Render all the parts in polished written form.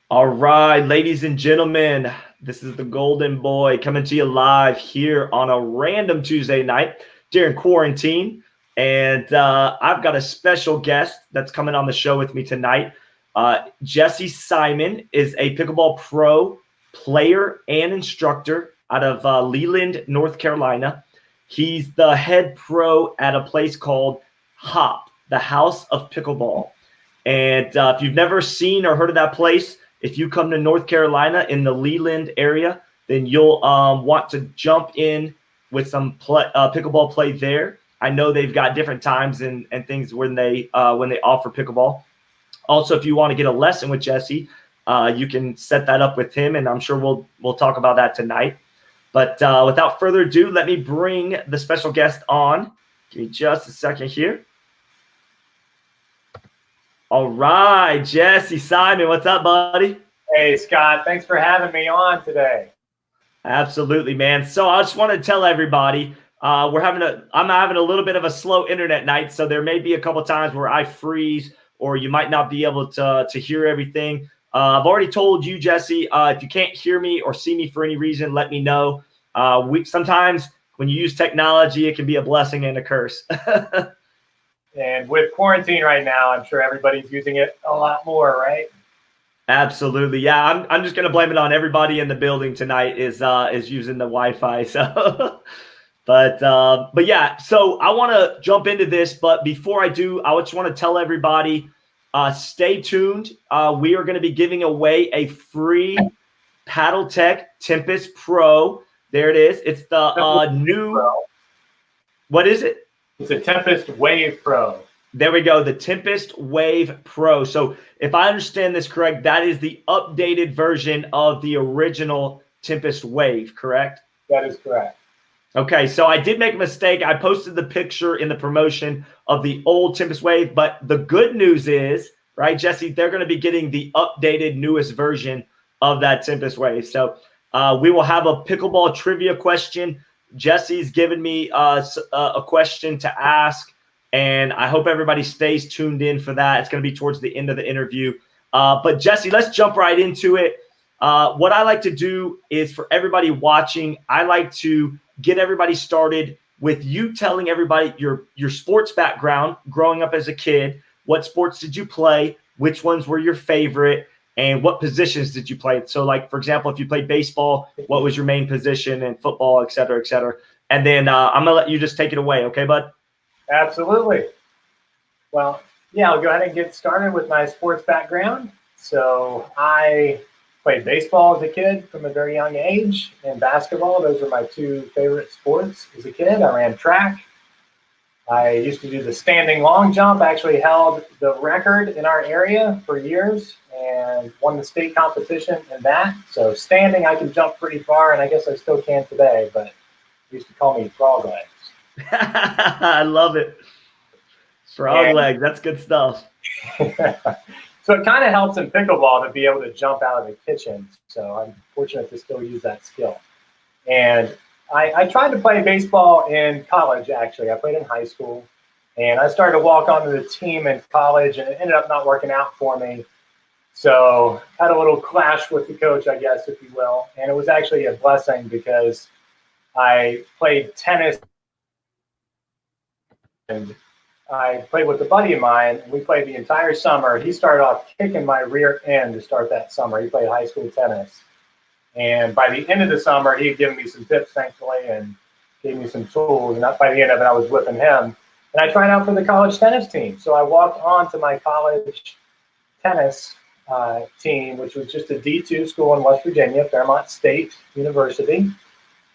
All right, ladies and gentlemen, this is the Golden Boy coming to you live here on a random Tuesday night during quarantine. And I've got a special guest that's coming on the show with me tonight. Jesse Simon is a pickleball pro player and instructor out of Leland, North Carolina. He's the head pro at a place called HOP, the House of Pickleball. And if you've never seen or heard of that place, if you come to North Carolina in the Leland area, then you'll want to jump in with some pickleball play there. I know they've got different times and things when they offer pickleball. Also, if you want to get a lesson with Jesse, you can set that up with him, and I'm sure we'll talk about that tonight. But without further ado, let me bring the special guest on. Give me just a second here. All right, Jesse Simon, what's up, buddy? Hey, Scott, thanks for having me on today. Absolutely, man. So I just want to tell everybody I'm having a little bit of a slow internet night, so there may be a couple times where I freeze or you might not be able to hear everything. I've already told you, Jesse, if you can't hear me or see me for any reason, let me know. Sometimes when you use technology, it can be a blessing and a curse. And with quarantine right now, I'm sure everybody's using it a lot more, right? Absolutely. Yeah, I'm just going to blame it on everybody in the building tonight is using the Wi-Fi. So but yeah, so I want to jump into this, but before I do, I just want to tell everybody stay tuned. We are going to be giving away a free Paddletek Tempest Pro. There it is. It's the new Pro. What is it? It's a Tempest Wave Pro. There we go, the Tempest Wave Pro. So if I understand this correct, that is the updated version of the original Tempest Wave, correct? That is correct. Okay, so I did make a mistake. I posted the picture in the promotion of the old Tempest Wave, but the good news is, right, Jesse, they're going to be getting the updated, newest version of that Tempest Wave. So we will have a pickleball trivia question. Jesse's given me a question to ask, and I hope everybody stays tuned in for that. It's going to be towards the end of the interview. But Jesse, let's jump right into it. What I like to do is for everybody watching, I like to get everybody started with you telling everybody your sports background growing up as a kid. What sports did you play? Which ones were your favorite? And what positions did you play? So, like, for example, if you played baseball, what was your main position, and football, et cetera, et cetera. And then I'm going to let you just take it away. Okay, bud? Absolutely. Well, yeah, I'll go ahead and get started with my sports background. So I played baseball as a kid from a very young age, and basketball. Those are my two favorite sports as a kid. I ran track. I used to do the standing long jump. I actually held the record in our area for years and won the state competition in that. So standing, I can jump pretty far, and I guess I still can today, but they used to call me frog legs. I love it. Frog legs, that's good stuff. So it kind of helps in pickleball to be able to jump out of the kitchen. So I'm fortunate to still use that skill. And I tried to play baseball in college, actually. I played in high school. And I started to walk onto the team in college, and it ended up not working out for me. So I had a little clash with the coach, I guess, if you will. And it was actually a blessing because I played tennis. And I played with a buddy of mine, and we played the entire summer. He started off kicking my rear end to start that summer. He played high school tennis. And by the end of the summer, he had given me some tips, thankfully, and gave me some tools. And by the end of it, I was whipping him. And I tried out for the college tennis team. So I walked on to my college tennis team, which was just a D2 school in West Virginia, Fairmont State University.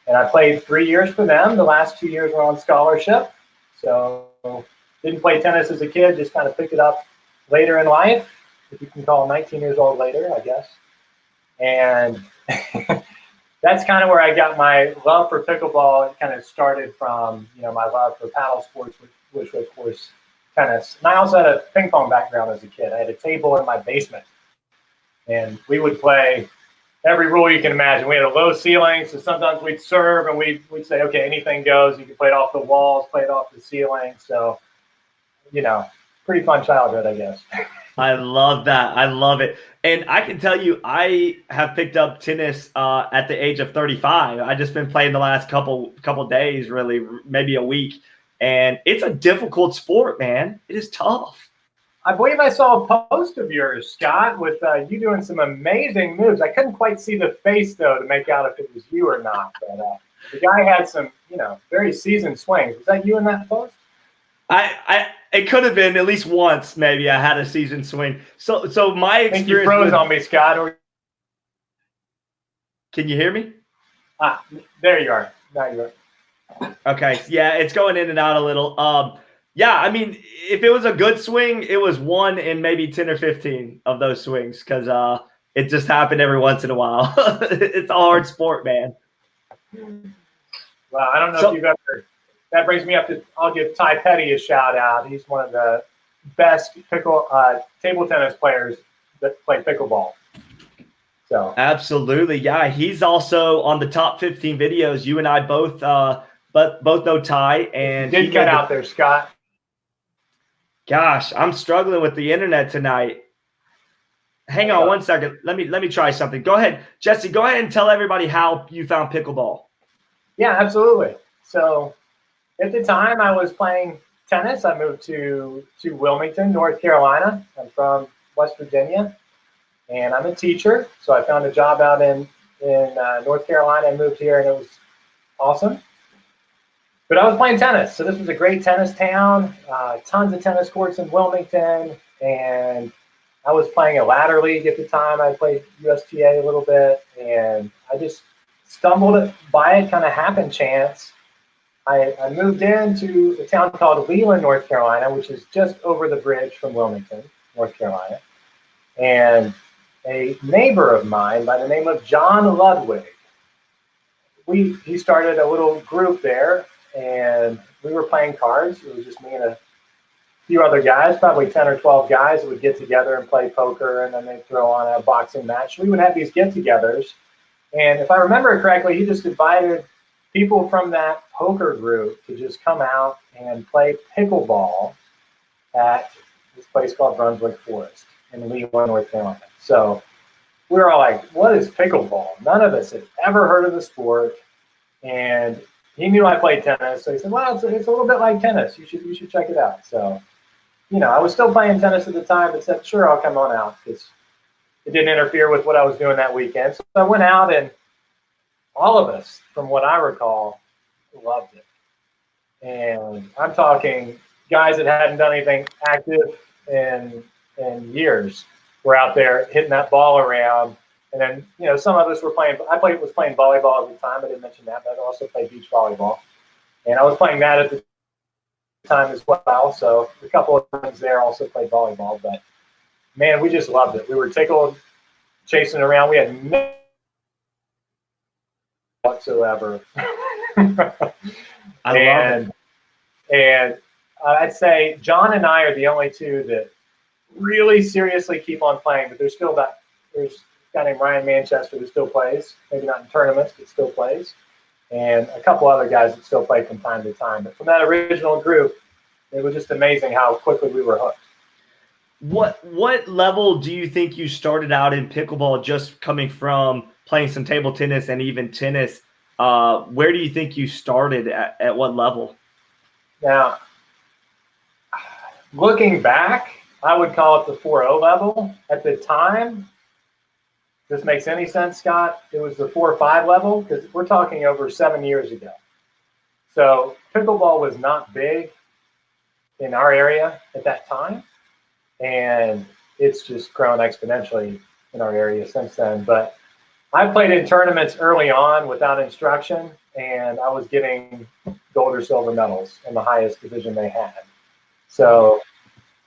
And I played 3 years for them. The last 2 years were on scholarship. So didn't play tennis as a kid, just kind of picked it up later in life, if you can call 19 years old later, I guess. And that's kind of where I got my love for pickleball. It kind of started from, my love for paddle sports, which was, of course, tennis. And I also had a ping pong background as a kid. I had a table in my basement, and we would play every rule you can imagine. We had a low ceiling, so sometimes we'd serve, and we'd say, okay, anything goes. You can play it off the walls, play it off the ceiling. So, pretty fun childhood, I guess. I love that. I love it. And I can tell you, I have picked up tennis at the age of 35. I just been playing the last couple days, really, maybe a week. And it's a difficult sport, man. It is tough. I believe I saw a post of yours, Scott, with you doing some amazing moves. I couldn't quite see the face, though, to make out if it was you or not. But the guy had some, very seasoned swings. Was that you in that post? It could have been at least once, maybe I had a season swing. So my experience. I think you froze on me, Scott. Can you hear me? There you are. Now you are. Okay. Yeah, it's going in and out a little. Yeah, I mean, if it was a good swing, it was one in maybe 10 or 15 of those swings because it just happened every once in a while. It's a hard sport, man. Well, I don't know if you've ever. That brings me up to. I'll give Ty Petty a shout out. He's one of the best table tennis players that play pickleball. So absolutely, yeah. He's also on the top 15 videos. You and I both know Ty, and he did cut out there, Scott. Gosh, I'm struggling with the internet tonight. Hang on one second. Let me try something. Go ahead, Jesse. Go ahead and tell everybody how you found pickleball. Yeah, absolutely. So at the time I was playing tennis, I moved to Wilmington, North Carolina. I'm from West Virginia, and I'm a teacher. So I found a job out in North Carolina and moved here, and it was awesome. But I was playing tennis, so this was a great tennis town, tons of tennis courts in Wilmington, and I was playing a ladder league at the time. I played USTA a little bit, and I just stumbled by it, kind of happened chance. I moved into a town called Leland, North Carolina, which is just over the bridge from Wilmington, North Carolina, and a neighbor of mine by the name of John Ludwig, he started a little group there, and we were playing cards. It was just me and a few other guys, probably 10 or 12 guys that would get together and play poker, and then they'd throw on a boxing match. We would have these get-togethers, and if I remember correctly, he just invited people from that poker group to just come out and play pickleball at this place called Brunswick Forest in Leland, North Carolina. So we were all like, what is pickleball? None of us had ever heard of the sport, and he knew I played tennis, so he said, well, it's a little bit like tennis. You should check it out. So, I was still playing tennis at the time, but said, sure, I'll come on out because it didn't interfere with what I was doing that weekend. So I went out, and all of us, from what I recall, loved it. And I'm talking guys that hadn't done anything active in years were out there hitting that ball around. And then, some of us were playing. I was playing volleyball at the time. I didn't mention that, but I also played beach volleyball. And I was playing that at the time as well. So a couple of friends there also played volleyball. But, man, we just loved it. We were tickled, chasing around. We had no whatsoever. And I'd say John and I are the only two that really seriously keep on playing. But there's a guy named Ryan Manchester who still plays, maybe not in tournaments, but still plays, and a couple other guys that still play from time to time. But from that original group, it was just amazing how quickly we were hooked. What level do you think you started out in pickleball, just coming from playing some table tennis and even tennis? Where do you think you started at what level? Now, looking back, I would call it the 4.0 level. At the time, if this makes any sense, Scott, it was the 4.5 level because we're talking over 7 years ago. So pickleball was not big in our area at that time, and it's just grown exponentially in our area since then. But I played in tournaments early on without instruction, and I was getting gold or silver medals in the highest division they had. So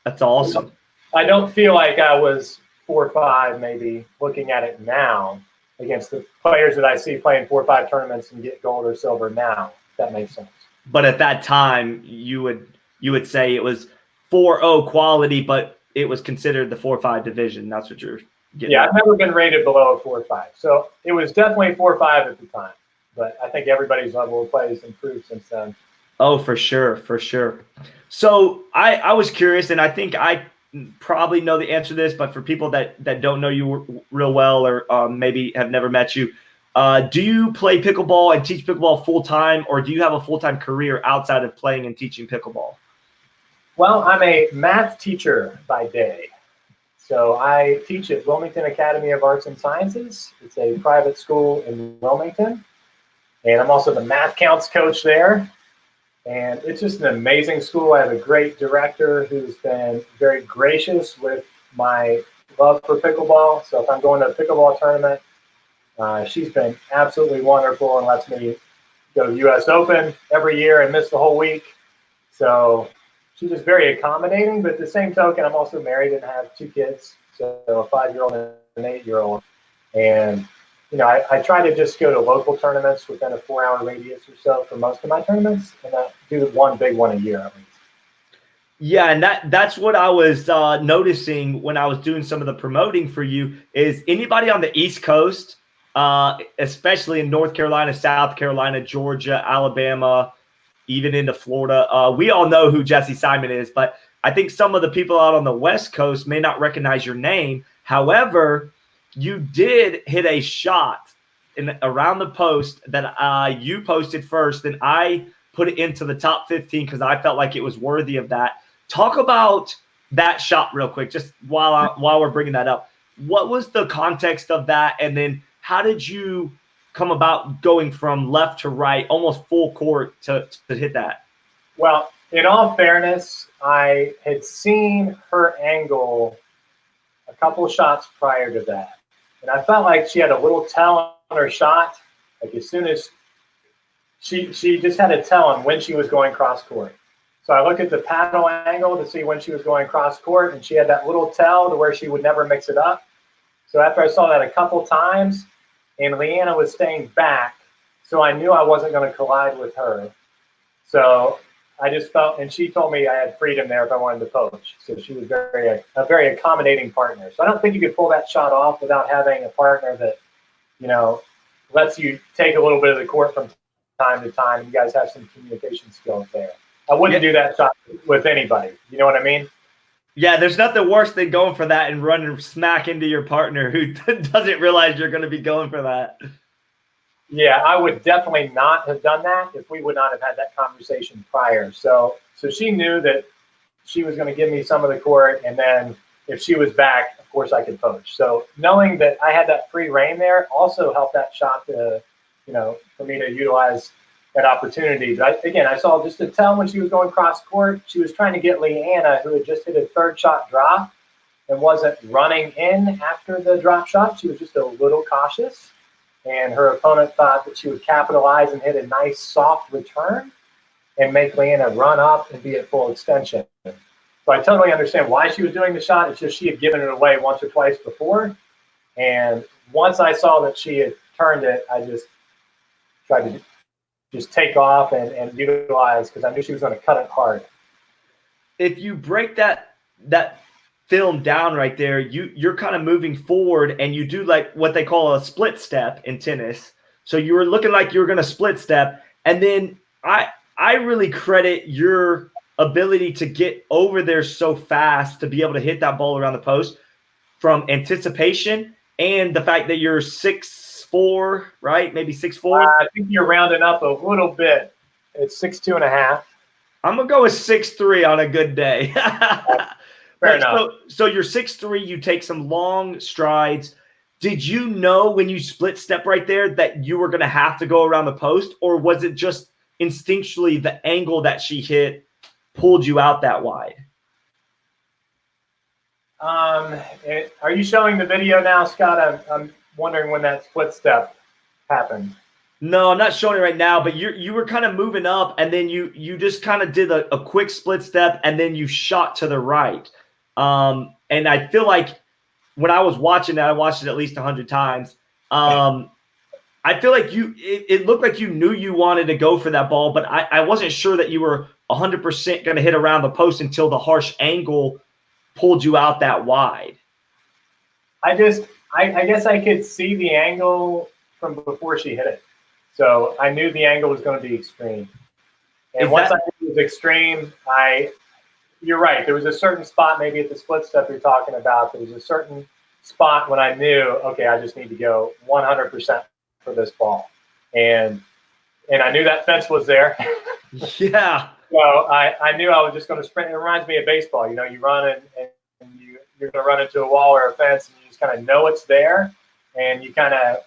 that's awesome. I don't feel like I was 4 or 5, maybe looking at it now against the players that I see playing 4 or 5 tournaments and get gold or silver now. If that makes sense. But at that time, you would say it was 4.0 quality, but it was considered the 4-5 division. That's what you're getting. Yeah, I've never been rated below a 4-5, so it was definitely 4-5 at the time. But I think everybody's level of play has improved since then. Oh, for sure, for sure. So I was curious, and I think I probably know the answer to this, but for people that don't know you real well or maybe have never met you, do you play pickleball and teach pickleball full time, or do you have a full time career outside of playing and teaching pickleball? Well, I'm a math teacher by day. So I teach at Wilmington Academy of Arts and Sciences. It's a private school in Wilmington. And I'm also the math counts coach there. And it's just an amazing school. I have a great director who's been very gracious with my love for pickleball. So if I'm going to a pickleball tournament, she's been absolutely wonderful and lets me go to US Open every year and miss the whole week. So she's just very accommodating, but at the same token, I'm also married and have 2 kids, so a 5-year-old and an 8-year-old. And, you know, I try to just go to local tournaments within a 4-hour radius or so for most of my tournaments, and I do one big one a year at least. Yeah, and that's what I was noticing when I was doing some of the promoting for you is anybody on the East Coast, especially in North Carolina, South Carolina, Georgia, Alabama, even into Florida. We all know who Jesse Simon is, but I think some of the people out on the West Coast may not recognize your name. However, you did hit a shot around the post that you posted first, and I put it into the top 15 because I felt like it was worthy of that. Talk about that shot real quick, just while we're bringing that up. What was the context of that, and then how did you come about going from left to right, almost full court to hit that? Well, in all fairness, I had seen her angle a couple of shots prior to that. And I felt like she had a little tell on her shot. Like as soon as she just had a tell on when she was going cross court. So I looked at the paddle angle to see when she was going cross court, and she had that little tell to where she would never mix it up. So after I saw that a couple times, and Leanna was staying back, so I knew I wasn't going to collide with her. So I just felt, and she told me I had freedom there if I wanted to poach. So she was a very accommodating partner. So I don't think you could pull that shot off without having a partner that, you know, lets you take a little bit of the court from time to time. You guys have some communication skills there. I wouldn't do that shot with anybody. You know what I mean? Yeah, there's nothing worse than going for that and running smack into your partner who doesn't realize you're going to be going for that. Yeah, I would definitely not have done that if we would not have had that conversation prior. So she knew that she was going to give me some of the court, and then if she was back, of course I could poach. So knowing that I had that free reign there also helped that shot to, you know, for me to utilize that opportunity. But I saw just a tell when she was going cross court. She was trying to get Leanna, who had just hit a 3rd shot drop and wasn't running in after the drop shot. She was just a little cautious, and her opponent thought that she would capitalize and hit a nice soft return and make Leanna run up and be at full extension. So I totally understand why she was doing the shot. It's just she had given it away once or twice before, and once I saw that she had turned it, I just tried to just take off and utilize, because I knew she was going to cut it hard. If you break that film down right there, you're kind of moving forward, and you do like what they call a split step in tennis. So you were looking like you were going to split step, and then I really credit your ability to get over there so fast to be able to hit that ball around the post from anticipation and the fact that you're 6'4", right? Maybe 6'4". I think you're rounding up a little bit. It's 6'2.5". I'm gonna go with 6'3" on a good day. Fair enough. So you're 6'3", you take some long strides. Did you know when you split step right there that you were gonna have to go around the post, or was it just instinctually the angle that she hit pulled you out that wide? Are you showing the video now, Scott? I'm wondering when that split step happened. No, I'm not showing it right now, but you were kind of moving up, and then you just kind of did a quick split step, and then you shot to the right. And I feel like when I was watching that, I watched it at least 100 times. I feel like it looked like you knew you wanted to go for that ball, but I wasn't sure that you were 100% going to hit around the post until the harsh angle pulled you out that wide. I guess I could see the angle from before she hit it. So I knew the angle was going to be extreme. And once I knew it was extreme, you're right. There was a certain spot, maybe at the split step you're talking about. There was a certain spot when I knew, okay, I just need to go 100% for this ball, and I knew that fence was there. Yeah. So I knew I was just going to sprint. It reminds me of baseball. You know, you run and you're going to run into a wall or a fence, and you just kind of know it's there, and you kind of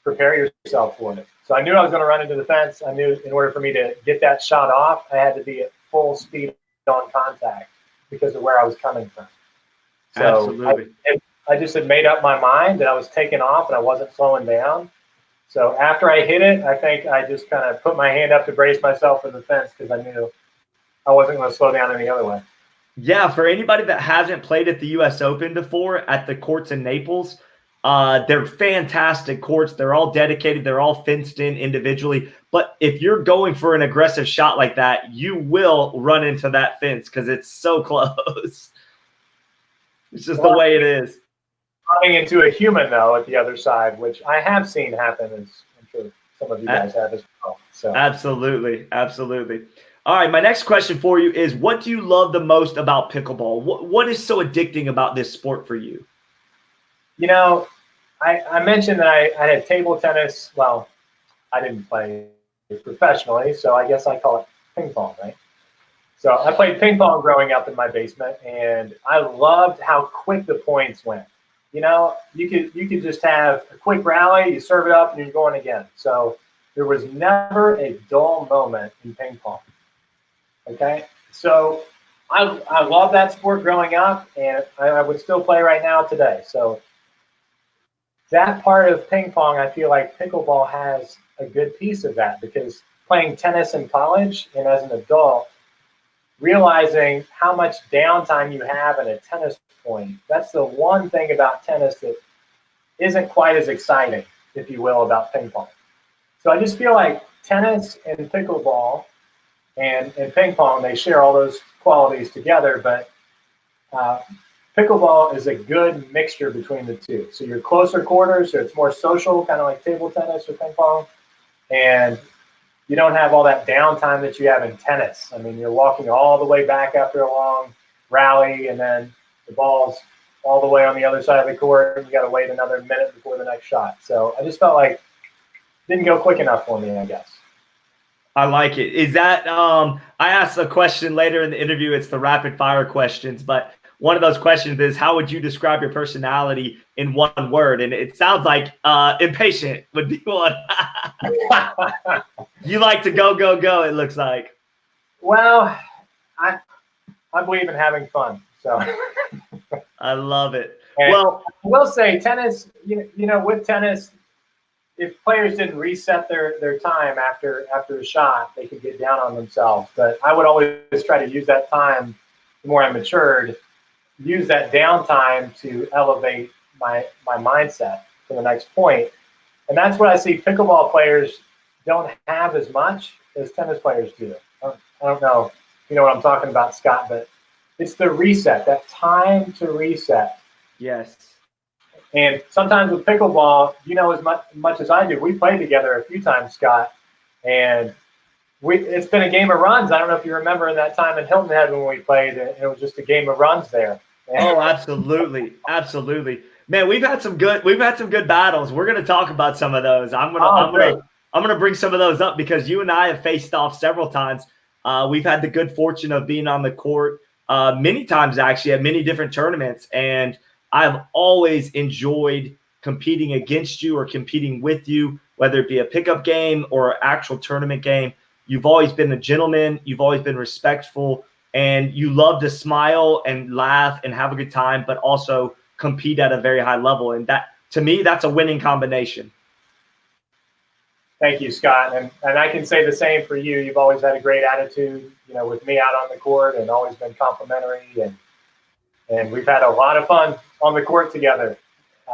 prepare yourself for it. So I knew I was going to run into the fence. I knew in order for me to get that shot off, I had to be at full speed on contact because of where I was coming from. So Absolutely. I just had made up my mind that I was taking off and I wasn't slowing down. So after I hit it, I think I just kind of put my hand up to brace myself for the fence because I knew I wasn't going to slow down any other way. Yeah, for anybody that hasn't played at the U.S. Open before, at the courts in Naples, they're fantastic courts. They're all dedicated. They're all fenced in individually. But if you're going for an aggressive shot like that, you will run into that fence because it's so close. It's just the way it is. Running into a human, though, at the other side, which I have seen happen, as I'm sure some of you guys have as well. So. Absolutely. Absolutely. All right, my next question for you is, what do you love the most about pickleball? What is so addicting about this sport for you? You know, I mentioned that I had table tennis. Well, I didn't play professionally, so I guess I call it ping pong, right? So I played ping pong growing up in my basement, and I loved how quick the points went. You know, you could just have a quick rally, you serve it up, and you're going again. So there was never a dull moment in ping pong. Okay, so I love that sport growing up, and I would still play right now today. So that part of ping pong, I feel like pickleball has a good piece of that, because playing tennis in college and as an adult, realizing how much downtime you have at a tennis point, that's the one thing about tennis that isn't quite as exciting, if you will, about ping pong. So I just feel like tennis and pickleball and ping pong, they share all those qualities together, but pickleball is a good mixture between the two. So you're closer quarters, so it's more social, kind of like table tennis or ping pong, and you don't have all that downtime that you have in tennis. I mean, you're walking all the way back after a long rally, and then the ball's all the way on the other side of the court, and you got to wait another minute before the next shot. So I just felt like it didn't go quick enough for me, I guess. I like it. Is that I asked a question later in the interview. It's the rapid fire questions, but one of those questions is, how would you describe your personality in one word? And it sounds like impatient would be one. You like to go, go, go, it looks like. Well, I believe in having fun. So I love it. And well, I will say tennis, you know, with tennis, if players didn't reset their time after a shot, they could get down on themselves. But I would always try to use that time, the more I matured, use that downtime to elevate my mindset for the next point. And that's what I see pickleball players don't have as much as tennis players do. I don't know if you know what I'm talking about, Scott, but it's the reset, that time to reset. yes. And sometimes with pickleball, you know, as much as I do, we played together a few times, Scott, and it's been a game of runs. I don't know if you remember in that time in Hilton Head when we played, and it was just a game of runs there. Oh, absolutely, absolutely, man. We've had some good battles. We're gonna talk about some of those. I'm gonna bring some of those up because you and I have faced off several times. We've had the good fortune of being on the court many times, actually, at many different tournaments, and I've always enjoyed competing against you or competing with you, whether it be a pickup game or an actual tournament game. You've always been a gentleman. You've always been respectful, and you love to smile and laugh and have a good time, but also compete at a very high level. And that, to me, that's a winning combination. Thank you, Scott. And I can say the same for you. You've always had a great attitude, you know, with me out on the court, and always been complimentary, and we've had a lot of fun on the court together.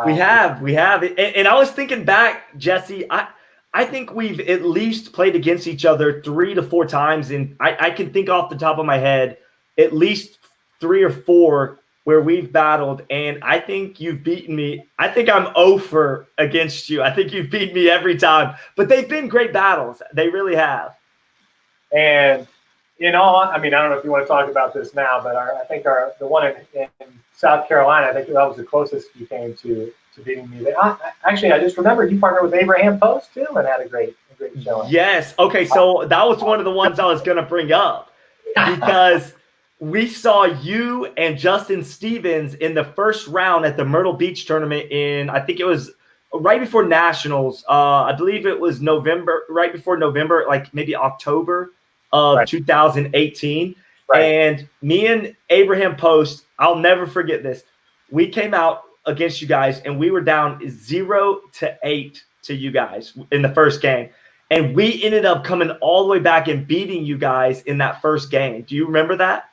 We have. And I was thinking back, Jesse, I think we've at least played against each other 3 to 4 times. And I can think off the top of my head, at least 3 or 4 where we've battled. And I think you've beaten me. I think I'm 0 against you. I think you've beaten me every time. But they've been great battles. They really have. And I mean, I don't know if you want to talk about this now, but I think the one in South Carolina, I think that was the closest you came to beating me. Actually, I just remembered you partnered with Abraham Post too and had a great showing. Yes. Okay. So that was one of the ones I was going to bring up because we saw you and Justin Stevens in the first round at the Myrtle Beach tournament I think it was right before Nationals. I believe it was November, right before November, like maybe October of 2018. Right. And me and Abraham Post, I'll never forget this. We came out against you guys and we were down 0-8 to you guys in the first game. And we ended up coming all the way back and beating you guys in that first game. Do you remember that?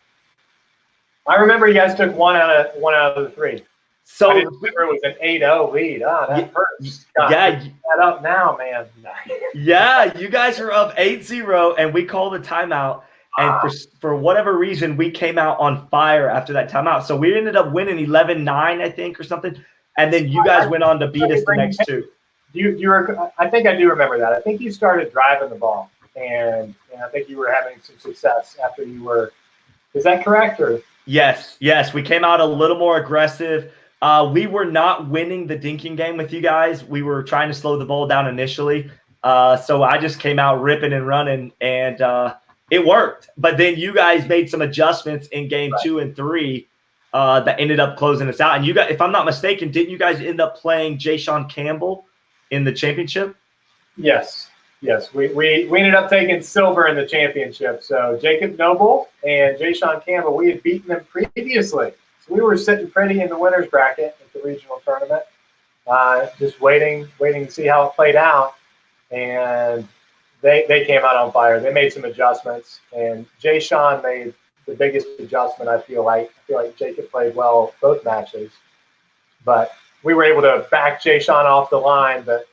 I remember you guys took one out of the three. So I didn't remember it was an 8-0 lead. Oh, that hurts. God, that up now, man. Yeah, you guys are up 8-0, and we called a timeout. And for whatever reason, we came out on fire after that timeout. So we ended up winning 11-9, I think, or something. And then you guys went on to beat us the next two. I think I do remember that. I think you started driving the ball, and I think you were having some success after you were. Is that correct? Or yes, we came out a little more aggressive. We were not winning the dinking game with you guys. We were trying to slow the ball down initially. So I just came out ripping and running, and it worked. But then you guys made some adjustments in game 2 and 3 that ended up closing us out. And you guys, if I'm not mistaken, didn't you guys end up playing Jay Sean Campbell in the championship? Yes. We ended up taking silver in the championship. So Jacob Noble and Jay Sean Campbell, we had beaten them previously. So we were sitting pretty in the winner's bracket at the regional tournament, just waiting to see how it played out. And they came out on fire. They made some adjustments, and Jay Sean made the biggest adjustment, I feel like. Jacob played well both matches. But we were able to back Jay Sean off the line, but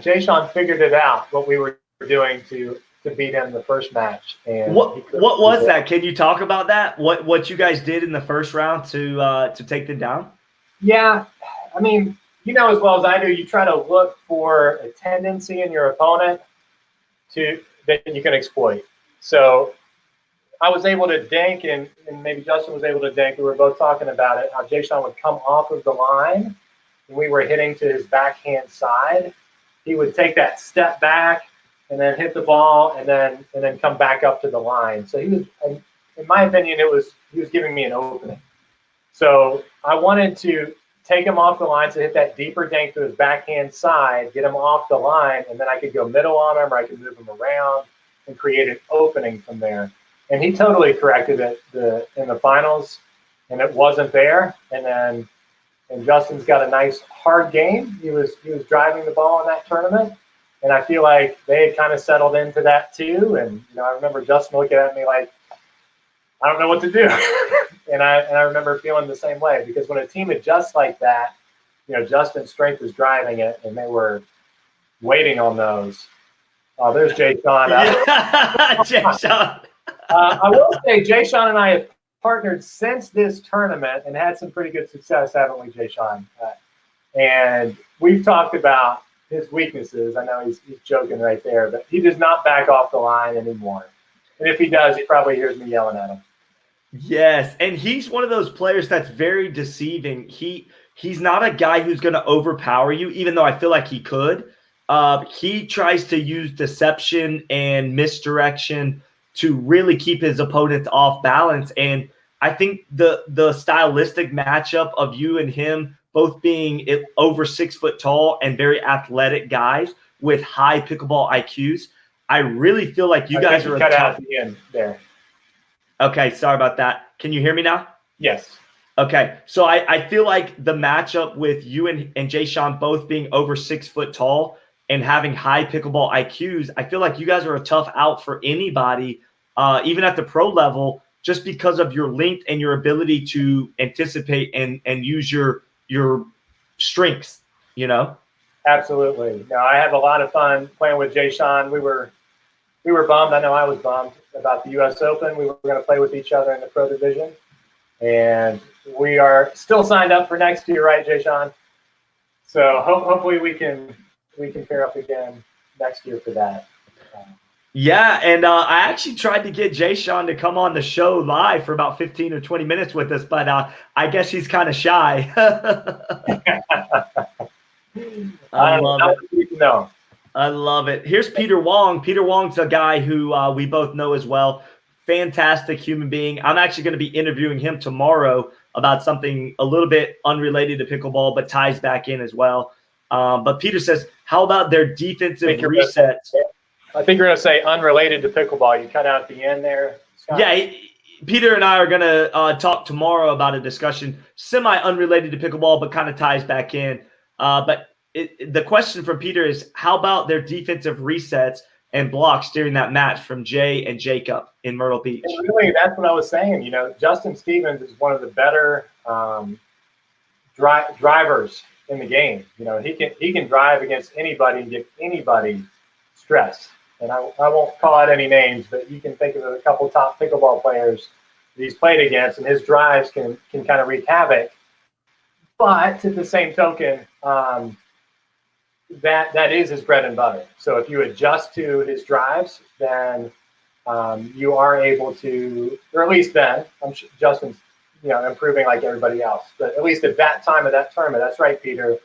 Jay Sean figured it out, what we were doing to beat him the first match. And what was that? Can you talk about that? What you guys did in the first round to take them down? Yeah, I mean, you know as well as I do, you try to look for a tendency in your opponent that you can exploit. So I was able to dink, and maybe Justin was able to dink. We were both talking about it, how Jay Sean would come off of the line, and we were hitting to his backhand side. He would take that step back and then hit the ball and then come back up to the line. So he was, in my opinion, he was giving me an opening. So I wanted to take him off the line to hit that deeper dink to his backhand side, get him off the line, and then I could go middle on him or I could move him around and create an opening from there. And he totally corrected it in the finals, and it wasn't there. And Justin's got a nice hard game. He was driving the ball in that tournament, and I feel like they had kind of settled into that too. And I remember Justin looking at me like, I don't know what to do. and I remember feeling the same way, because when a team adjusts like that, Justin's strength is driving it, and they were waiting on those. Oh, there's Jay Sean. Jay Sean. I will say Jay Sean and I have partnered since this tournament and had some pretty good success, haven't we, Jay Sean? And we've talked about his weaknesses. I know he's joking right there, but he does not back off the line anymore. And if he does, he probably hears me yelling at him. Yes, and he's one of those players that's very deceiving. He's not a guy who's going to overpower you, even though I feel like he could. He tries to use deception and misdirection to really keep his opponents off balance. And I think the stylistic matchup of you and him both being over 6 foot tall and very athletic guys with high pickleball IQs, I really feel like you guys are cut out at the end there. Okay, sorry about that. Can you hear me now? Yes. Okay, so I feel like the matchup with you and Jay Sean both being over 6 foot tall and having high pickleball IQs, I feel like you guys are a tough out for anybody, even at the pro level, just because of your length and your ability to anticipate and use your strengths, Absolutely. No, I have a lot of fun playing with Jay Sean. We were bummed. I know I was bummed about the U.S. Open. We were going to play with each other in the pro division, and we are still signed up for next year, right, Jay Sean? So hopefully we can pair up again next year for that. Yeah, and I actually tried to get Jay Sean to come on the show live for about 15 or 20 minutes with us, but I guess he's kind of shy. I I don't love know. it. You can know. I love it. Here's Peter Wong. Peter Wong's a guy who we both know as well. Fantastic human being. I'm actually going to be interviewing him tomorrow about something a little bit unrelated to pickleball, but ties back in as well. But Peter says, how about their defensive resets? I think you're going to say unrelated to pickleball. You cut out at the end there, Scott. Yeah, Peter and I are going to talk tomorrow about a discussion semi-unrelated to pickleball, but kind of ties back in. But the question from Peter is, how about their defensive resets and blocks during that match from Jay and Jacob in Myrtle Beach? And really, that's what I was saying. You know, Justin Stevens is one of the better drivers in the game. You know, he can drive against anybody and give anybody stress. And I won't call out any names, but you can think of a couple top pickleball players that he's played against, and his drives can kind of wreak havoc. But at the same token, that is his bread and butter. So if you adjust to his drives, then you are able to, or at least then, I'm sure Justin's improving like everybody else. But at least at that time of that tournament, that's right, Peter.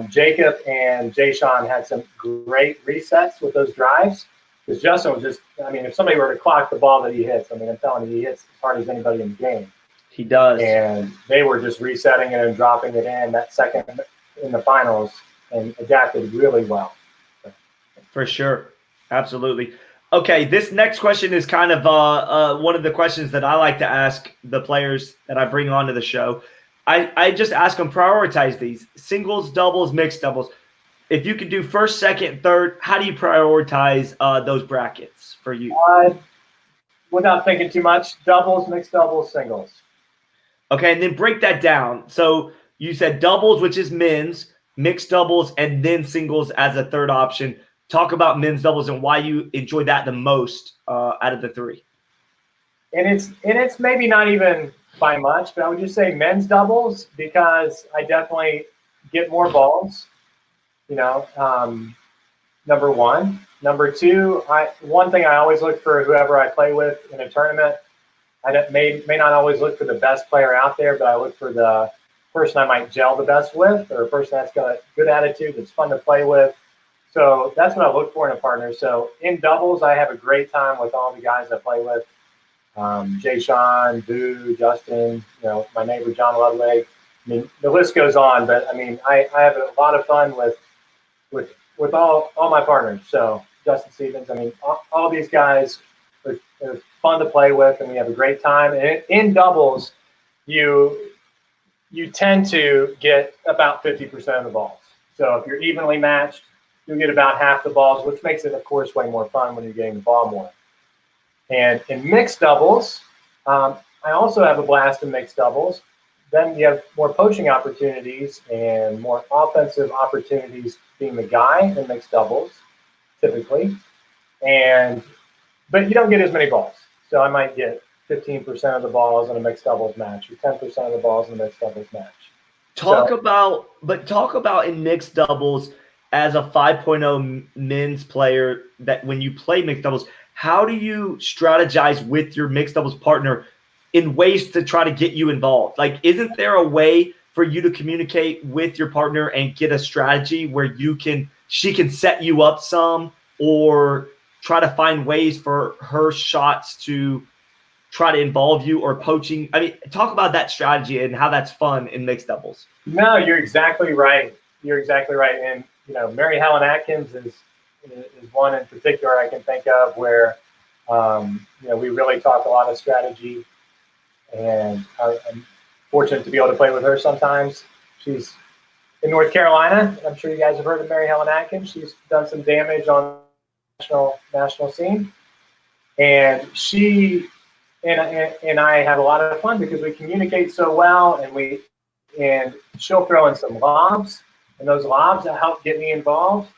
Jacob and Jay Sean had some great resets with those drives. Because Justin was just, I mean, if somebody were to clock the ball that he hits, I mean, I'm telling you, he hits as hard as anybody in the game. He does. And they were just resetting it and dropping it in that second in the finals and adapted really well. For sure. Absolutely. Okay, this next question is kind of one of the questions that I like to ask the players that I bring onto the show. I just ask them, prioritize these. Singles, doubles, mixed doubles. If you could do first, second, third, how do you prioritize those brackets for you? Without thinking too much, doubles, mixed doubles, singles. Okay, and then break that down. So you said doubles, which is men's, mixed doubles, and then singles as a third option. Talk about men's doubles and why you enjoy that the most out of the three. And it's maybe not even by much, but I would just say men's doubles because I definitely get more balls. You know, number one. Number two, one thing I always look for whoever I play with in a tournament. I may not always look for the best player out there, but I look for the person I might gel the best with, or a person that's got a good attitude, that's fun to play with. So that's what I look for in a partner. So in doubles, I have a great time with all the guys I play with. Jay Sean, Boo, Justin, my neighbor John Ludwig. I mean, the list goes on, but I mean, I have a lot of fun with all my partners. So Justin Stevens, I mean, all these guys are fun to play with, and we have a great time. And in doubles, you tend to get about 50% of the balls. So if you're evenly matched, you'll get about half the balls, which makes it, of course, way more fun when you're getting the ball more. And in mixed doubles, I also have a blast in mixed doubles. Then you have more poaching opportunities and more offensive opportunities being the guy in mixed doubles, typically. But you don't get as many balls. So I might get 15% of the balls in a mixed doubles match or 10% of the balls in a mixed doubles match. Talk about in mixed doubles as a 5.0 men's player, that when you play mixed doubles, how do you strategize with your mixed doubles partner in ways to try to get you involved? Like, isn't there a way for you to communicate with your partner and get a strategy where she can set you up some, or try to find ways for her shots to try to involve you, or poaching? I mean, talk about that strategy and how that's fun in mixed doubles. No, you're exactly right. You're exactly right. And, Mary Helen Atkins is one in particular I can think of where, we really talk a lot of strategy, and I'm fortunate to be able to play with her sometimes. She's in North Carolina. I'm sure you guys have heard of Mary Helen Atkins. She's done some damage on the national scene. And she and I have a lot of fun because we communicate so well, and she'll throw in some lobs, and those lobs that help get me involved.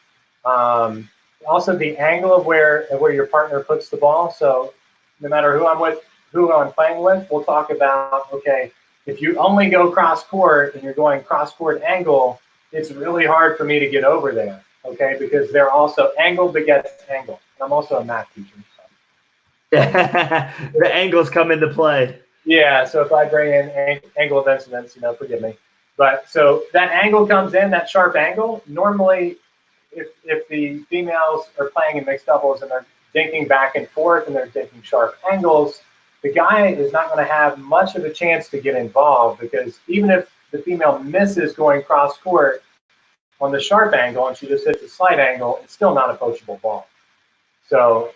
Also the angle of where your partner puts the ball. So no matter who I'm playing with, we'll talk about, okay, if you only go cross court and you're going cross court angle, it's really hard for me to get over there, okay, because they're also angle begets angle. I'm also a math teacher. The angles come into play. Yeah, so if I bring in angle of incidence, forgive me. But so that angle comes in, that sharp angle. Normally, if the females are playing in mixed doubles and they're dinking back and forth and they're dinking sharp angles, the guy is not going to have much of a chance to get involved, because even if the female misses going cross court on the sharp angle and she just hits a slight angle, it's still not a poachable ball. So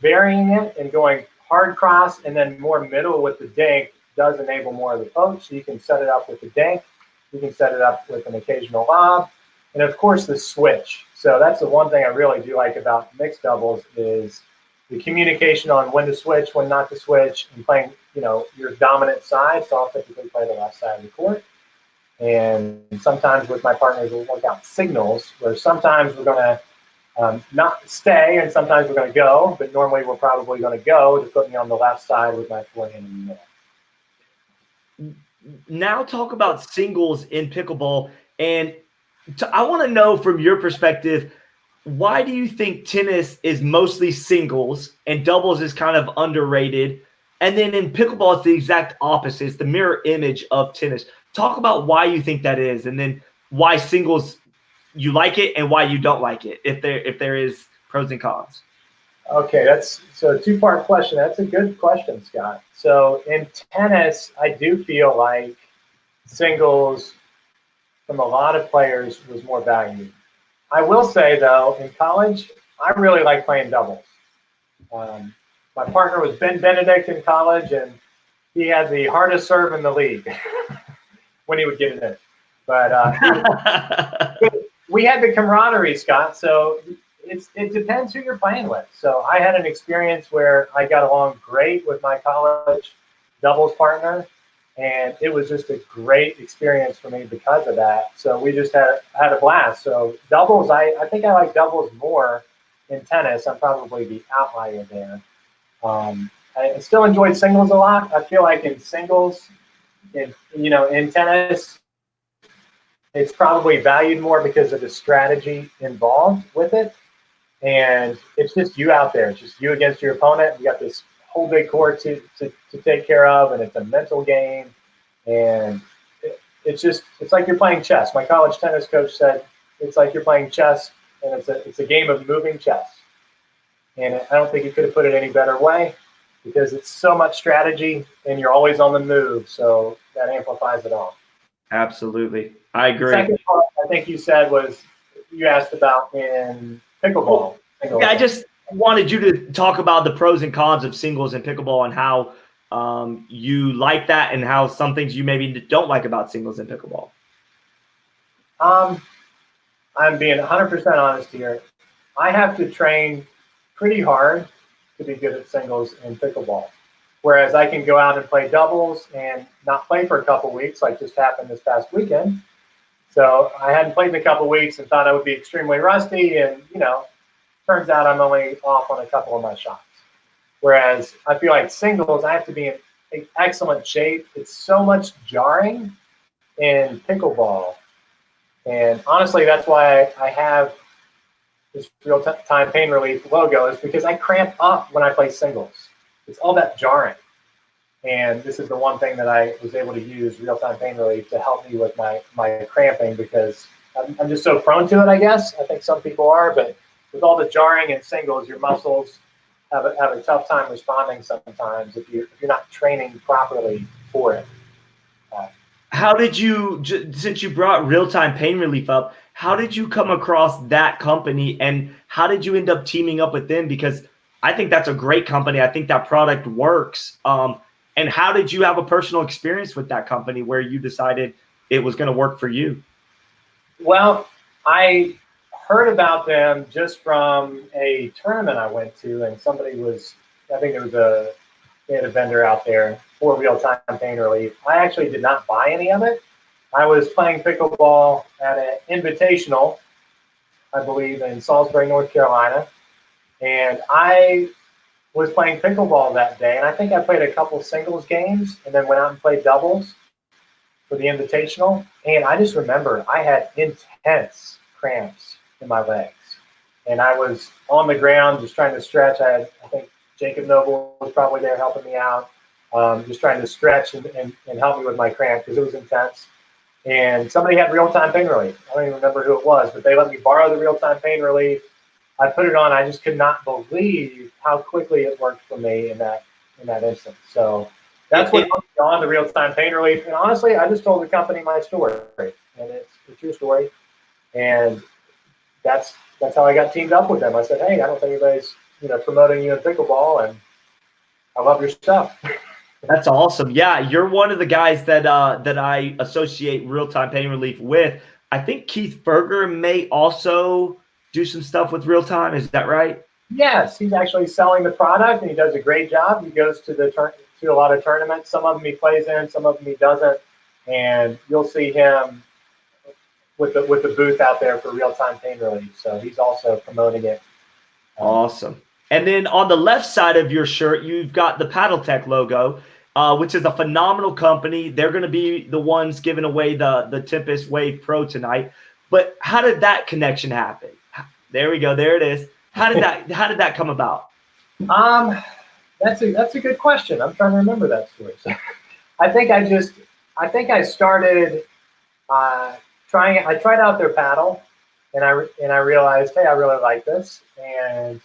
varying it and going hard cross and then more middle with the dink does enable more of the poach. So you can set it up with the dink, you can set it up with an occasional lob, and of course the switch. So that's the one thing I really do like about mixed doubles is the communication on when to switch, when not to switch, and playing, your dominant side. So I'll typically play the left side of the court. And sometimes with my partners, we'll work out signals where sometimes we're going to not stay, and sometimes we're going to go, but normally we're probably going to go to put me on the left side with my forehand in the middle. Now talk about singles in pickleball. And I want to know from your perspective, why do you think tennis is mostly singles and doubles is kind of underrated? And then in pickleball, it's the exact opposite. It's the mirror image of tennis. Talk about why you think that is, and then why singles you like it and why you don't like it, if there is pros and cons. Okay, that's so a two-part question. That's a good question, Scott. So in tennis, I do feel like singles from a lot of players was more valued. I will say, though, in college, I really like playing doubles. My partner was Ben Benedict in college, and he had the hardest serve in the league when he would get it in. But we had the camaraderie, Scott, so it depends who you're playing with. So I had an experience where I got along great with my college doubles partner, and it was just a great experience for me because of that. So we just had a blast. So doubles, I think I like doubles more in tennis. I'm probably the outlier there. I still enjoyed singles a lot. I feel like in singles, in tennis, it's probably valued more because of the strategy involved with it. And it's just you out there. It's just you against your opponent. You got this whole big court to take care of, and it's a mental game. And it's like you're playing chess. My college tennis coach said it's like you're playing chess, and it's a game of moving chess. And I don't think he could have put it any better way, because it's so much strategy and you're always on the move. So that amplifies it all. Absolutely. I agree. The second part I think you said was you asked about in pickleball. Yeah, I just wanted you to talk about the pros and cons of singles and pickleball and how you like that and how some things you maybe don't like about singles and pickleball. I'm being 100% honest here. I have to train pretty hard to be good at singles in pickleball. Whereas I can go out and play doubles and not play for a couple weeks, like just happened this past weekend. So I hadn't played in a couple weeks and thought I would be extremely rusty, and turns out I'm only off on a couple of my shots. Whereas I feel like singles, I have to be in excellent shape. It's so much jarring in pickleball. And honestly, that's why I have this real-time pain relief logo, is because I cramp up when I play singles. It's all that jarring. And this is the one thing that I was able to use, real-time pain relief, to help me with my cramping, because I'm just so prone to it, I guess. I think some people are, but with all the jarring in singles, your muscles have a tough time responding sometimes if you're not training properly for it. How did you, since you brought real-time pain relief up, how did you come across that company, and how did you end up teaming up with them? Because I think that's a great company. I think that product works. And how did you have a personal experience with that company where you decided it was going to work for you? Well, I heard about them just from a tournament I went to, and somebody was, I think they had a vendor out there for real-time pain relief. I actually did not buy any of it. I was playing pickleball at an invitational, I believe, in Salisbury, North Carolina. And I was playing pickleball that day, and I think I played a couple singles games and then went out and played doubles for the invitational. And I just remember I had intense cramps in my legs. and I was on the ground just trying to stretch. I think Jacob Noble was probably there helping me out, just trying to stretch and help me with my cramp because it was intense. And somebody had real-time pain relief. I don't even remember who it was, but they let me borrow the real-time pain relief. I put it on. I just could not believe how quickly it worked for me in that instance. So that's what put me on the real-time pain relief. And honestly, I just told the company my story, and it's a true story. And that's how I got teamed up with them. I said, hey, I don't think anybody's promoting you in pickleball, and I love your stuff. That's awesome. Yeah, you're one of the guys that that I associate real-time pain relief with. I think Keith Berger may also do some stuff with real-time. Is that right? Yes, he's actually selling the product, and he does a great job. He goes to a lot of tournaments. Some of them he plays in, some of them he doesn't, and you'll see him with the booth out there for real-time pain relief. So he's also promoting it. Awesome. And then on the left side of your shirt, you've got the Paddletek logo, which is a phenomenal company. They're going to be the ones giving away the Tempest Wave Pro tonight. But how did that connection happen? There we go. There it is. How did that come about? That's a good question. I'm trying to remember that story. So, I think I started trying. I tried out their paddle, and I realized, hey, I really like this, and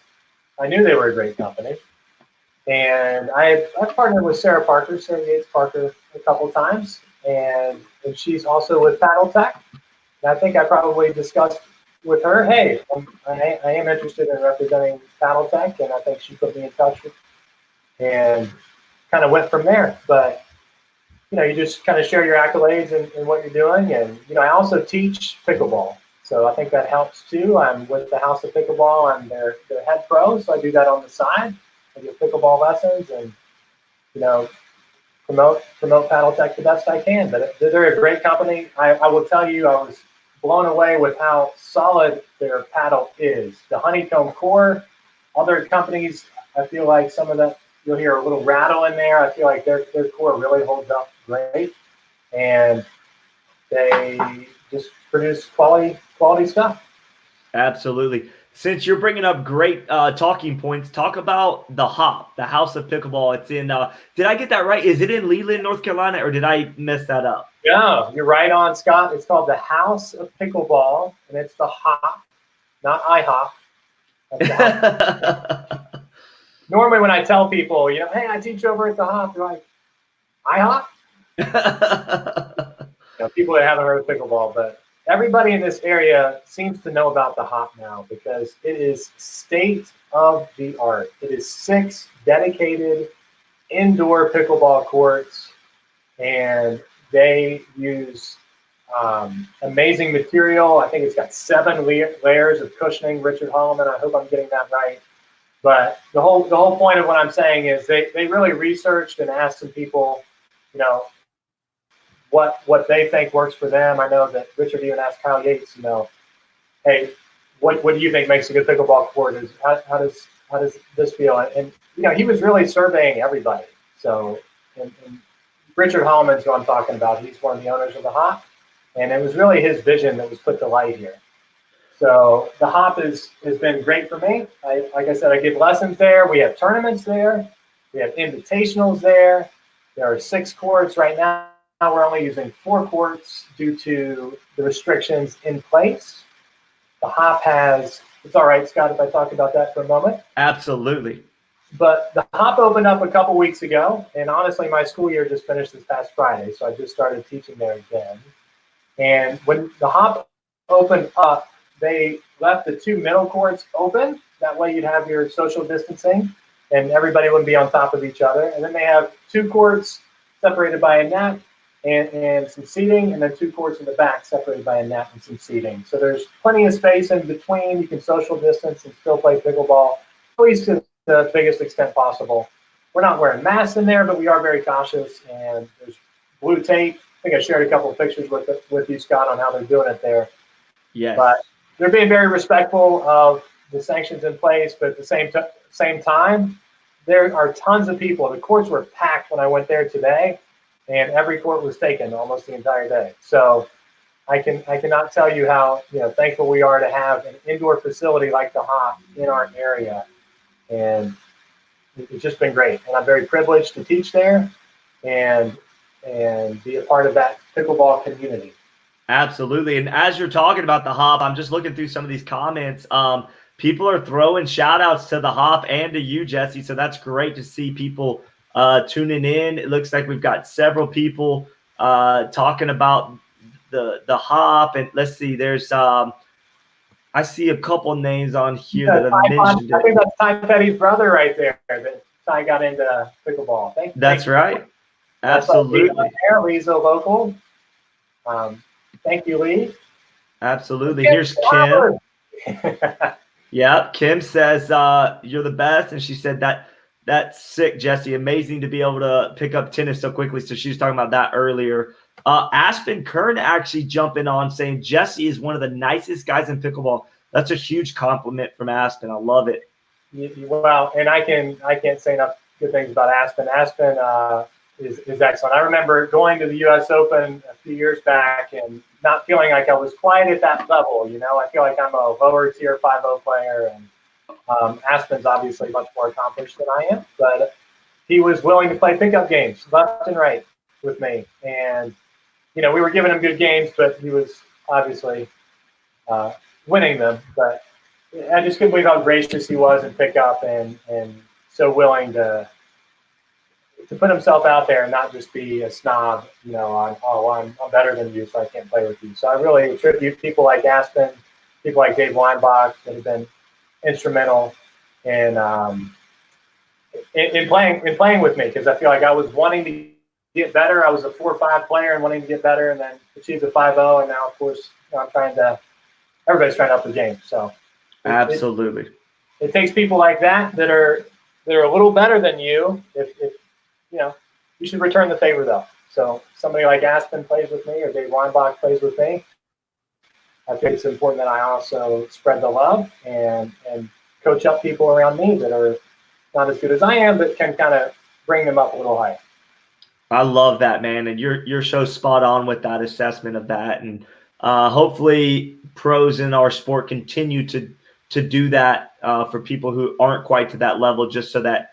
I knew they were a great company. And I've partnered with Sarah Yates Parker, a couple times, and she's also with Paddletek. And I think I probably discussed with her, hey, I am interested in representing Paddletek, and I think she put me in touch with, and kind of went from there. But you just kind of share your accolades and what you're doing, and I also teach pickleball, so I think that helps too. I'm with the House of Pickleball. I'm their head pro, so I do that on the side. I give pickleball lessons and promote Paddletek the best I can. But they're a great company. I will tell you, I was blown away with how solid their paddle is. The honeycomb core. Other companies, I feel like some of that you'll hear a little rattle in there. I feel like their core really holds up great, and they just produce quality stuff. Absolutely. Since you're bringing up great talking points, talk about the Hop, the House of Pickleball. It's in, did I get that right? Is it in Leland, North Carolina, or did I mess that up? No, you're right on, Scott. It's called the House of Pickleball, and it's the Hop, not IHOP. Normally when I tell people, hey, I teach over at the Hop, they're like, IHOP? People that haven't heard of pickleball, but everybody in this area seems to know about the Hop now because it is state of the art. It is 6 dedicated indoor pickleball courts, and they use amazing material. I think it's got 7 layers of cushioning. Richard Holloman, I hope I'm getting that right. But the whole point of what I'm saying is they really researched and asked some people, what they think works for them. I know that Richard even asked Kyle Yates, hey, what do you think makes a good pickleball court? How does this feel? And he was really surveying everybody. So and Richard Holloman's who I'm talking about. He's one of the owners of the Hop, and it was really his vision that was put to light here. So the Hop has been great for me. Like I said, I give lessons there. We have tournaments there. We have invitationals there. There are 6 courts right now. We're only using 4 courts due to the restrictions in place. The Hop has, it's all right, Scott, if I talk about that for a moment. Absolutely. But the Hop opened up a couple weeks ago, and honestly, my school year just finished this past Friday, so I just started teaching there again. And when the Hop opened up, they left the 2 middle courts open. That way you'd have your social distancing, and everybody wouldn't be on top of each other. And then they have 2 courts separated by a net and some seating, and then 2 courts in the back separated by a net and some seating. So there's plenty of space in between. You can social distance and still play pickleball, at least to the biggest extent possible. We're not wearing masks in there, but we are very cautious, and there's blue tape. I think I shared a couple of pictures with you, Scott, on how they're doing it there. Yes. But they're being very respectful of the sanctions in place, but at the same time, there are tons of people. The courts were packed when I went there today, and every court was taken almost the entire day. So I cannot tell you how thankful we are to have an indoor facility like the Hop in our area, and it's just been great. And I'm very privileged to teach there, and be a part of that pickleball community. Absolutely. And as you're talking about the Hop, I'm just looking through some of these comments. People are throwing shout outs to the Hop and to you, Jesse. So that's great to see people tuning in. It looks like we've got several people talking about the Hop. And let's see, there's I see a couple names on here that have mentioned I think that's Ty Petty's brother right there. That Ty got into pickleball. That's right. Absolutely. Lee's a local. Thank you, Lee. Absolutely. Here's Kim. Yeah, Kim says you're the best, and she said that's sick, Jesse. Amazing to be able to pick up tennis so quickly. So she was talking about that earlier. Aspen Kern actually jumping on saying Jesse is one of the nicest guys in pickleball. That's a huge compliment from Aspen. I love it. Well, and I can't say enough good things about Aspen. Aspen is excellent. I remember going to the U.S. Open a few years back and not feeling like I was quite at that level. I feel like I'm a lower tier 5-0 player, and Aspen's obviously much more accomplished than I am. But he was willing to play pickup games left and right with me, and we were giving him good games, but he was obviously winning them. But I just couldn't believe how gracious he was in pickup, and so willing to put himself out there and not just be a snob, I'm better than you, so I can't play with you. So I really attribute people like Aspen, people like Dave Weinbach that have been instrumental in playing with me, because I feel like I was wanting to get better. I was a 4-5 player and wanting to get better, and then achieved a 5-0, and now, of course, everybody's trying to up the game. So absolutely, it takes people like that are a little better than you. If you should return the favor, though. So somebody like Aspen plays with me, or Dave Weinbach plays with me. I think it's important that I also spread the love and coach up people around me that are not as good as I am, but can kind of bring them up a little higher. I love that, man, and you're so spot on with that assessment of that, and hopefully pros in our sport continue to do that for people who aren't quite to that level, just so that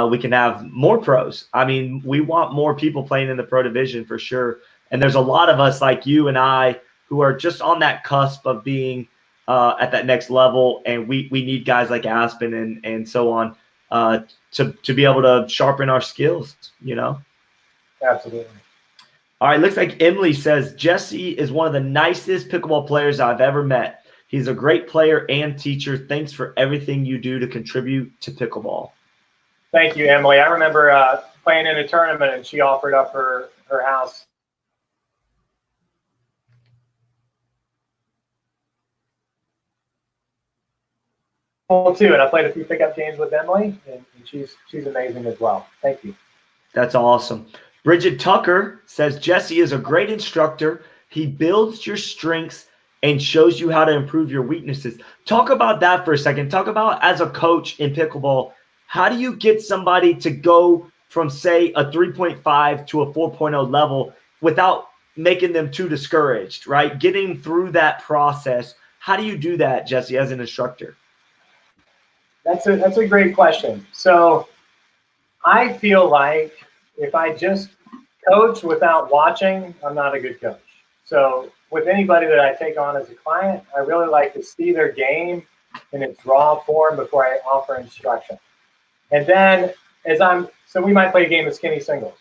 we can have more pros. I mean, we want more people playing in the pro division for sure, and there's a lot of us like you and I who are just on that cusp of being at that next level, and we need guys like Aspen and so on to be able to sharpen our skills, Absolutely. All right, looks like Emily says Jesse is one of the nicest pickleball players I've ever met. He's a great player and teacher. Thanks for everything you do to contribute to pickleball. Thank you, Emily. I remember playing in a tournament, and she offered up her house. Too, and I played a few pickup games with Emily, and she's amazing as well. Thank you. That's awesome. Bridget Tucker says Jesse is a great instructor. He builds your strengths and shows you how to improve your weaknesses. Talk about that for a second. Talk about, as a coach in pickleball, how do you get somebody to go from, say, a 3.5 to a 4.0 level without making them too discouraged, right? Getting through that process. How do you do that, Jesse, as an instructor? That's a great question. So I feel like if I just coach without watching, I'm not a good coach. So with anybody that I take on as a client, I really like to see their game in its raw form before I offer instruction. And then so we might play a game of skinny singles.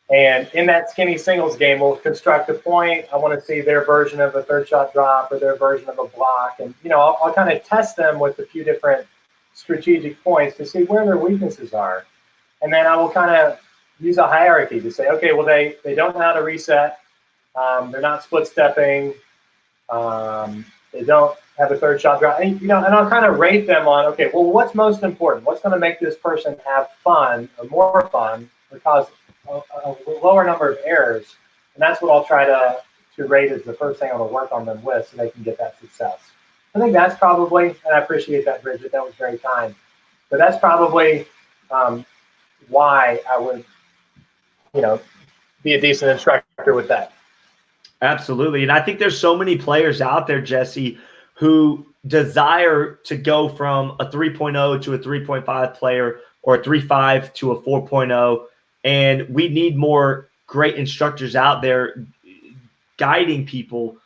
And in that skinny singles game, we'll construct a point. I want to see their version of a third shot drop or their version of a block. And, I'll kind of test them with a few different strategic points to see where their weaknesses are. And then I will kind of use a hierarchy to say, okay, well, they don't know how to reset. They're not split stepping. They don't have a third shot drop. And I'll kind of rate them on, okay, well, what's most important? What's going to make this person have fun or more fun or cause a lower number of errors? And that's what I'll try to rate as the first thing I want to work on them with so they can get that success. I think that's probably, and I appreciate that, Bridget, that was very kind. But that's probably why I would, be a decent instructor with that. Absolutely. And I think there's so many players out there, Jesse, who desire to go from a 3.0 to a 3.5 player or a 3.5 to a 4.0. And we need more great instructors out there guiding people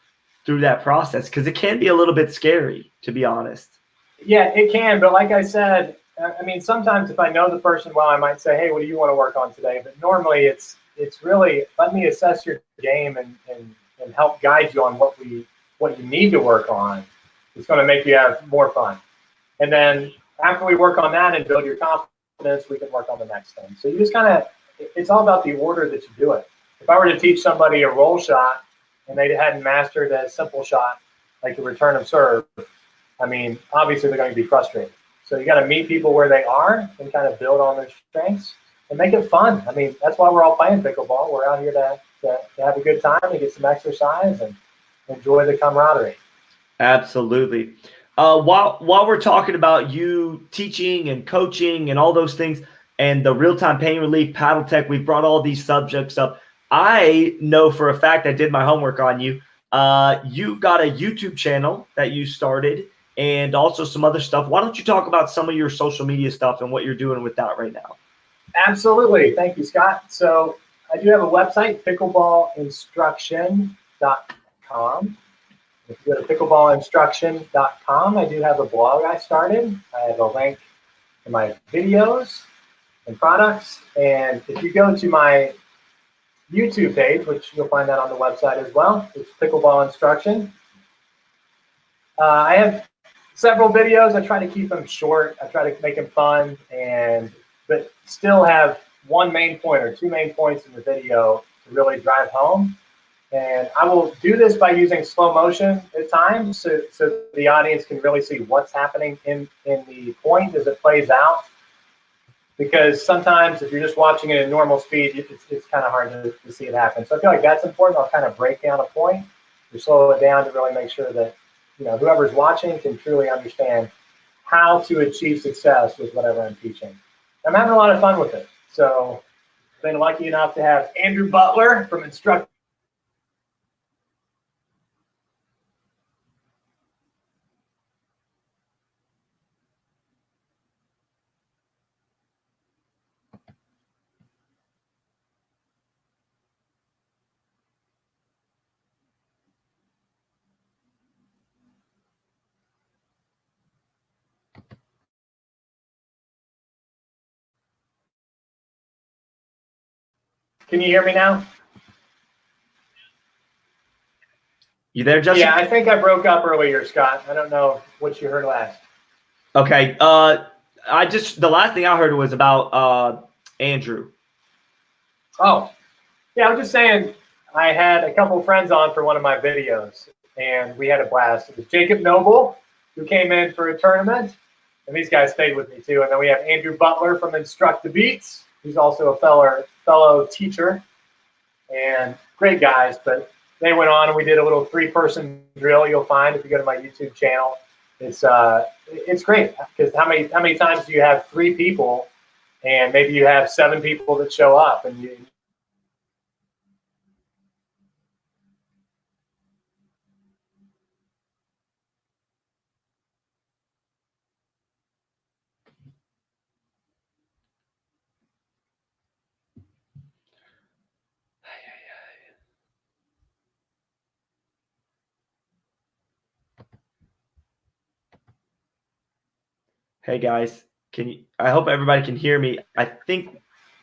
through that process, because it can be a little bit scary, to be honest. Yeah, it can. But like I said, I mean, sometimes if I know the person well, I might say, hey, what do you want to work on today? But normally it's really let me assess your game and help guide you on what you need to work on. It's going to make you have more fun. And then after we work on that and build your confidence, we can work on the next thing. So you just kind of, it's all about the order that you do it. If I were to teach somebody a roll shot and they hadn't mastered a simple shot, like a return of serve, I mean, obviously they're going to be frustrated. So you got to meet people where they are and kind of build on their strengths and make it fun. I mean, that's why we're all playing pickleball. We're out here to have a good time and get some exercise and enjoy the camaraderie. Absolutely. While we're talking about you teaching and coaching and all those things and the real-time pain relief, Paddletek, we've brought all these subjects up. I know for a fact, I did my homework on you. You've got a YouTube channel that you started and also some other stuff. Why don't you talk about some of your social media stuff and what you're doing with that right now? Absolutely. Thank you, Scott. So I do have a website, pickleballinstruction.com. If you go to pickleballinstruction.com, I do have a blog I started. I have a link to my videos and products. And if you go to my YouTube page, which you'll find that on the website as well, it's Pickleball Instruction. I have several videos. I try to keep them short. I try to make them fun, but still have one main point or two main points in the video to really drive home. And I will do this by using slow motion at times so the audience can really see what's happening in the point as it plays out. Because sometimes if you're just watching it at normal speed, it's kind of hard to see it happen. So I feel like that's important. I'll kind of break down a point or slow it down to really make sure that whoever's watching can truly understand how to achieve success with whatever I'm teaching. I'm having a lot of fun with it. So I've been lucky enough to have Andrew Butler from Instructor. Can you hear me now? You there, Justin? Yeah, I think I broke up earlier, Scott. I don't know what you heard last. Okay. The last thing I heard was about Andrew. Oh, yeah, I was just saying I had a couple friends on for one of my videos, and we had a blast. It was Jacob Noble, who came in for a tournament, and these guys stayed with me too. And then we have Andrew Butler from Instruct the Beats. He's also a fellow teacher, and great guys. But they went on and we did a little 3-person drill. You'll find if you go to my YouTube channel. It's great because how many times do you have 3 people, and maybe you have 7 people that show up, and you. Hey guys, I hope everybody can hear me. I think,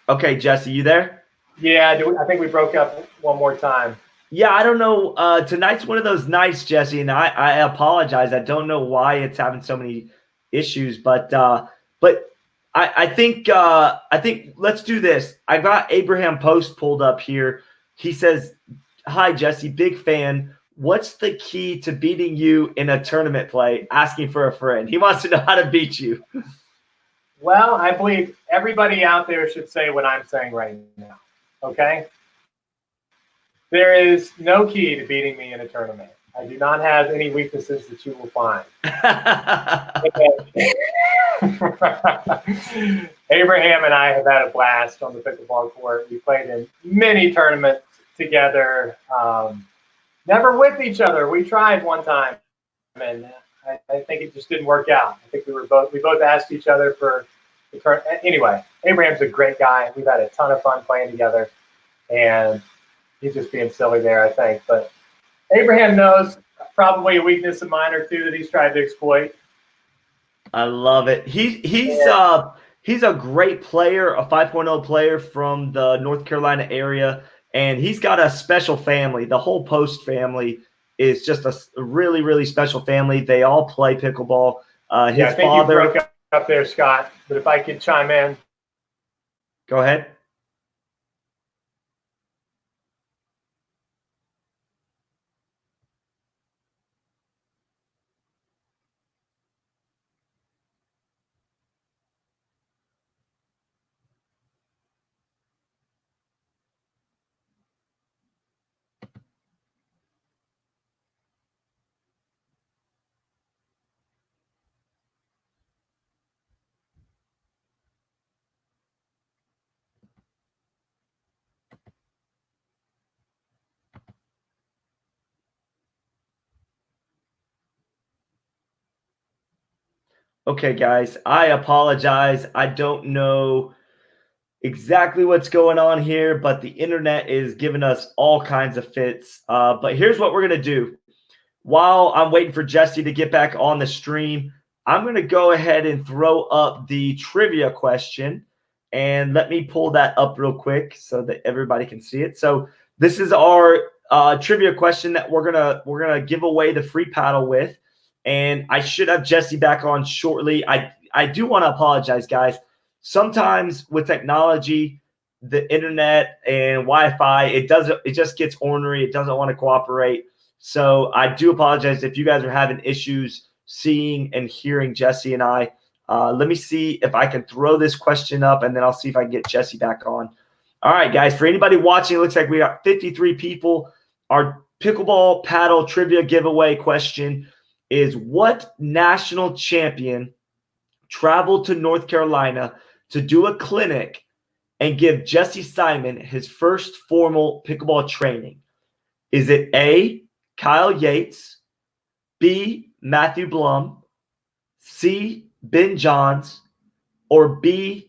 okay, Jesse, you there? Yeah, I think we broke up one more time. Yeah, I don't know. Tonight's one of those nights, Jesse, and I apologize. I don't know why it's having so many issues, but I think let's do this. I got Abraham Post pulled up here. He says, "Hi Jesse, big fan. What's the key to beating you in a tournament play?" Asking for a friend. He wants to know how to beat you. Well, I believe everybody out there should say what I'm saying right now. Okay? There is no key to beating me in a tournament. I do not have any weaknesses that you will find. Abraham and I have had a blast on the pickleball court. We played in many tournaments together. never with each other. We tried one time, and I think it just didn't work out. I think we both asked each other for the turn. Anyway, Abraham's a great guy. We've had a ton of fun playing together, and he's just being silly there, I think. But Abraham knows probably a weakness of mine or two that he's tried to exploit. I love it. He's a great player, a 5.0 player from the North Carolina area, and he's got a special family. The whole Post family is just a really, really special family. They all play pickleball. His I think father. you broke up there, Scott, but if I could chime in. Go ahead. Okay, guys, I apologize. I don't know exactly what's going on here, but the internet is giving us all kinds of fits. But here's what we're going to do. While I'm waiting for Jesse to get back on the stream, I'm going to go ahead and throw up the trivia question. And let me pull that up real quick so that everybody can see it. So this is our trivia question that we're gonna give away the free paddle with. And I should have Jesse back on shortly. I do want to apologize, guys. Sometimes with technology, the internet and Wi-Fi, it just gets ornery. It doesn't want to cooperate. So I do apologize if you guys are having issues seeing and hearing Jesse and I. Let me see if I can throw this question up, and then I'll see if I can get Jesse back on. All right, guys, for anybody watching, it looks like we got 53 people. Our pickleball paddle trivia giveaway question is, what national champion traveled to North Carolina to do a clinic and give Jesse Simon his first formal pickleball training? Is it A, Kyle Yates, B, Matthew Blum, C, Ben Johns, or D,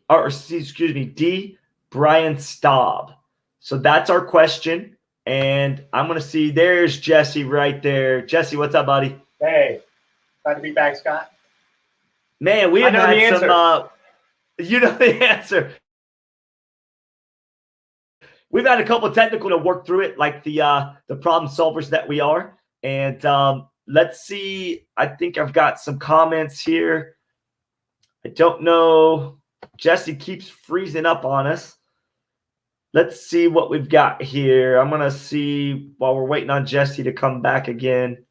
Brian Staub? So that's our question. And I'm going to see, there's Jesse right there. Jesse, what's up, buddy? Hey, glad to be back, Scott. Man, we have had some, you know the answer. We've had a couple of technical to work through it, like the problem solvers that we are. And let's see. I think I've got some comments here. I don't know. Jesse keeps freezing up on us. Let's see what we've got here. I'm going to see while we're waiting on Jesse to come back again.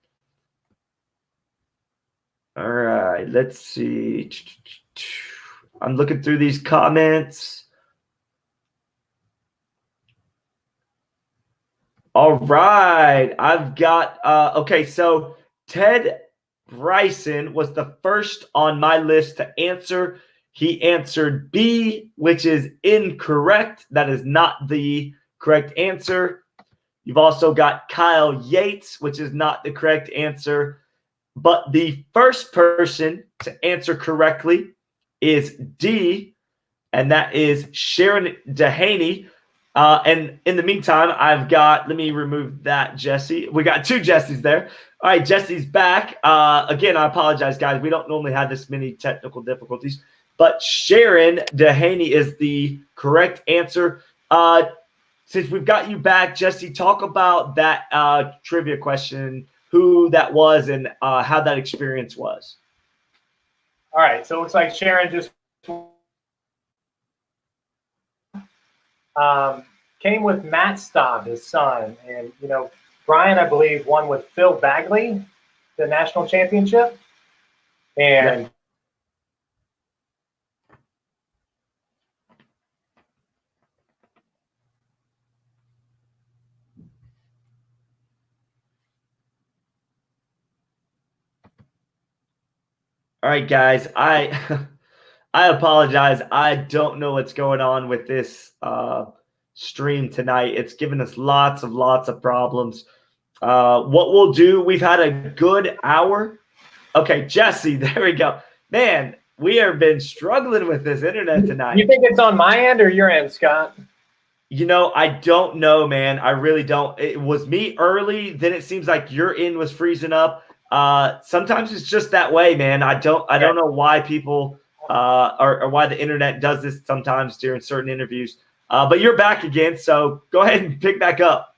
All right, let's see. I'm looking through these comments. All right, I've got, okay, so Ted Bryson was the first on my list to answer. He answered B, which is incorrect. That is not the correct answer. You've also got Kyle Yates, which is not the correct answer. But the first person to answer correctly is D, and that is Sharon Dehaney. And in the meantime, I've got, let me remove that, Jesse. We got two Jessies there. All right, Jesse's back. Again, I apologize, guys. We don't normally have this many technical difficulties. But Sharon Dehaney is the correct answer. Since we've got you back, Jesse, talk about that trivia question, who that was and how that experience was. All right, so it looks like Sharon just came with Matt Staub, his son. And, you know, Brian, I believe, won with Phil Bagley, the national championship. And all right, guys, I apologize. I don't know what's going on with this stream tonight. It's given us lots of problems. What we'll do, we've had a good hour. Okay, Jesse, there we go. Man, we have been struggling with this internet tonight. You think it's on my end or your end, Scott? You know, I don't know, man. I really don't. It was me early. Then it seems like your end was freezing up. Sometimes it's just that way, man. I don't know why people or why the internet does this sometimes during certain interviews. But you're back again, so go ahead and pick back up.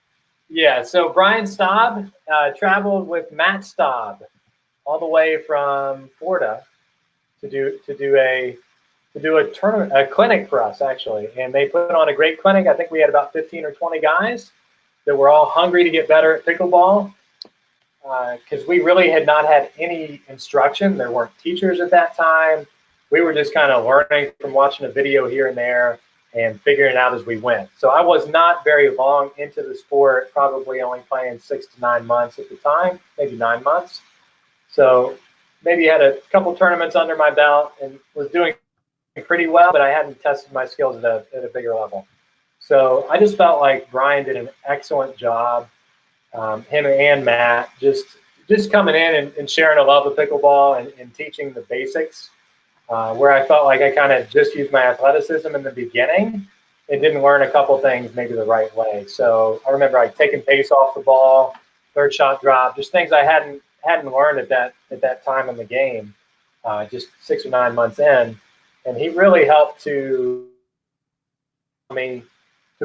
Yeah. So Brian Staub traveled with Matt Staub all the way from Florida to do a tournament, a clinic for us actually, and they put on a great clinic. I think we had about 15 or 20 guys that were all hungry to get better at pickleball because we really had not had any instruction. There weren't teachers at that time. We were just kind of learning from watching a video here and there and figuring it out as we went. So I was not very long into the sport, probably only playing 6 to 9 months at the time, maybe 9 months. So maybe had a couple tournaments under my belt and was doing pretty well, but I hadn't tested my skills at a bigger level. So I just felt like Brian did an excellent job. Him and Matt just coming in and sharing a love of pickleball and teaching the basics, where I felt like I kind of just used my athleticism in the beginning and didn't learn a couple things maybe the right way. So I remember like taking pace off the ball, third shot drop, just things I hadn't learned at that time in the game, just 6 or 9 months in. And he really helped to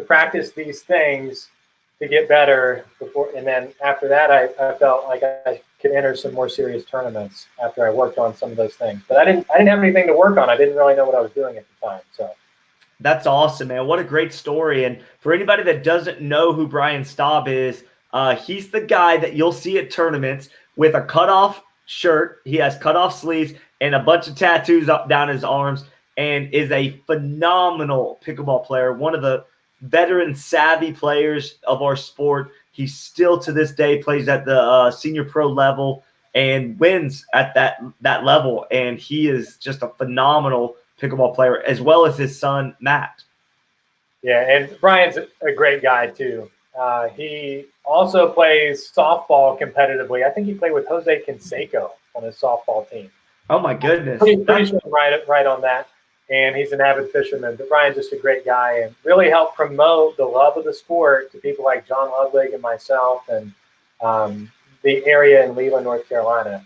practice these things to get better before. And then after that, I felt like I could enter some more serious tournaments after I worked on some of those things. But I didn't have anything to work on. I didn't really know what I was doing at the time. So that's awesome, man. What a great story. And for anybody that doesn't know who Brian Staub is, he's the guy that you'll see at tournaments with a cutoff shirt. He has cutoff sleeves and a bunch of tattoos up down his arms, and is a phenomenal pickleball player, one of the veteran savvy players of our sport. He still to this day plays at the senior pro level and wins at that level. And he is just a phenomenal pickleball player, as well as his son, Matt. Yeah, and Brian's a great guy too. He also plays softball competitively. I think he played with Jose Canseco on his softball team. Oh my goodness! Pretty sure right on that. And he's an avid fisherman. But Brian's just a great guy and really helped promote the love of the sport to people like John Ludwig and myself and the area in Leland, North Carolina.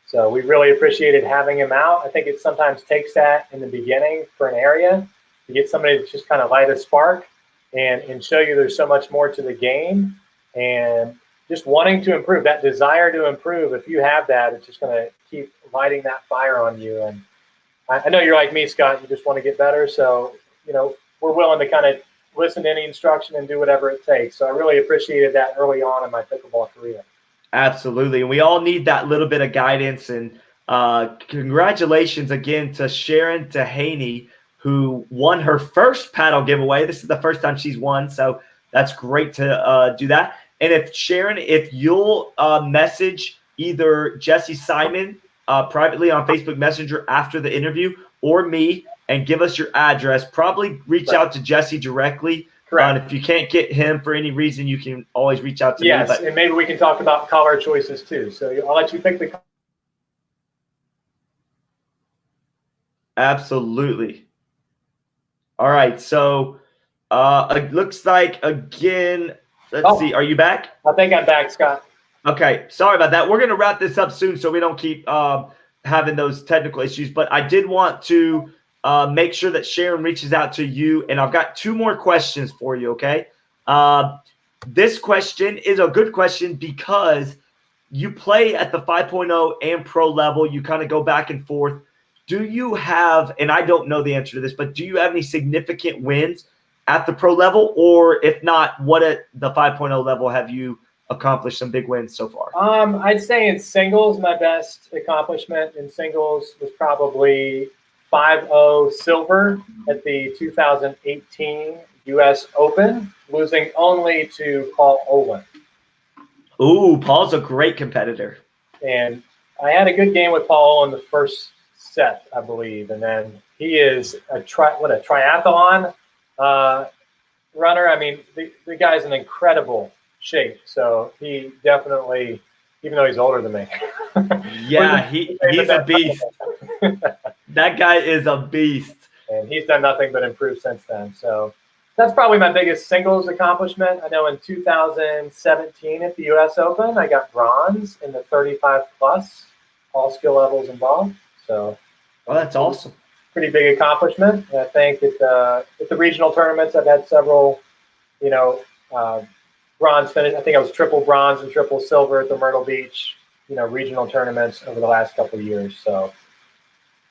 So we really appreciated having him out. I think it sometimes takes that in the beginning for an area to get somebody to just kind of light a spark and show you there's so much more to the game. And just wanting to improve, that desire to improve, if you have that, it's just going to keep lighting that fire on you. And I know you're like me, Scott. You just want to get better. So, we're willing to kind of listen to any instruction and do whatever it takes. So I really appreciated that early on in my pickleball career. Absolutely. And we all need that little bit of guidance. And congratulations again to Sharon Dehaney, who won her first paddle giveaway. This is the first time she's won. So that's great to do that. And if you'll message either Jesse Simon privately on Facebook Messenger after the interview, or me, and give us your address. Probably reach out to Jesse directly. Correct. And if you can't get him for any reason, you can always reach out to me. Yes, and maybe we can talk about color choices too. So I'll let you pick the. Absolutely. All right. So it looks like, again, let's see. Are you back? I think I'm back, Scott. Okay, sorry about that. We're going to wrap this up soon so we don't keep having those technical issues. But I did want to make sure that Sharon reaches out to you. And I've got 2 more questions for you, okay? This question is a good question because you play at the 5.0 and pro level. You kind of go back and forth. Do you have, and I don't know the answer to this, but do you have any significant wins at the pro level? Or if not, what at the 5.0 level have you accomplished some big wins so far? I'd say in singles, my best accomplishment in singles was probably 5-0 silver at the 2018 U.S. Open, losing only to Paul Olin. Ooh, Paul's a great competitor. And I had a good game with Paul Olin the first set, I believe. And then he is a triathlon runner. I mean, the guy's an incredible shape. So he definitely, even though he's older than me. Yeah, he's a beast. That guy is a beast. And he's done nothing but improve since then. So that's probably my biggest singles accomplishment. I know in 2017 at the U.S. Open, I got bronze in the 35 plus, all skill levels involved. So, oh, that's awesome. Pretty big accomplishment. And I think at the regional tournaments, I've had several, bronze finish. I think I was triple bronze and triple silver at the Myrtle Beach, regional tournaments over the last couple of years. So.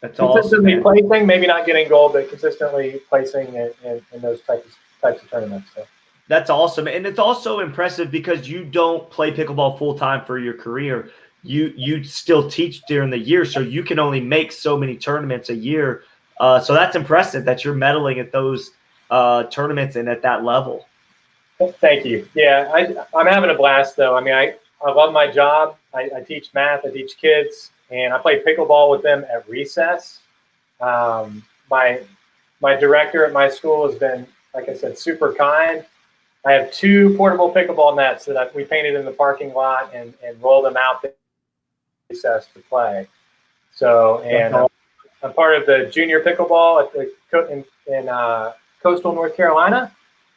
That's consistently awesome, placing, maybe not getting gold, but consistently placing in those types of tournaments. So. That's awesome. And it's also impressive because you don't play pickleball full-time for your career. You still teach during the year, so you can only make so many tournaments a year. So that's impressive that you're medaling at those tournaments and at that level. Thank you. Yeah, I'm having a blast, though. I mean, I love my job. I teach math. I teach kids. And I play pickleball with them at recess. My director at my school has been, like I said, super kind. I have 2 portable pickleball nets that we painted in the parking lot and roll them out there at recess to play. So, and I'm part of the junior pickleball in coastal North Carolina,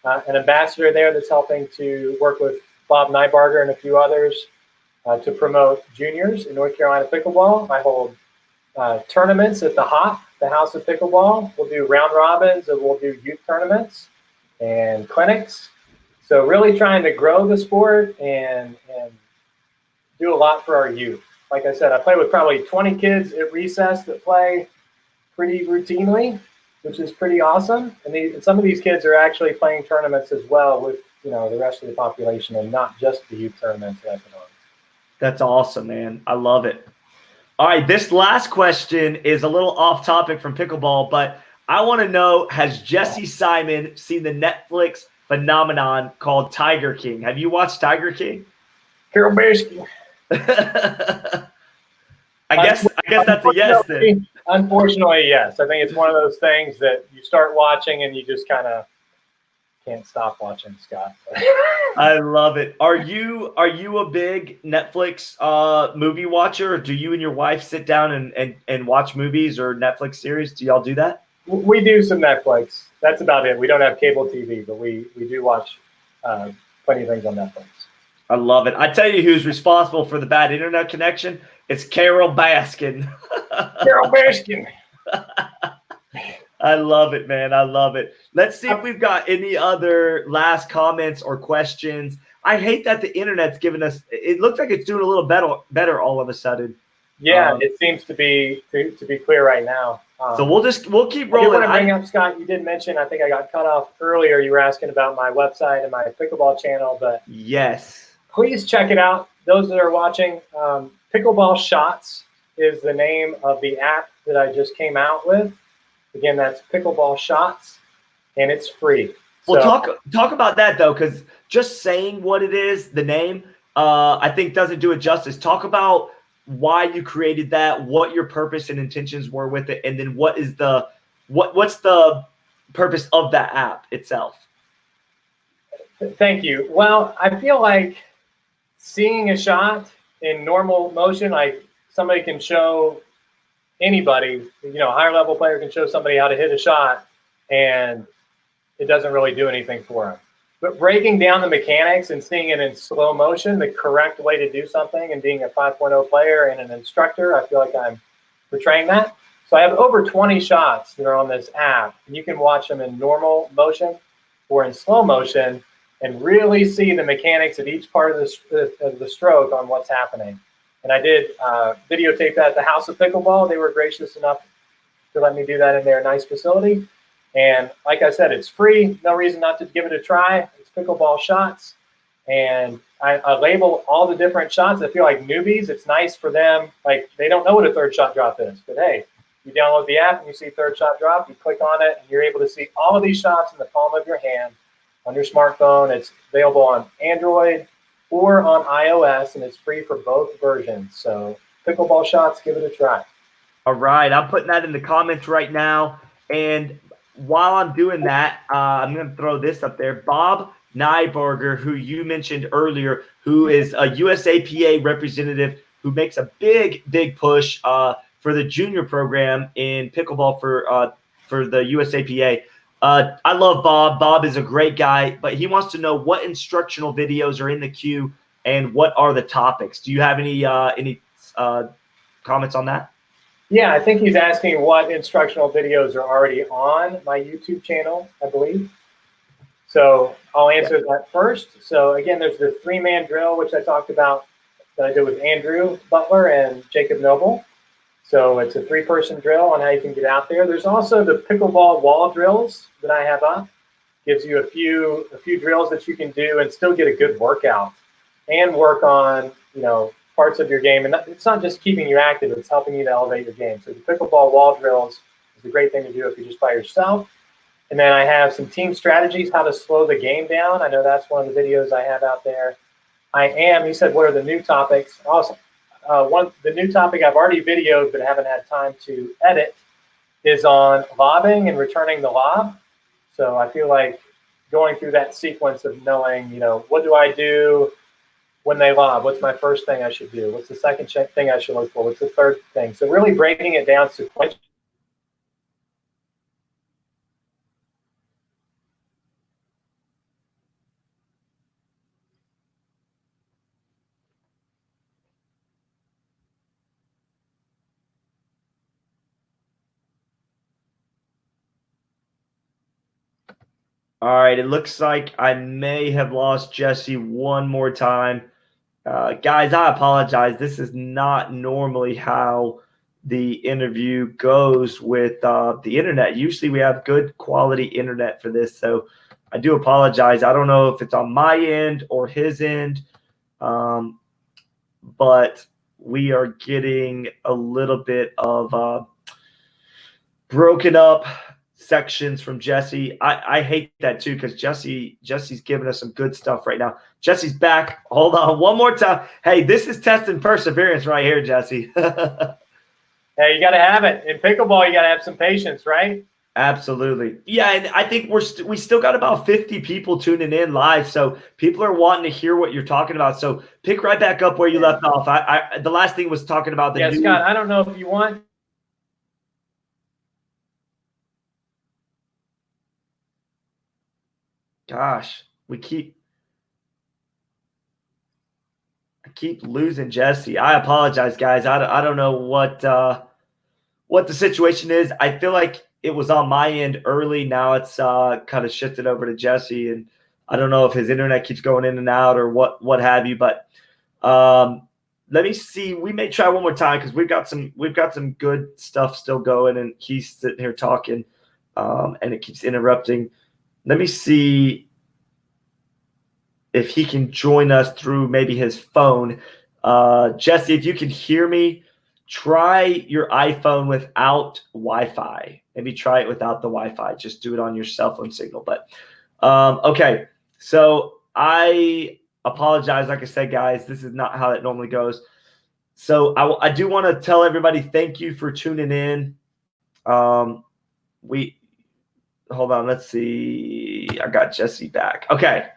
an ambassador there that's helping to work with Bob Nybarger and a few others. To promote juniors in North Carolina pickleball. I hold tournaments at the HOP, the House of Pickleball. We'll do round robins and we'll do youth tournaments and clinics. So really trying to grow the sport and do a lot for our youth. Like I said, I play with probably 20 kids at recess that play pretty routinely, which is pretty awesome. And some of these kids are actually playing tournaments as well with the rest of the population and not just the youth tournaments that I've been on. That's awesome, man. I love it. All right, this last question is a little off topic from pickleball, but I want to know, has Jesse Simon seen the Netflix phenomenon called Tiger King? Have you watched Tiger King? Carol Baskin. I guess that's a yes then. Unfortunately, yes. I think it's one of those things that you start watching and you just kind of can't stop watching, Scott. I love it. Are you a big Netflix movie watcher? Or do you and your wife sit down and watch movies or Netflix series? Do y'all do that? We do some Netflix. That's about it. We don't have cable TV, but we do watch plenty of things on Netflix. I love it. I tell you who's responsible for the bad internet connection. It's Carol Baskin. Carol Baskin. I love it, man. I love it. Let's see if we've got any other last comments or questions. I hate that the internet's giving us – it looks like it's doing a little better all of a sudden. Yeah, it seems to be clear right now. So we'll keep rolling. I want to bring up, Scott, you did mention, I think I got cut off earlier. You were asking about my website and my pickleball channel. But yes, please check it out. Those that are watching, Pickleball Shots is the name of the app that I just came out with. Again, that's Pickleball Shots, and it's free. Well, talk about that, though, because just saying what it is, the name, I think doesn't do it justice. Talk about why you created that, what your purpose and intentions were with it, and then what's the purpose of that app itself. Thank you. Well, I feel like seeing a shot in normal motion, like somebody can show anybody, a higher level player can show somebody how to hit a shot, and it doesn't really do anything for them. But breaking down the mechanics and seeing it in slow motion, the correct way to do something, and being a 5.0 player and an instructor, I feel like I'm portraying that. So I have over 20 shots that are on this app, and you can watch them in normal motion or in slow motion and really see the mechanics of each part of the stroke on what's happening. And I did videotape that at the House of Pickleball. They were gracious enough to let me do that in their nice facility. And like I said, it's free. No reason not to give it a try. It's Pickleball Shots. And I label all the different shots. I feel like newbies, it's nice for them. Like, they don't know what a third shot drop is. But, hey, you download the app and you see third shot drop. You click on it, and you're able to see all of these shots in the palm of your hand on your smartphone. It's available on Android or on iOS, and it's free for both versions. So Pickleball Shots, give it a try. All right. I'm putting that in the comments right now. And while I'm doing that, I'm going to throw this up there. Bob Nyberger, who you mentioned earlier, who is a USAPA representative who makes a big push for the junior program in pickleball for the USAPA. I love Bob. Bob is a great guy, but he wants to know what instructional videos are in the queue and what are the topics. Do you have any comments on that? Yeah, I think he's asking what instructional videos are already on my YouTube channel, I believe. So I'll answer that first. So again, there's the 3-man drill, which I talked about that I did with Andrew Butler and Jacob Noble. So it's a 3-person drill on how you can get out there. There's also the pickleball wall drills that I have up. Gives you a few drills that you can do and still get a good workout and work on, parts of your game. And it's not just keeping you active, it's helping you to elevate your game. So the pickleball wall drills is a great thing to do if you're just by yourself. And then I have some team strategies, how to slow the game down. I know that's one of the videos I have out there. He said, what are the new topics? Also, the new topic I've already videoed but haven't had time to edit is on lobbing and returning the lob. So I feel like going through that sequence of knowing, what do I do when they lob? What's my first thing I should do? What's the second thing I should look for? What's the third thing? So really breaking it down sequentially. All right, it looks like I may have lost Jesse one more time. Guys, I apologize. This is not normally how the interview goes with the internet. Usually we have good quality internet for this, so I do apologize. I don't know if it's on my end or his end, but we are getting a little bit of broken up sections from Jesse. I hate that too, because Jesse's giving us some good stuff right now. Jesse's back. Hold on one more time. Hey, this is test and perseverance right here, Jesse. Hey, you got to have it. In pickleball, you got to have some patience, right? Absolutely. Yeah, and I think we still got about 50 people tuning in live, so people are wanting to hear what you're talking about. So pick right back up where you left off. The last thing was talking about the new. Scott, I don't know if you want. Gosh, I keep losing Jesse. I apologize, guys. I don't know what the situation is. I feel like it was on my end early. Now it's kind of shifted over to Jesse, and I don't know if his internet keeps going in and out or what have you. But let me see. We may try one more time because we've got some good stuff still going, and he's sitting here talking, and it keeps interrupting. Let me see if he can join us through maybe his phone. Jesse, if you can hear me, try your iPhone without Wi-Fi. Maybe try it without the Wi-Fi. Just do it on your cell phone signal. But okay, so I apologize. Like I said, guys, this is not how it normally goes. So I do want to tell everybody thank you for tuning in. Hold on. Let's see. I got Jesse back. Okay.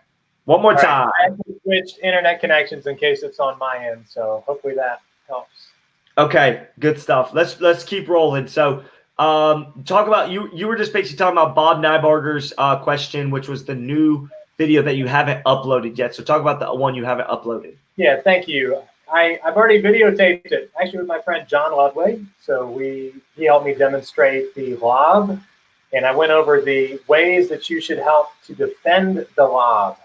One more time. I have to switch internet connections in case it's on my end, so hopefully that helps. Okay, good stuff. Let's keep rolling. So, talk about you were just basically talking about Bob Nybarger's question, which was the new video that you haven't uploaded yet. So, talk about the one you haven't uploaded. Yeah, thank you. I've already videotaped it, actually with my friend John Ludwig. So he helped me demonstrate the lob, and I went over the ways that you should help to defend the lob.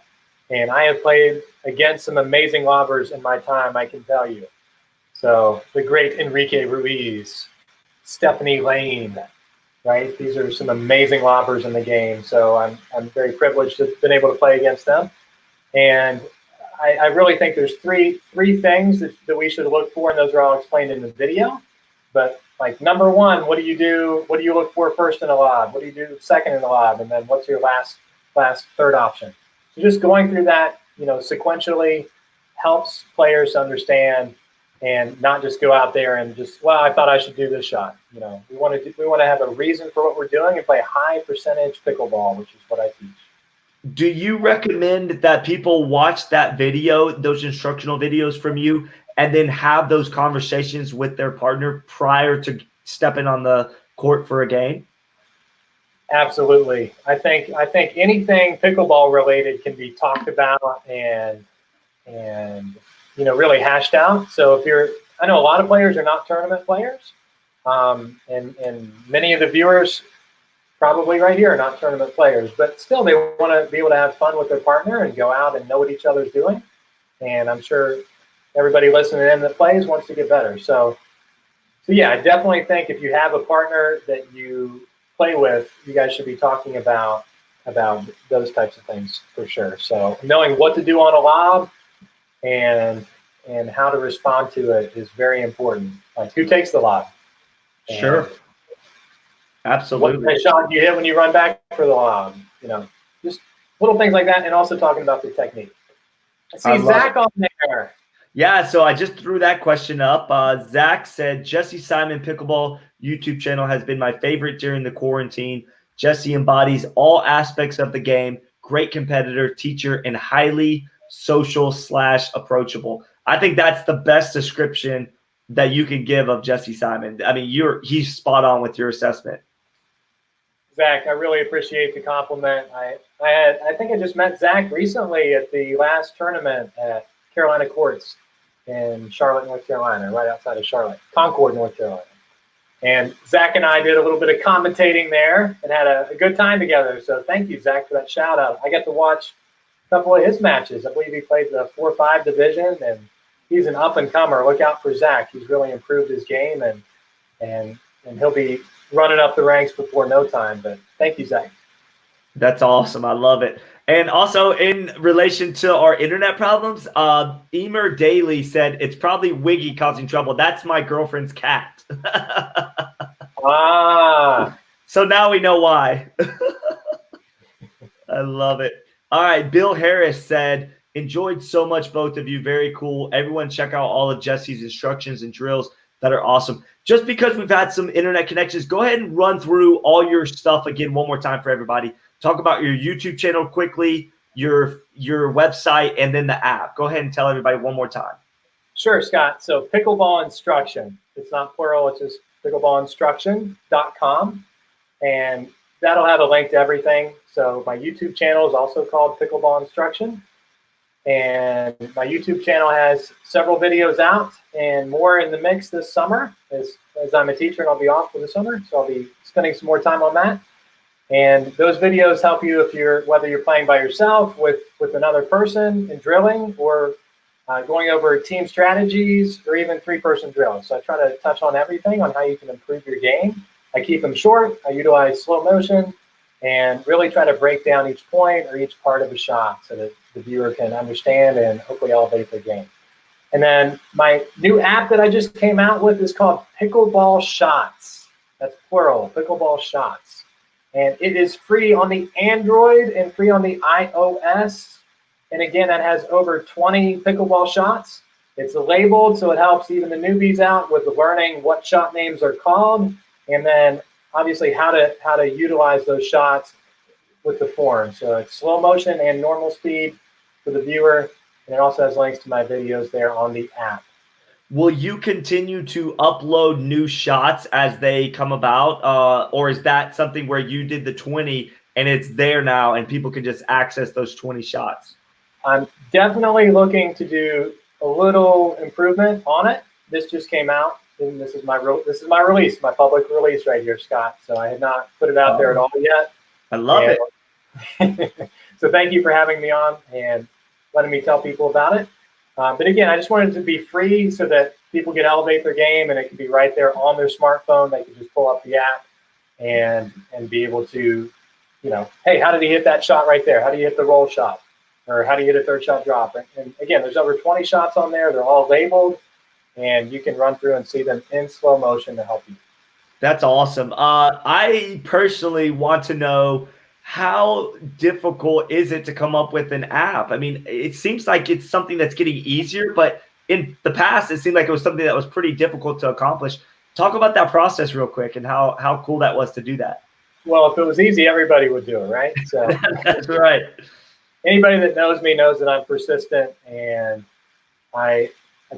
And I have played against some amazing lobbers in my time, I can tell you. So the great Enrique Ruiz, Stephanie Lane, right? These are some amazing lobbers in the game. So I'm very privileged to have been able to play against them. And I really think there's three things that we should look for, and those are all explained in the video. But like number one, what do you do? What do you look for first in a lob? What do you do second in a lob? And then what's your last third option? So just going through that, sequentially helps players understand and not just go out there and just, well, I thought I should do this shot. We want to have a reason for what we're doing and play high percentage pickleball, which is what I teach. Do you recommend that people watch that video, those instructional videos from you, and then have those conversations with their partner prior to stepping on the court for a game? Absolutely. I think anything pickleball related can be talked about and really hashed out. So I know a lot of players are not tournament players, and many of the viewers probably right here are not tournament players, but still they want to be able to have fun with their partner and go out and know what each other's doing. And I'm sure everybody listening in that plays wants to get better. So yeah, I definitely think if you have a partner that you play with, you guys should be talking about those types of things for sure. So knowing what to do on a lob and how to respond to it is very important. Like who takes the lob? Sure. Absolutely. What kind of shot do you hit when you run back for the lob? Just little things like that, and also talking about the technique. I see Zach on there. Yeah, so I just threw that question up. Zach said, Jesse Simon Pickleball YouTube channel has been my favorite during the quarantine. Jesse embodies all aspects of the game, great competitor, teacher, and highly social / approachable. I think that's the best description that you can give of Jesse Simon. I mean, he's spot on with your assessment. Zach, I really appreciate the compliment. I think I just met Zach recently at the last tournament at Carolina Courts in Charlotte, North Carolina, right outside of Charlotte, Concord, North Carolina. And Zach and I did a little bit of commentating there and had a good time together. So thank you, Zach, for that shout out. I got to watch a couple of his matches. I believe he played the 4-5 division, and he's an up and comer. Look out for Zach. He's really improved his game, and he'll be running up the ranks before no time. But thank you, Zach. That's awesome. I love it. And also in relation to our internet problems, Emer Daly said it's probably Wiggy causing trouble. That's my girlfriend's cat. So now we know why. I love it. All right. Bill Harris said, enjoyed so much, both of you. Very cool. Everyone check out all of Jesse's instructions and drills that are awesome. Just because we've had some internet connections, go ahead and run through all your stuff again one more time for everybody. Talk about your YouTube channel quickly, your website, and then the app. Go ahead and tell everybody one more time. Sure, Scott. So pickleball instruction. It's not plural. It's just pickleballinstruction.com. And that'll have a link to everything. So my YouTube channel is also called Pickleball Instruction. And my YouTube channel has several videos out and more in the mix this summer as I'm a teacher and I'll be off for the summer. So I'll be spending some more time on that. And those videos help you whether you're playing by yourself with another person in drilling, or going over team strategies, or even 3-person drills. So I try to touch on everything on how you can improve your game. I keep them short. I utilize slow motion and really try to break down each point or each part of a shot so that the viewer can understand and hopefully elevate their game. And then my new app that I just came out with is called Pickleball Shots. That's plural, Pickleball Shots. And it is free on the Android and free on the iOS. And again, that has over 20 pickleball shots. It's labeled, so it helps even the newbies out with learning what shot names are called, and then obviously how to utilize those shots with the form. So it's slow motion and normal speed for the viewer, and it also has links to my videos there on the app. Will you continue to upload new shots as they come about, or is that something where you did the 20 and it's there now and people can just access those 20 shots? I'm definitely looking to do a little improvement on it. This just came out, and this is my release, my public release right here, Scott. So I had not put it out there at all yet. I love it. So thank you for having me on and letting me tell people about it. But again, I just wanted it to be free so that people can elevate their game, and it can be right there on their smartphone. They can just pull up the app and be able to, hey, how did he hit that shot right there? How do you hit the roll shot? Or how do you hit a third shot drop? And again, there's over 20 shots on there. They're all labeled, and you can run through and see them in slow motion to help you. That's awesome. I personally want to know, how difficult is it to come up with an app? I mean, it seems like it's something that's getting easier, but in the past, it seemed like it was something that was pretty difficult to accomplish. Talk about that process real quick and how cool that was to do that. Well, if it was easy, everybody would do it, right? So That's right. anybody that knows me knows that I'm persistent, and I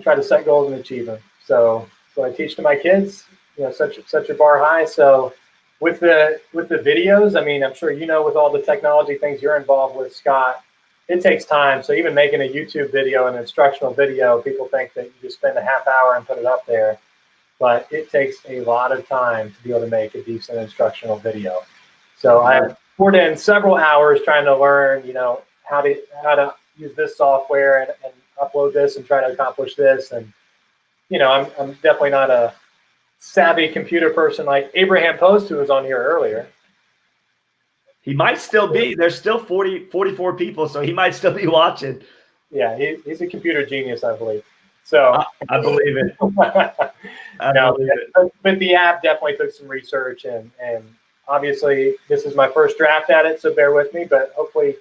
try to set goals and achieve them. So I teach to my kids, set your bar high. So with the videos, I mean, I'm sure with all the technology things you're involved with, Scott, it takes time. So even making a YouTube video, an instructional video, people think that you just spend a half hour and put it up there, but it takes a lot of time to be able to make a decent instructional video. So I've poured in several hours trying to learn, how to use this software and upload this and try to accomplish this. And I'm definitely not a savvy computer person like Abraham Post, who was on here earlier. He might still be. There's still 44 people, so he might still be watching. Yeah, he's a computer genius, I believe. So I believe it. But the app definitely took some research, and obviously this is my first draft at it, so bear with me. But hopefully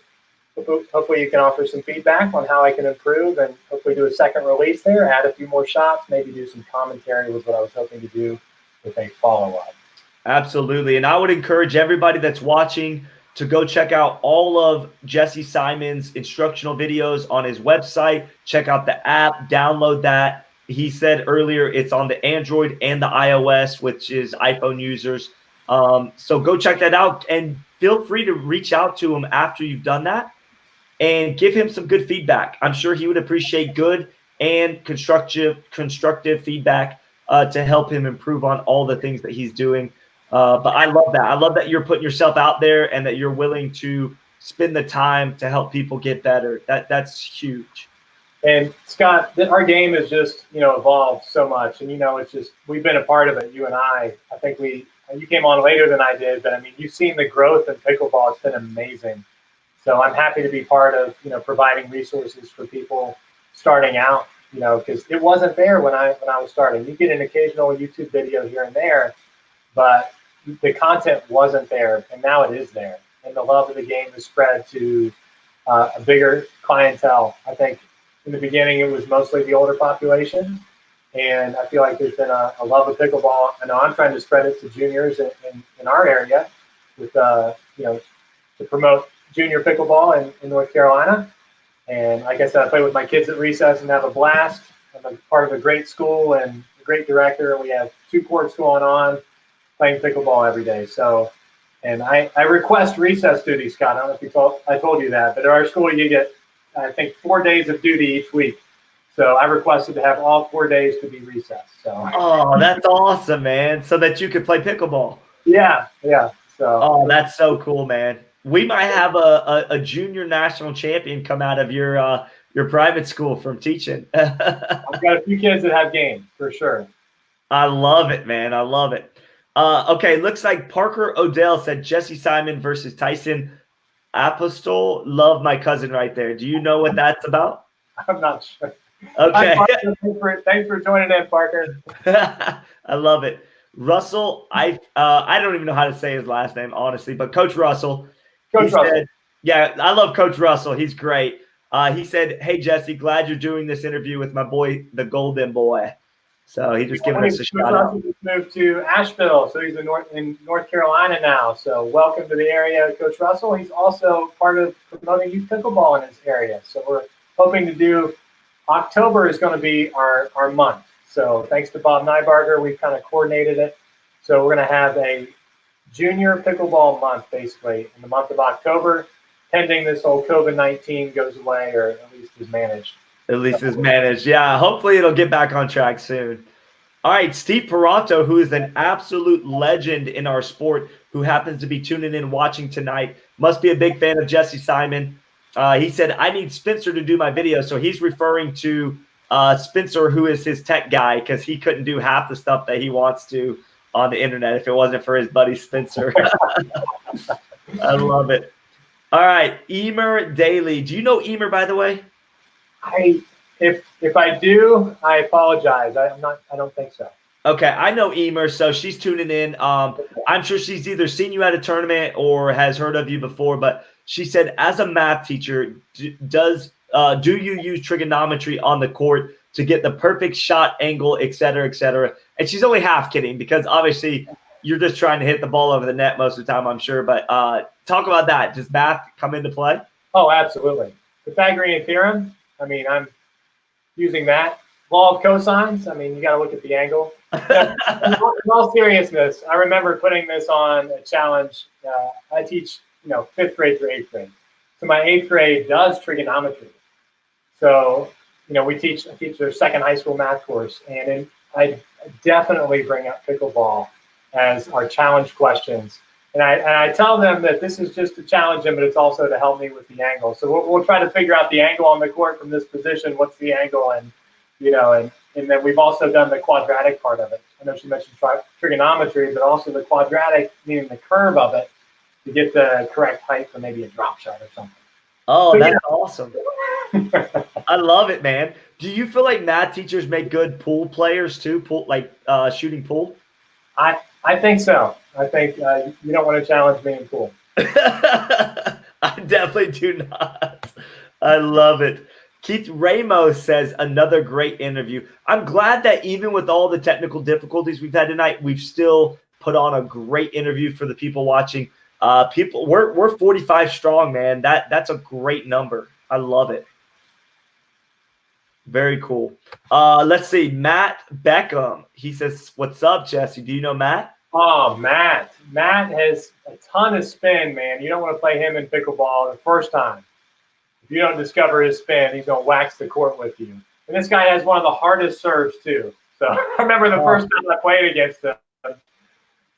you can offer some feedback on how I can improve, and hopefully do a second release there, add a few more shots, maybe do some commentary was what I was hoping to do with a follow-up. Absolutely. And I would encourage everybody that's watching to go check out all of Jesse Simon's instructional videos on his website. Check out the app, download that. He said earlier it's on the Android and the iOS, which is iPhone users. So go check that out, and feel free to reach out to him after you've done that and give him some good feedback. I'm sure he would appreciate good and constructive feedback to help him improve on all the things that he's doing. But I love that. I love that you're putting yourself out there and that you're willing to spend the time to help people get better. That's huge. And Scott, our game has just, evolved so much. And, it's just, we've been a part of it, you and I. I think you came on later than I did, but I mean, you've seen the growth in pickleball. It's been amazing. So I'm happy to be part of, providing resources for people starting out, because it wasn't there when I was starting. You get an occasional YouTube video here and there, but the content wasn't there, and now it is there. And the love of the game has spread to a bigger clientele. I think in the beginning it was mostly the older population, and I feel like there's been a love of pickleball. I know I'm trying to spread it to juniors in our area with, to promote junior pickleball in North Carolina. And like I said, I play with my kids at recess and have a blast. I'm a part of a great school and a great director, and we have 2 courts going on, playing pickleball every day. So, and I request recess duty, Scott. I don't know if I told you that, but at our school you get, I think, 4 days of duty each week. So I requested to have all 4 days to be recess. So. Oh, that's awesome, man! So that you could play pickleball. Yeah. So. Oh, that's so cool, man. We might have a junior national champion come out of your private school from teaching. I've got a few kids that have game for sure. I love it, man. I love it. Okay, looks like Parker Odell said Jesse Simon versus Tyson Apostol. Love my cousin right there. Do you know what that's about? I'm not sure. Okay. Hi, thanks for joining in, Parker. I love it. Russell, I don't even know how to say his last name, honestly, but Coach Russell. Said, yeah, I love Coach Russell. He's great. He said, "Hey, Jesse, glad you're doing this interview with my boy, the Golden Boy." So he just giving us a shout out. He just moved to Asheville, so he's in North Carolina now. So welcome to the area, Coach Russell. He's also part of promoting youth pickleball in his area. So we're hoping to do October is going to be our month. So thanks to Bob Nybarger, we've kind of coordinated it. So we're going to have a junior pickleball month, basically, in the month of October, pending this whole COVID-19 goes away, or at least is managed. At least is managed. Yeah, hopefully it'll get back on track soon. All right, Steve Peranto, who is an absolute legend in our sport, who happens to be tuning in watching tonight, must be a big fan of Jesse Simon. He said, I need Spencer to do my video. So he's referring to Spencer, who is his tech guy, because he couldn't do half the stuff that he wants to on the internet if it wasn't for his buddy Spencer. I love it. All right, Emer Daly. Do you know Emer, by the way? If I do, I apologize. I don't think so. Okay, I know Emer, so she's tuning in. I'm sure she's either seen you at a tournament or has heard of you before. But she said, as a math teacher, do you use trigonometry on the court to get the perfect shot angle, et cetera, et cetera? And she's only half kidding, because obviously you're just trying to hit the ball over the net most of the time, I'm sure. But talk about that. Does math come into play? Oh, absolutely. Pythagorean theorem. I mean, I'm using that. Law of cosines. I mean, you got to look at the angle. In all seriousness, I remember putting this on a challenge. I teach, 5th grade through 8th grade. So my 8th grade does trigonometry. So, I teach their second high school math course, and I definitely bring up pickleball as our challenge questions. And I tell them that this is just to challenge them, but it's also to help me with the angle. So we'll try to figure out the angle on the court from this position. What's the angle? And, and then we've also done the quadratic part of it. I know she mentioned trigonometry, but also the quadratic, meaning the curve of it, to get the correct height for maybe a drop shot or something. Oh, so, that's awesome. I love it, man. Do you feel like math teachers make good pool players too? Shooting pool? I think so. I think you don't want to challenge me in pool. I definitely do not. I love it. Keith Ramos says, another great interview. I'm glad that even with all the technical difficulties we've had tonight, we've still put on a great interview for the people watching. We're 45 strong, man. That's a great number. I love it. Very cool. Let's see. Matt Beckham. He says, what's up, Jesse? Do you know Matt? Oh, Matt. Matt has a ton of spin, man. You don't want to play him in pickleball the first time. If you don't discover his spin, he's going to wax the court with you. And this guy has one of the hardest serves, too. So I remember the first time I played against him,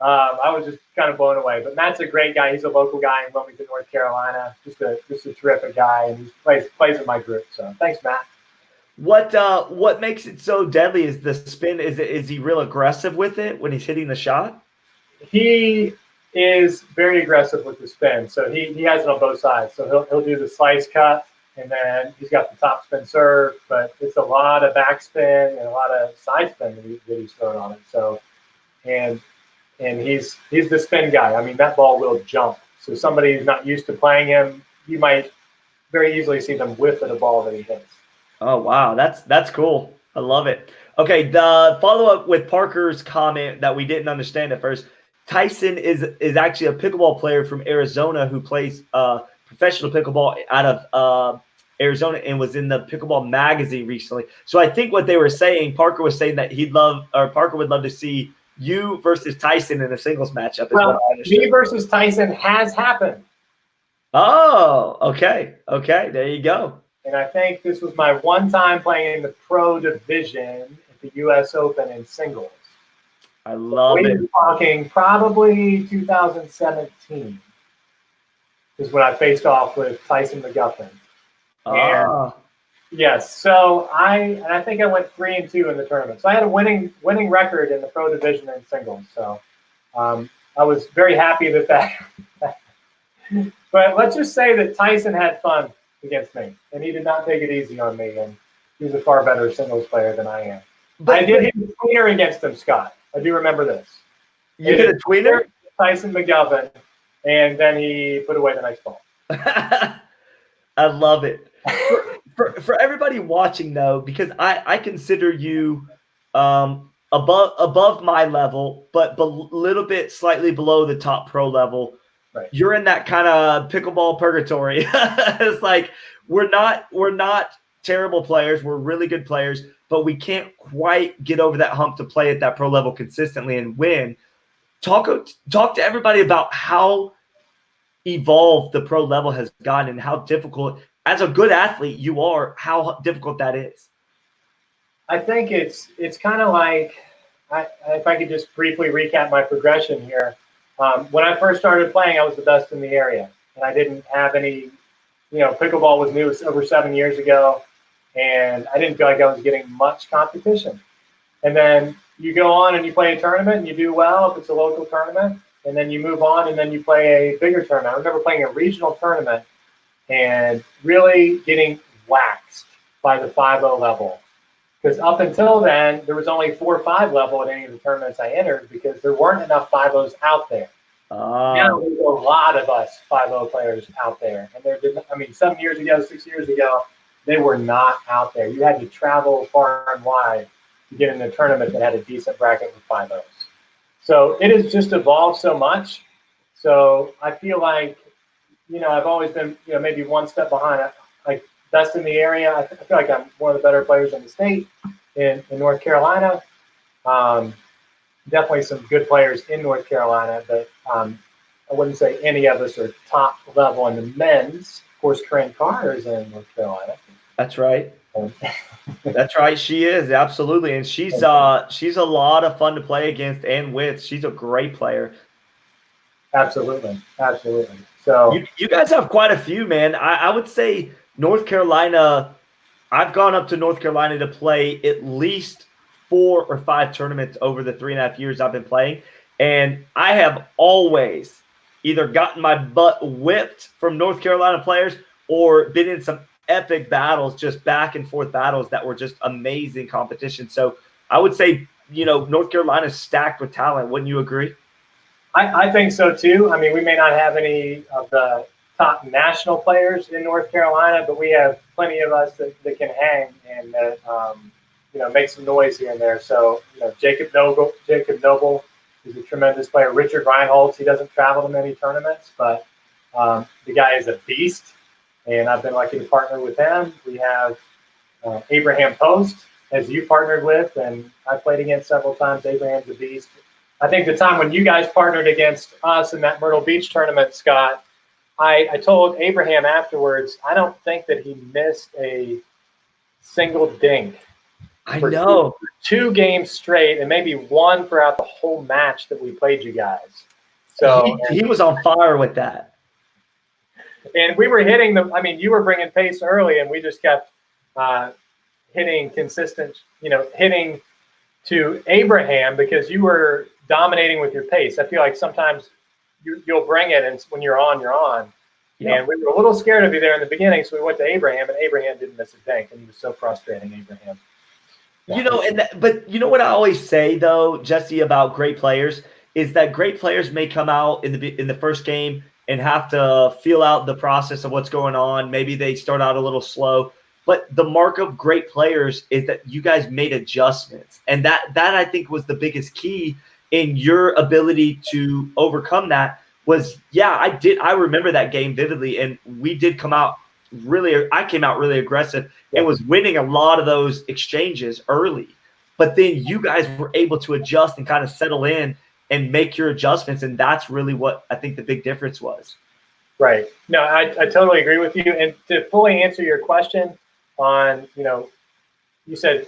I was just kind of blown away. But Matt's a great guy. He's a local guy in Wilmington, North Carolina. Just a terrific guy, and he plays in my group. So thanks, Matt. What makes it so deadly is the spin. Is he real aggressive with it when he's hitting the shot? He is very aggressive with the spin. So he has it on both sides. So he'll do the slice cut, and then he's got the top spin serve, but it's a lot of backspin and a lot of side spin that he's throwing on it. So and he's the spin guy. I mean, that ball will jump. So somebody who's not used to playing him, you might very easily see them whiff at a ball that he hits. Oh, wow. That's cool. I love it. Okay, the follow-up with Parker's comment that we didn't understand at first. Tyson is actually a pickleball player from Arizona who plays professional pickleball out of Arizona and was in the Pickleball magazine recently. So I think what they were saying, Parker was saying that Parker would love to see you versus Tyson in a singles matchup. Well, me versus Tyson has happened. Oh, okay. Okay, there you go. And I think this was my one time playing in the pro division at the U.S. Open in singles. I love it. We're talking probably 2017 is when I faced off with Tyson McGuffin. And yes, so I think I went 3-2 in the tournament. So I had a winning record in the pro division in singles. So I was very happy that. But let's just say that Tyson had fun against me, and he did not take it easy on me, and he's a far better singles player than I am. But I did hit a tweener against him, Scott. I do remember this. You hit a tweener? Tyson McGuffin, and then he put away the next ball. I love it. For everybody watching, though, because I consider you above my level, but a little bit slightly below the top pro level. Right. You're in that kind of pickleball purgatory. It's like we're not terrible players. We're really good players, but we can't quite get over that hump to play at that pro level consistently and win. Talk to everybody about how evolved the pro level has gotten and how difficult, as a good athlete you are, how difficult that is. I think it's kind of like, if I could just briefly recap my progression here. When I first started playing, I was the best in the area, and I didn't have any, pickleball was new over 7 years ago, and I didn't feel like I was getting much competition. And then you go on and you play a tournament and you do well if it's a local tournament, and then you move on and then you play a bigger tournament. I remember playing a regional tournament and really getting waxed by the 5-0 level. Because up until then, there was only 4 or 5 level at any of the tournaments I entered because there weren't enough 5-0s out there. Now there's a lot of us 5-0 players out there. And 7 years ago, 6 years ago, they were not out there. You had to travel far and wide to get in a tournament that had a decent bracket with 5-0s. So it has just evolved so much. So I feel like, I've always been, maybe one step behind. Like best in the area. I feel like I'm one of the better players in the state in North Carolina. Definitely some good players in North Carolina, but I wouldn't say any of us are top level in the men's. Of course, Corinne Carter is in North Carolina. That's right. That's right. She is, absolutely. And she's a lot of fun to play against and with. She's a great player. Absolutely. Absolutely. So you guys have quite a few, man. I would say North Carolina, I've gone up to North Carolina to play at least 4 or 5 tournaments over the 3.5 years I've been playing. And I have always either gotten my butt whipped from North Carolina players or been in some epic battles, just back and forth battles that were just amazing competition. So I would say, North Carolina's stacked with talent. Wouldn't you agree? I think so too. I mean, we may not have any of the top national players in North Carolina, but we have plenty of us that can hang and that make some noise here and there. So Jacob Noble is a tremendous player. Richard Reinholz, he doesn't travel to many tournaments, but the guy is a beast, and I've been lucky to partner with him. We have Abraham Post, as you partnered with, and I played against several times. Abraham's a beast. I think the time when you guys partnered against us in that Myrtle Beach tournament, Scott, I told Abraham afterwards, I don't think that he missed a single dink. I know. 2 games straight, and maybe 1 throughout the whole match that we played you guys. So he was on fire with that. And we were hitting you were bringing pace early, and we just kept hitting consistent, hitting to Abraham because you were dominating with your pace. I feel like sometimes you'll bring it, and when you're on, you're on. Yep. And we were a little scared of you there in the beginning, so we went to Abraham, and Abraham didn't miss a dink, and he was so frustrating, Abraham. Yeah. But you know what I always say though, Jesse, about great players is that great players may come out in the first game and have to feel out the process of what's going on. Maybe they start out a little slow, but the mark of great players is that you guys made adjustments, and that I think was the biggest key in your ability to overcome that. Was I remember that game vividly, and we did come out I came out really aggressive and was winning a lot of those exchanges early. But then you guys were able to adjust and kind of settle in and make your adjustments, and that's really what I think the big difference was. Right. No, I totally agree with you. And to fully answer your question on, you said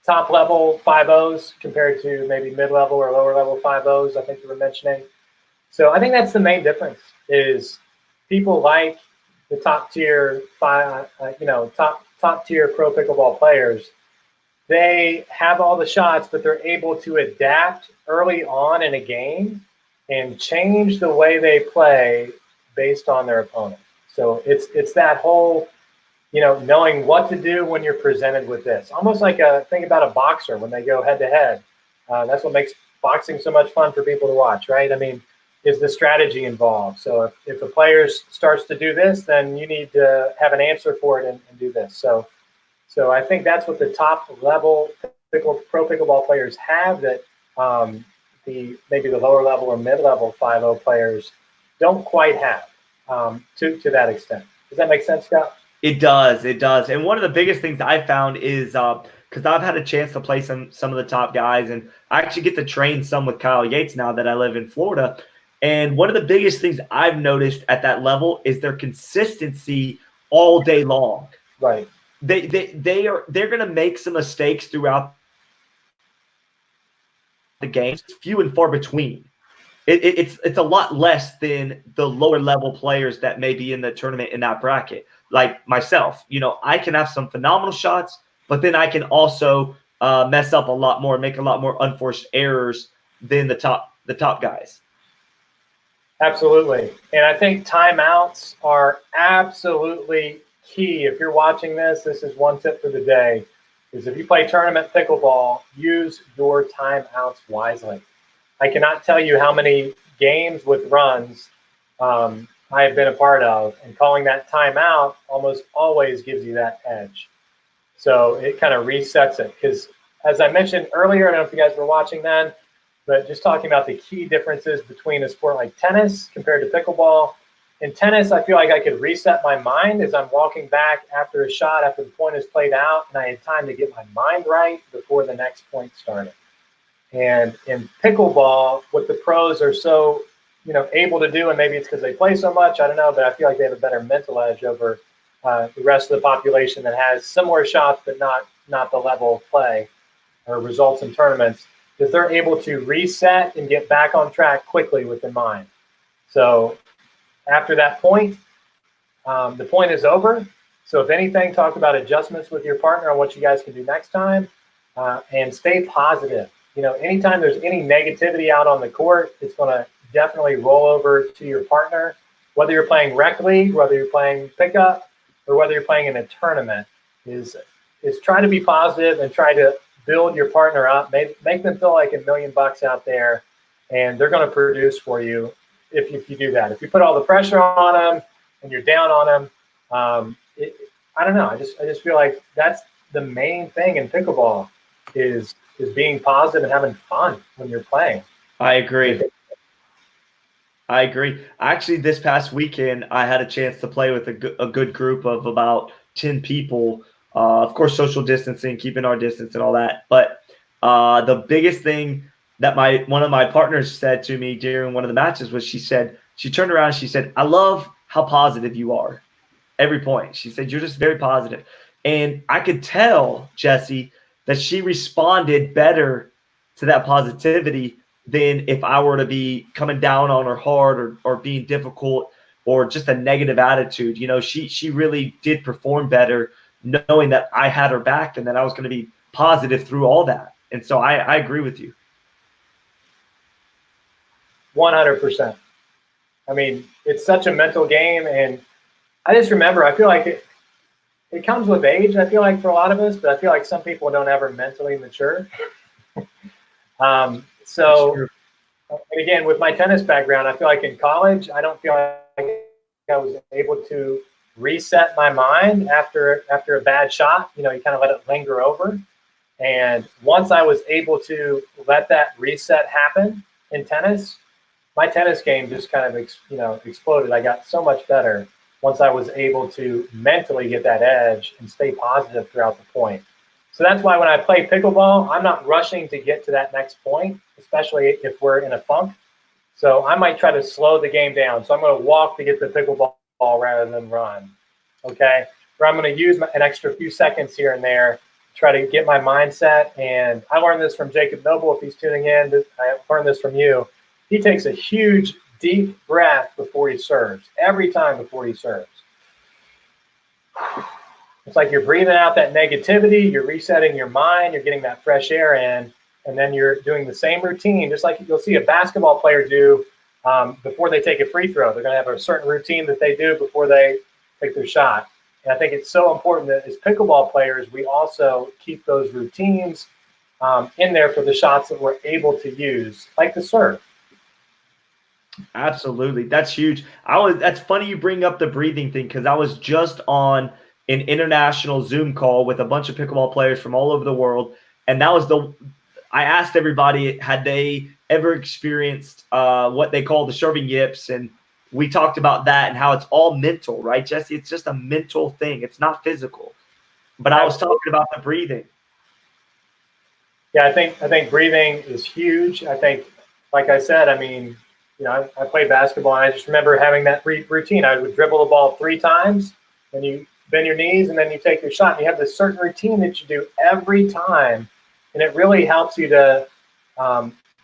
top level 5-0s compared to maybe mid-level or lower level 5-0s, I think you were mentioning. So I think that's the main difference is people like the top tier top tier pro pickleball players. They have all the shots, but they're able to adapt early on in a game and change the way they play based on their opponent. So it's that whole, knowing what to do when you're presented with this. Almost like think about a boxer when they go head to head. That's what makes boxing so much fun for people to watch, right? I mean, is the strategy involved. So if a player starts to do this, then you need to have an answer for it and do this. So I think that's what the top level pro pickleball players have that maybe the lower level or mid-level 5-0 players don't quite have to that extent. Does that make sense, Scott? It does. And one of the biggest things I found is because I've had a chance to play some of the top guys, and I actually get to train some with Kyle Yates now that I live in Florida. And one of the biggest things I've noticed at that level is their consistency all day long. Right. They're going to make some mistakes throughout the games, few and far between. It's a lot less than the lower level players that may be in the tournament in that bracket. Like myself, I can have some phenomenal shots, but then I can also mess up a lot more, make a lot more unforced errors than the top guys. Absolutely. And I think timeouts are absolutely key. If you're watching this is one tip for the day, is if you play tournament pickleball, use your timeouts wisely. I cannot tell you how many games with runs I have been a part of, and calling that timeout almost always gives you that edge. So it kind of resets it because, as I mentioned earlier, I don't know if you guys were watching then, But just talking about the key differences between a sport like tennis compared to pickleball. In tennis, I feel like I could reset my mind as I'm walking back after a shot, after the point is played out, and I had time to get my mind right before the next point started. And in pickleball, what the pros are so, able to do, and maybe it's because they play so much, I don't know, but I feel like they have a better mental edge over the rest of the population that has similar shots, but not the level of play or results in tournaments, is they're able to reset and get back on track quickly with their mind. So after that point, the point is over. So if anything, talk about adjustments with your partner on what you guys can do next time, and stay positive. Anytime there's any negativity out on the court, it's going to definitely roll over to your partner, whether you're playing rec league, whether you're playing pickup, or whether you're playing in a tournament. Is try to be positive and try to build your partner up, make them feel like $1 million out there, and they're going to produce for you if you do that. If you put all the pressure on them and you're down on them, I don't know. I just feel like that's the main thing in pickleball is being positive and having fun when you're playing. I agree. Actually, this past weekend, I had a chance to play with a good group of about 10 people. Of course, social distancing, keeping our distance and all that. But the biggest thing that one of my partners said to me during one of the matches was she turned around and she said, "I love how positive you are every point." She said, "You're just very positive." And I could tell, Jesse, that she responded better to that positivity than if I were to be coming down on her hard or being difficult or just a negative attitude. She really did perform better knowing that I had her back and that I was going to be positive through all that. And so I agree with you. 100%. I mean, it's such a mental game, and I just remember, I feel like it comes with age, I feel like, for a lot of us, but I feel like some people don't ever mentally mature. And again, with my tennis background, I feel like in college, I don't feel like I was able to reset my mind after a bad shot. You kind of let it linger over. And once I was able to let that reset happen in tennis, my tennis game just kind of, exploded. I got so much better once I was able to mentally get that edge and stay positive throughout the point. So that's why when I play pickleball, I'm not rushing to get to that next point, especially if we're in a funk. So I might try to slow the game down. So I'm going to walk to get the pickleball rather than run, okay? Or I'm going to use an extra few seconds here and there, try to get my mindset. And I learned this from Jacob Noble, if he's tuning in. I learned this from you. He takes a huge, deep breath before he serves, every time before he serves. It's like you're breathing out that negativity, you're resetting your mind, you're getting that fresh air in, and then you're doing the same routine, just like you'll see a basketball player do before they take a free throw. They're going to have a certain routine that they do before they take their shot. And I think it's so important that as pickleball players, we also keep those routines in there for the shots that we're able to use, like the serve. Absolutely. That's huge. That's funny you bring up the breathing thing, because I was just on an international Zoom call with a bunch of pickleball players from all over the world. And that was I asked everybody, had they ever experienced what they call the serving yips? And we talked about that and how it's all mental, right, Jesse? It's just a mental thing. It's not physical. But I was talking about the breathing. Yeah, I think breathing is huge. I think, like I said, I mean, I played basketball, and I just remember having that routine. I would dribble the ball 3 times, and you bend your knees, and then you take your shot. And you have this certain routine that you do every time, and it really helps you to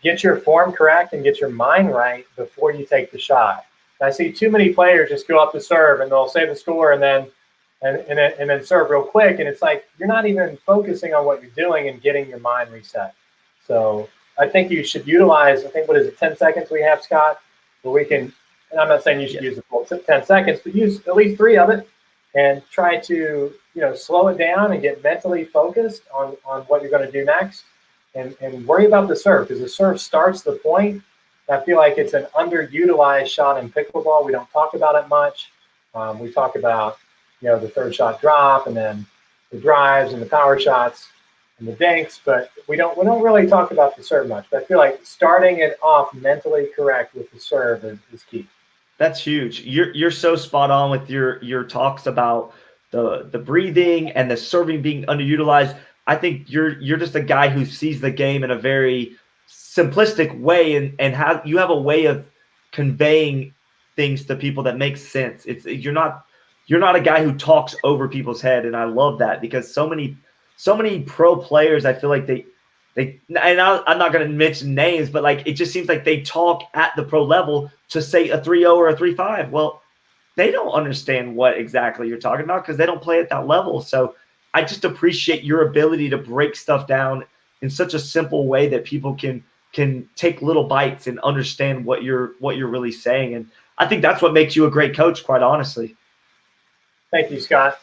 get your form correct and get your mind right before you take the shot. And I see too many players just go up to serve, and they'll say the score, and then serve real quick, and it's like you're not even focusing on what you're doing and getting your mind reset. So I think you should utilize, 10 seconds we have, Scott, where we can, and I'm not saying you should use the full 10 seconds, but use at least 3 of it and try to, slow it down and get mentally focused on what you're going to do next, and worry about the serve, because the serve starts the point. I feel like it's an underutilized shot in pickleball. We don't talk about it much. We talk about, the third shot drop and then the drives and the power shots. and the dinks, but we don't really talk about the serve much. But I feel like starting it off mentally correct with the serve is key. That's huge. You're so spot on with your talks about the breathing and the serving being underutilized. I think you're just a guy who sees the game in a very simplistic way, and how you have a way of conveying things to people that makes sense. You're not a guy who talks over people's head, and I love that, because so many pro players, I feel like I'm not going to mention names, but like it just seems like they talk at the pro level to say a 3-0 or a 3-5. Well, they don't understand what exactly you're talking about because they don't play at that level. So I just appreciate your ability to break stuff down in such a simple way that people can take little bites and understand what you're really saying. And I think that's what makes you a great coach, quite honestly. Thank you, Scott.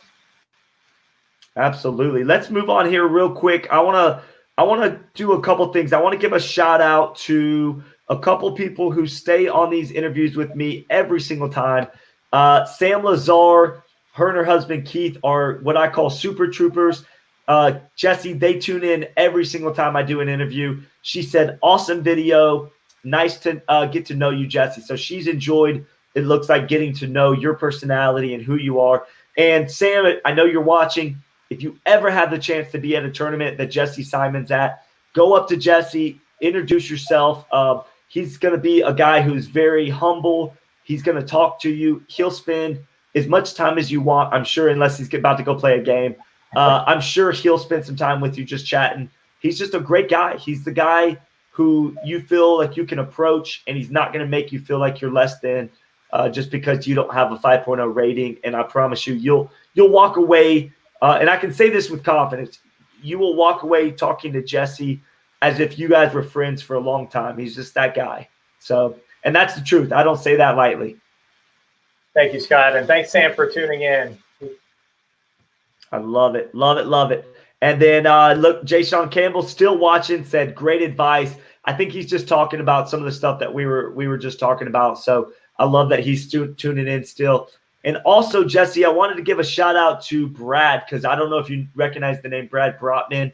Absolutely. Let's move on here real quick. I want to do a couple things. I want to give a shout out to a couple people who stay on these interviews with me every single time. Sam Lazar, her and her husband Keith are what I call super troopers. Jesse, they tune in every single time I do an interview. She said, awesome video. Nice to get to know you, Jesse. So she's enjoyed, it looks like, getting to know your personality and who you are. And Sam, I know you're watching. If you ever have the chance to be at a tournament that Jesse Simon's at, go up to Jesse, introduce yourself. He's going to be a guy who's very humble. He's going to talk to you. He'll spend as much time as you want, I'm sure, unless he's about to go play a game. I'm sure he'll spend some time with you just chatting. He's just a great guy. He's the guy who you feel like you can approach, and he's not going to make you feel like you're less than just because you don't have a 5.0 rating. And I promise you, you'll walk away. And I can say this with confidence. You will walk away talking to Jesse as if you guys were friends for a long time. He's just that guy. So, and that's the truth. I don't say that lightly. Thank you, Scott. And thanks, Sam, for tuning in. I love it. Love it. Love it. And then look, Jay Sean Campbell still watching, said great advice. I think he's just talking about some of the stuff that we were just talking about. So I love that he's tuning in still. And also, Jesse, I wanted to give a shout out to Brad, because I don't know if you recognize the name Brad Brotman.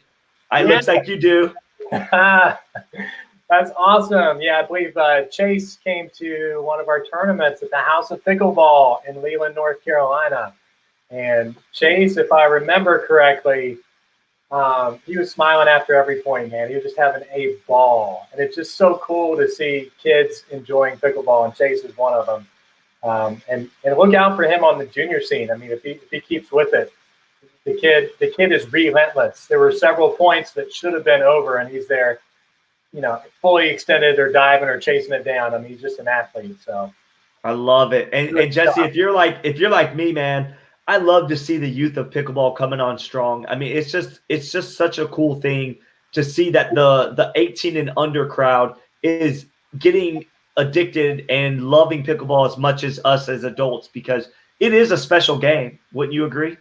It looks like you do. That's awesome. Yeah, I believe Chase came to one of our tournaments at the House of Pickleball in Leland, North Carolina. And Chase, if I remember correctly, he was smiling after every point, man. He was just having a ball. And it's just so cool to see kids enjoying pickleball, and Chase is one of them. And look out for him on the junior scene. I mean, if he keeps with it, the kid is relentless. There were several points that should have been over, and he's there, fully extended or diving or chasing it down. I mean, he's just an athlete. So I love it. And Jesse, if you're like me, man, I love to see the youth of pickleball coming on strong. I mean, it's just such a cool thing to see that the 18 and under crowd is getting addicted and loving pickleball as much as us as adults, because it is a special game. Wouldn't you agree?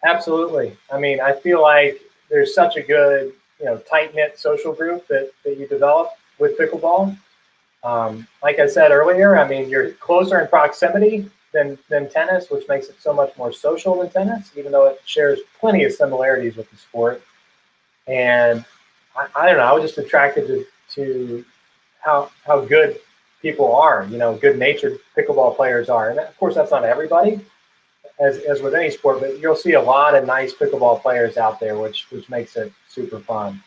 Absolutely. I mean, I feel like there's such a good, tight-knit social group that you develop with pickleball. Like I said earlier, I mean, you're closer in proximity than tennis, which makes it so much more social than tennis, even though it shares plenty of similarities with the sport. And I don't know, I was just attracted to how good people are, good-natured pickleball players are. And of course, that's not everybody, as with any sport, but you'll see a lot of nice pickleball players out there, which makes it super fun.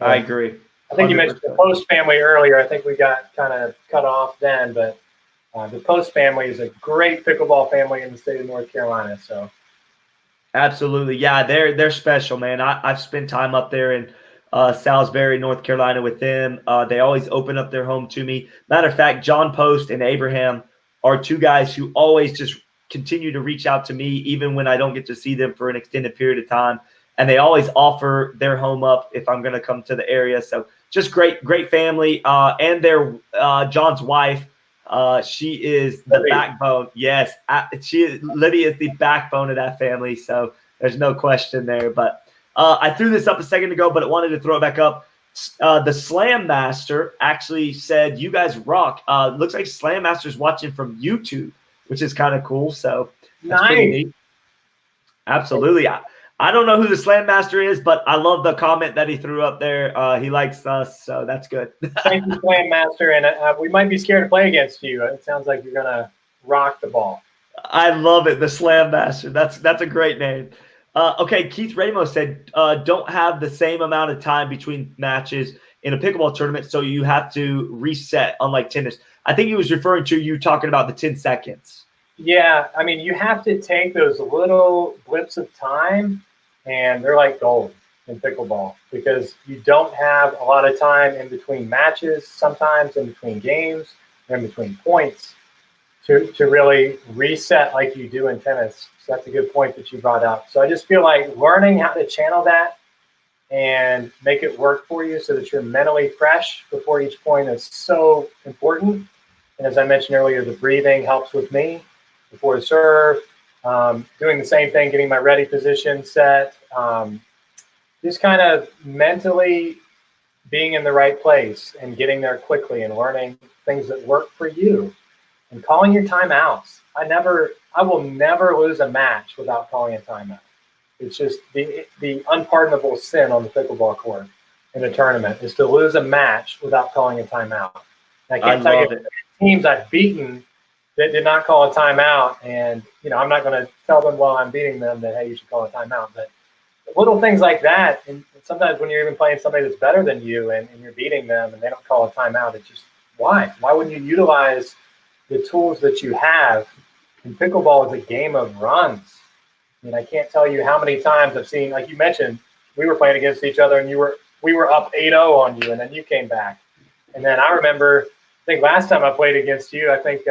I agree. I think 100%. You mentioned the Post family earlier. I think we got kind of cut off then, but the Post family is a great pickleball family in the state of North Carolina. So, absolutely, yeah, they're special, man. I've spent time up there in Salisbury, North Carolina with them. They always open up their home to me. Matter of fact, John Post and Abraham are two guys who always just continue to reach out to me, even when I don't get to see them for an extended period of time. And they always offer their home up if I'm going to come to the area. So just great family. And their John's wife, she is the backbone. Yes, Lydia is the backbone of that family. So there's no question there. But I threw this up a second ago, but I wanted to throw it back up. The Slam Master actually said, you guys rock. Looks like Slam Master's watching from YouTube, which is kind of cool. So that's pretty neat. Absolutely. I don't know who the Slam Master is, but I love the comment that he threw up there. He likes us, so that's good. Thank you, Slam Master, and we might be scared to play against you. It sounds like you're gonna rock the ball. I love it, the Slam Master. That's a great name. Okay, Keith Ramos said, don't have the same amount of time between matches in a pickleball tournament, so you have to reset, unlike tennis. I think he was referring to you talking about the 10 seconds. Yeah, I mean, you have to take those little blips of time, and they're like gold in pickleball because you don't have a lot of time in between matches, sometimes in between games, in between points to really reset like you do in tennis. So that's a good point that you brought up. So I just feel like learning how to channel that and make it work for you so that you're mentally fresh before each point is so important. And as I mentioned earlier, the breathing helps with me before the serve, doing the same thing, getting my ready position set, just kind of mentally being in the right place and getting there quickly and learning things that work for you and calling your timeouts. I will never lose a match without calling a timeout. It's just the unpardonable sin on the pickleball court in a tournament is to lose a match without calling a timeout. And I can't tell you teams I've beaten that did not call a timeout, and I'm not going to tell them while I'm beating them that, hey, you should call a timeout. But little things like that, and sometimes when you're even playing somebody that's better than you and you're beating them and they don't call a timeout, it's just why wouldn't you utilize the tools that you have? And pickleball is a game of runs. I mean, I can't tell you how many times I've seen, like you mentioned, we were playing against each other and we were up 8-0 on you, and then you came back. And then I remember, I think last time I played against you, I think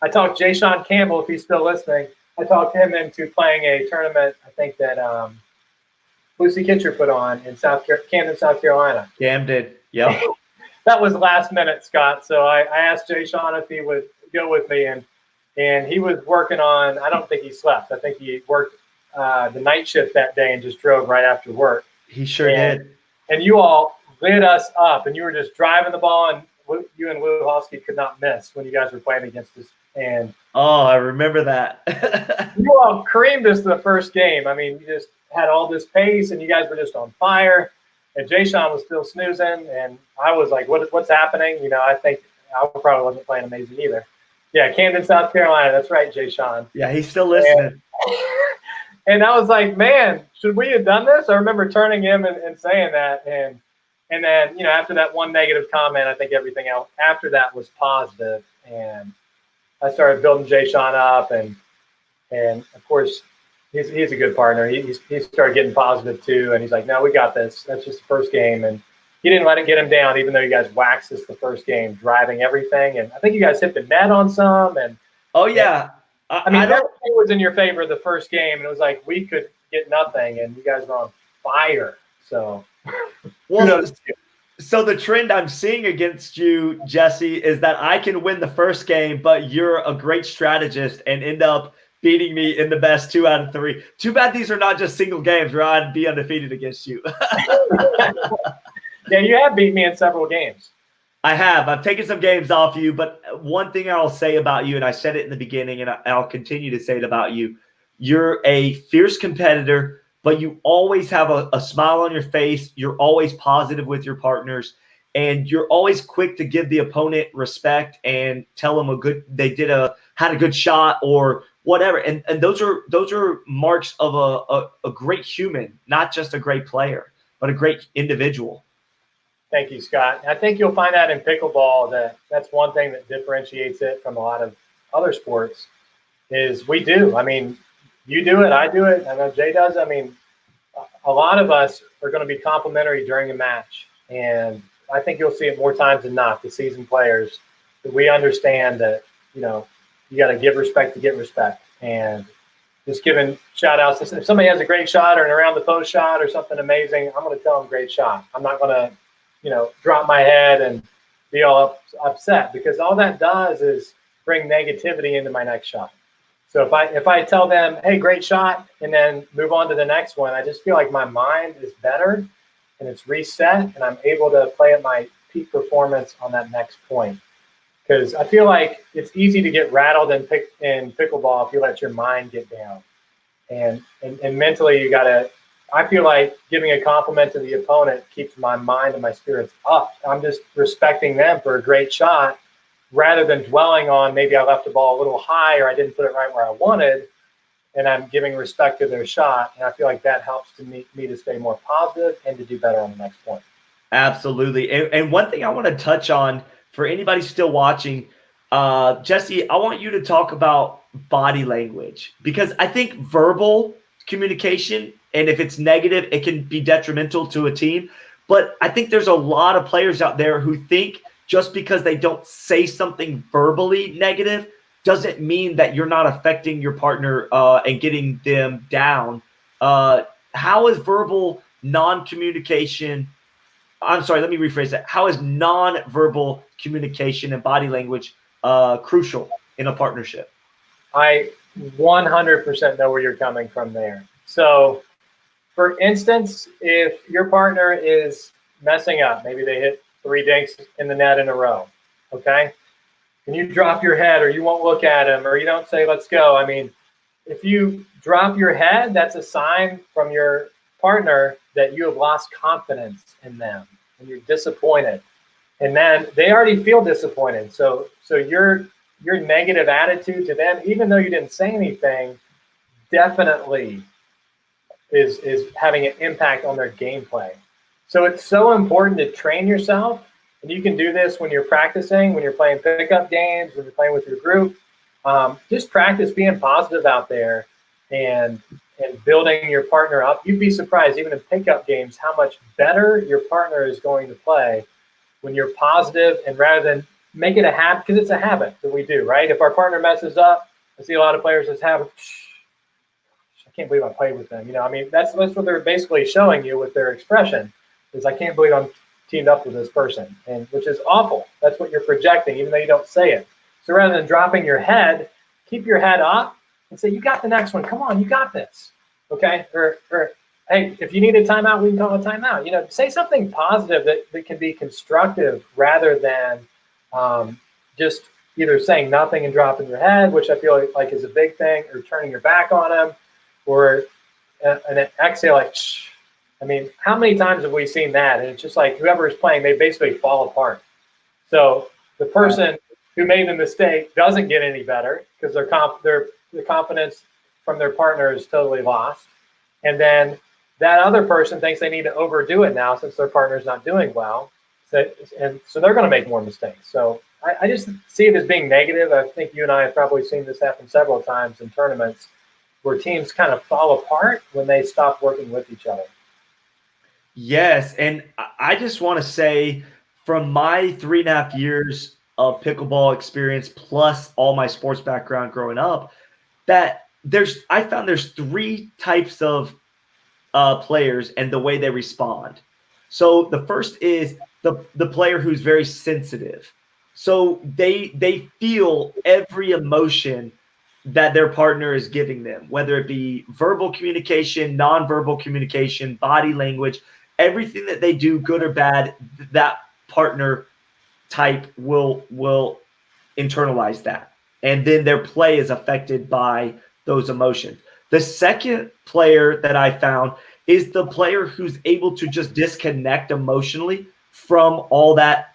I talked Jay Sean Campbell, if he's still listening, I talked him into playing a tournament, I think that Lucy Kitcher put on in Camden, South Carolina. Cam did, yep. That was last minute, Scott. So I asked Jay Sean if he would go with me, and he was working on, I don't think he slept. I think he worked the night shift that day and just drove right after work. He sure did. And you all lit us up, and you were just driving the ball, and you and Lou Hosky could not miss when you guys were playing against us. And I remember that. You all creamed us the first game. I mean, you just had all this pace, and you guys were just on fire. And Jay Sean was still snoozing, and I was like, what's happening? I think I probably wasn't playing amazing either. Yeah, Camden, South Carolina. That's right, Jay Sean. Yeah, he's still listening. And I was like, man, should we have done this? I remember turning him and saying that. And then, after that one negative comment, I think everything else after that was positive. And I started building Jay Sean up. And of course, he's a good partner. He started getting positive too. And he's like, no, we got this. That's just the first game. And he didn't let it get him down, even though you guys waxed us the first game, driving everything. And I think you guys hit the net on some. And oh, yeah. I mean, everything was in your favor the first game. And it was like we could get nothing. And you guys were on fire. So, well, so the trend I'm seeing against you, Jesse, is that I can win the first game, but you're a great strategist and end up beating me in the best 2 out of 3. Too bad these are not just single games where I'd be undefeated against you. Yeah, you have beat me in several games. I have. I've taken some games off you, but one thing I'll say about you, and I said it in the beginning, and I'll continue to say it about you, you're a fierce competitor, but you always have a smile on your face. You're always positive with your partners, and you're always quick to give the opponent respect and tell them they had a good shot or whatever. And those are marks of a great human, not just a great player, but a great individual. Thank you, Scott. I think you'll find that in pickleball that's one thing that differentiates it from a lot of other sports is we do. I mean, you do it, I do it, I know Jay does. I mean, a lot of us are going to be complimentary during a match, and I think you'll see it more times than not, the seasoned players, that we understand that, you got to give respect to get respect, and just giving shout outs. If somebody has a great shot or an around the post shot or something amazing, I'm going to tell them great shot. I'm not going to, drop my head and be all upset, because all that does is bring negativity into my next shot. So if I tell them, hey, great shot, and then move on to the next one, I just feel like my mind is better and it's reset, and I'm able to play at my peak performance on that next point. Because I feel like it's easy to get rattled in pickleball if you let your mind get down. And mentally you got to, I feel like giving a compliment to the opponent keeps my mind and my spirits up. I'm just respecting them for a great shot rather than dwelling on maybe I left the ball a little high or I didn't put it right where I wanted, and I'm giving respect to their shot. And I feel like that helps me to stay more positive and to do better on the next point. Absolutely. And one thing I want to touch on for anybody still watching, Jesse, I want you to talk about body language, because I think verbal communication, and if it's negative, it can be detrimental to a team. But I think there's a lot of players out there who think just because they don't say something verbally negative doesn't mean that you're not affecting your partner and getting them down. How is verbal non-communication? I'm sorry, let me rephrase that. How is non-verbal communication and body language crucial in a partnership? I 100% know where you're coming from there. So, for instance, if your partner is messing up, maybe they hit 3 dinks in the net in a row, okay? And you drop your head, or you won't look at him, or you don't say, let's go. I mean, if you drop your head, that's a sign from your partner that you have lost confidence in them and you're disappointed. And then they already feel disappointed. So your negative attitude to them, even though you didn't say anything, definitely is having an impact on their gameplay. So it's so important to train yourself. And you can do this when you're practicing, when you're playing pickup games, when you're playing with your group. Just practice being positive out there and building your partner up. You'd be surprised, even in pickup games, how much better your partner is going to play when you're positive, and rather than make it a habit, because it's a habit that we do, right? If our partner messes up, I see a lot of players just have, I can't believe I played with them. You know, I mean, that's what they're basically showing you with their expression is, I can't believe I'm teamed up with this person, and which is awful. That's what you're projecting, even though you don't say it. So rather than dropping your head, keep your head up and say, you got the next one. Come on, you got this. Okay? Or hey, if you need a timeout, we can call a timeout. You know, say something positive that can be constructive rather than just either saying nothing and dropping your head, which I feel like is a big thing, or turning your back on them, or an exhale like, shh. I mean, how many times have we seen that? And it's just like whoever is playing, they basically fall apart. So the person who made the mistake doesn't get any better because the confidence from their partner is totally lost. And then that other person thinks they need to overdo it now since their partner's not doing well. So they're going to make more mistakes. So I just see it as being negative. I think you and I have probably seen this happen several times in tournaments where teams kind of fall apart when they stop working with each other. Yes, and I just want to say, from my 3.5 years of pickleball experience plus all my sports background growing up, that I found there's 3 types of players and the way they respond. So the first is the player who's very sensitive. So they feel every emotion that their partner is giving them, whether it be verbal communication, nonverbal communication, body language, everything that they do, good or bad, that partner type will internalize that. And then their play is affected by those emotions. The second player that I found is the player who's able to just disconnect emotionally from all that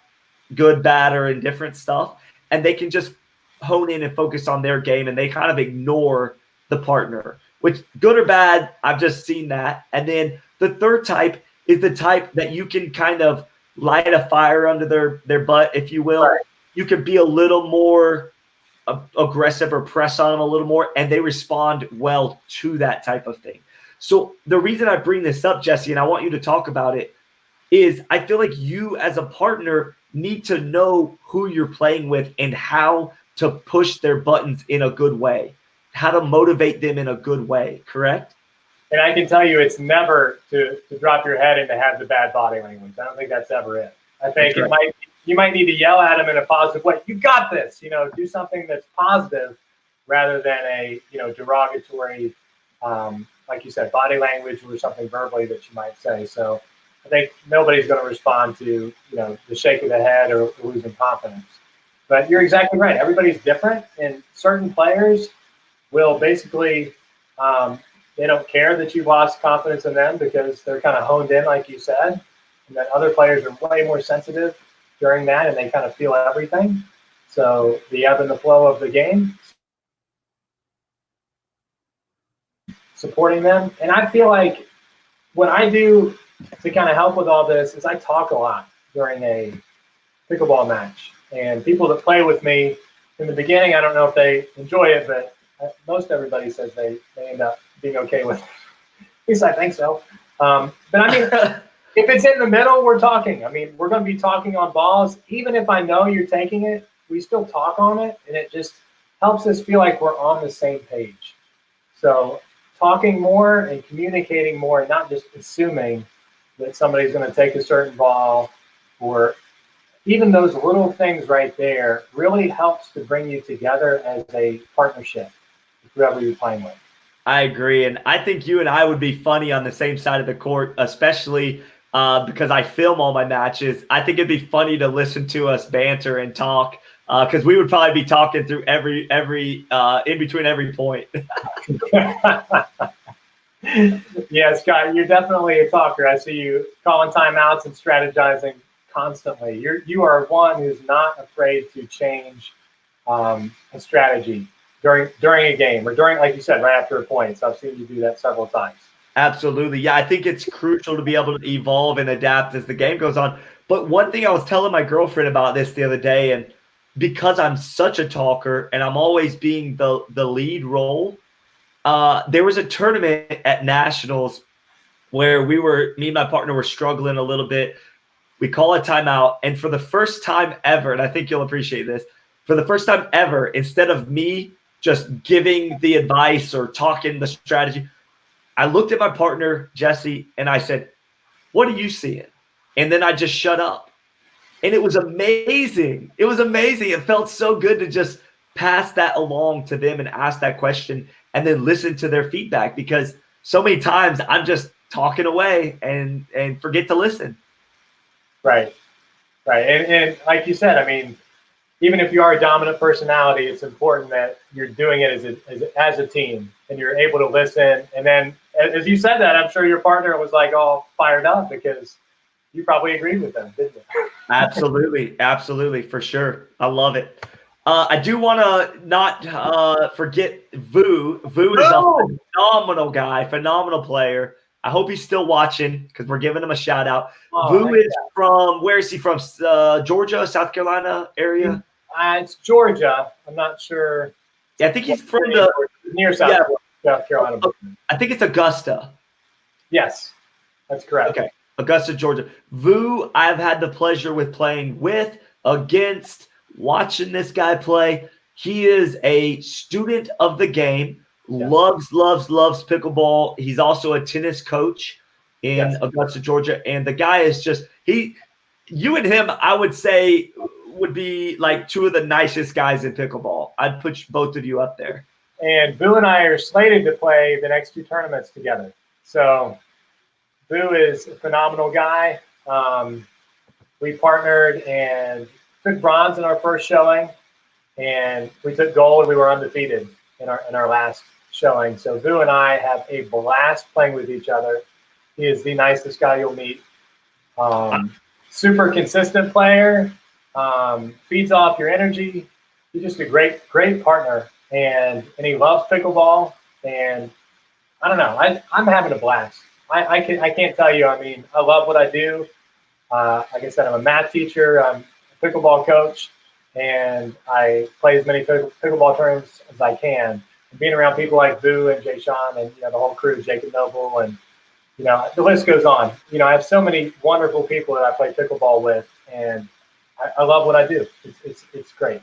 good, bad, or indifferent stuff. And they can just hone in and focus on their game, and they kind of ignore the partner, which, good or bad, I've just seen that. And then the third type is the type that you can kind of light a fire under their butt, if you will. Right. You can be a little more aggressive or press on them a little more, and they respond well to that type of thing. So the reason I bring this up, Jesse, and I want you to talk about it, is I feel like you as a partner need to know who you're playing with and how to push their buttons in a good way, how to motivate them in a good way, correct? And I can tell you it's never to drop your head and to have the bad body language. I don't think that's ever it. I think you might need to yell at them in a positive way. You got this, you know, do something that's positive rather than a, you know, derogatory, like you said, body language or something verbally that you might say. So I think nobody's going to respond to, you know, the shake of the head or losing confidence. But you're exactly right. Everybody's different, and certain players will basically they don't care that you've lost confidence in them because they're kind of honed in, like you said, and that other players are way more sensitive during that, and they kind of feel everything. So the ebb and the flow of the game, supporting them. And I feel like what I do to kind of help with all this is I talk a lot during a pickleball match. And people that play with me in the beginning, I don't know if they enjoy it, but most everybody says they end up being okay with it. At least I think so. But I mean, if it's in the middle, we're talking. I mean, we're going to be talking on balls. Even if I know you're taking it, we still talk on it, and it just helps us feel like we're on the same page. So talking more and communicating more, and not just assuming that somebody's going to take a certain ball, or even those little things right there really helps to bring you together as a partnership with whoever you're playing with. I agree. And I think you and I would be funny on the same side of the court, especially because I film all my matches. I think it'd be funny to listen to us banter and talk because we would probably be talking through every in between every point. Yeah, Scott, you're definitely a talker. I see you calling timeouts and strategizing constantly. You are one who's not afraid to change a strategy during a game or during, like you said, right after a point. So I've seen you do that several times. Absolutely. Yeah, I think it's crucial to be able to evolve and adapt as the game goes on. But one thing I was telling my girlfriend about this the other day, and because I'm such a talker and I'm always being the lead role, there was a tournament at Nationals where me and my partner were struggling a little bit. We call a timeout, and for the first time ever, and I think you'll appreciate this, for the first time ever, instead of me just giving the advice or talking the strategy, I looked at my partner, Jesse, and I said, "What are you seeing?" And then I just shut up. And it was amazing. It was amazing. It felt so good to just pass that along to them and ask that question and then listen to their feedback, because so many times I'm just talking away and forget to listen. Right. And like you said, I mean, even if you are a dominant personality, it's important that you're doing it as a team and you're able to listen. And then as you said that, I'm sure your partner was like all fired up because you probably agreed with them, didn't you? Absolutely, for sure. I love it. I do want to not forget Vu. Vu is a phenomenal guy, phenomenal player. I hope he's still watching because we're giving him a shout out. Vu is from, where is he from? Georgia, South Carolina area? It's Georgia. I'm not sure. Yeah, I think he's from near South Carolina. I think it's Augusta. Yes, that's correct. Okay, Augusta, Georgia. Vu, I've had the pleasure with playing with, against, watching this guy play. He is a student of the game. Yes. Loves pickleball. He's also a tennis coach in Augusta, Georgia. And the guy is just, you and him, I would say, would be like two of the nicest guys in pickleball. I'd put both of you up there. And Vu and I are slated to play the next two tournaments together. So Vu is a phenomenal guy. We partnered and took bronze in our first showing, and we took gold. We were undefeated in our last showing. So Vu and I have a blast playing with each other. He is the nicest guy you'll meet. Super consistent player. Feeds off your energy. He's just a great partner, and he loves pickleball. And I don't know, I'm having a blast. I can't tell you. I mean, I love what I do. Like I said, I'm a math teacher. I'm a pickleball coach, and I play as many pickleball tournaments as I can. And being around people like Vu and Jay Sean and the whole crew, Jacob Noble, and the list goes on. I have so many wonderful people that I play pickleball with, and I love what I do. It's great.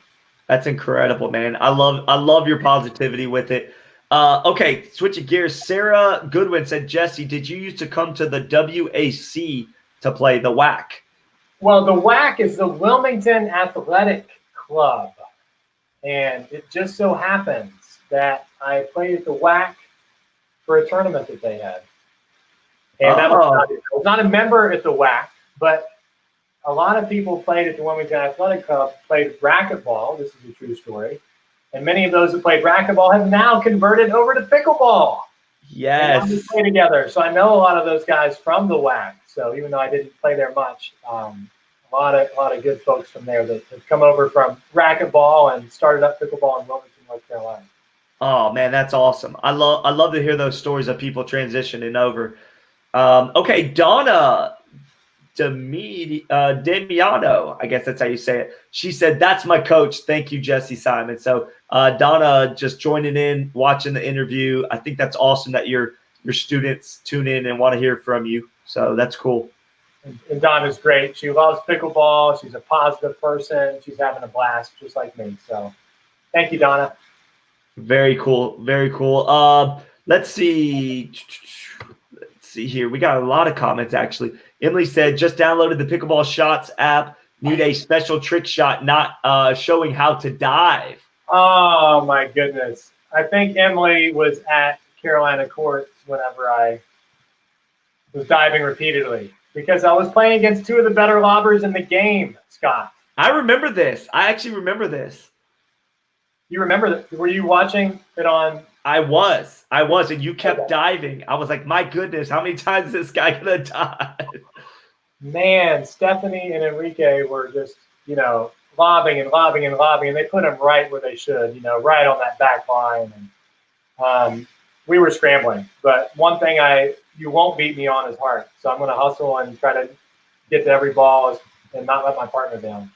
That's incredible, man. I love your positivity with it. Okay, switching gears. Sarah Goodwin said, Jesse, did you used to come to the WAC to play the WAC? Well, the WAC is the Wilmington Athletic Club. And it just so happens that I played at the WAC for a tournament that they had. And I was not a member at the WAC, but a lot of people played at the Wilmington Athletic Club, played racquetball. This is a true story. And many of those who played racquetball have now converted over to pickleball. And now we Yes. play together. So I know a lot of those guys from the WAC. So even though I didn't play there much, a lot of good folks from there that have come over from racquetball and started up pickleball in Wilmington, North Carolina. Oh man, that's awesome. I love to hear those stories of people transitioning over. Okay, Donna Demiano, I guess that's how you say it. She said, "That's my coach. Thank you, Jesse Simon." So Donna just joining in, watching the interview. I think that's awesome that your students tune in and want to hear from you. So that's cool. And Donna's great. She loves pickleball. She's a positive person. She's having a blast, just like me. So thank you, Donna. Very cool. Very cool. Let's see. Let's see here. We got a lot of comments, actually. Emily said, just downloaded the Pickleball Shots app. Need a special trick shot, not showing how to dive. Oh, my goodness. I think Emily was at Carolina courts whenever I was diving repeatedly because I was playing against two of the better lobbers in the game, Scott. I remember this. I actually remember this. You remember that? Were you watching it on? I was, and you kept diving. I was like, my goodness, how many times is this guy gonna dive? Man, Stephanie and Enrique were just, lobbing and lobbing and lobbing, and they put them right where they should, right on that back line. And we were scrambling. But one thing you won't beat me on is heart. So I'm going to hustle and try to get to every ball and not let my partner down.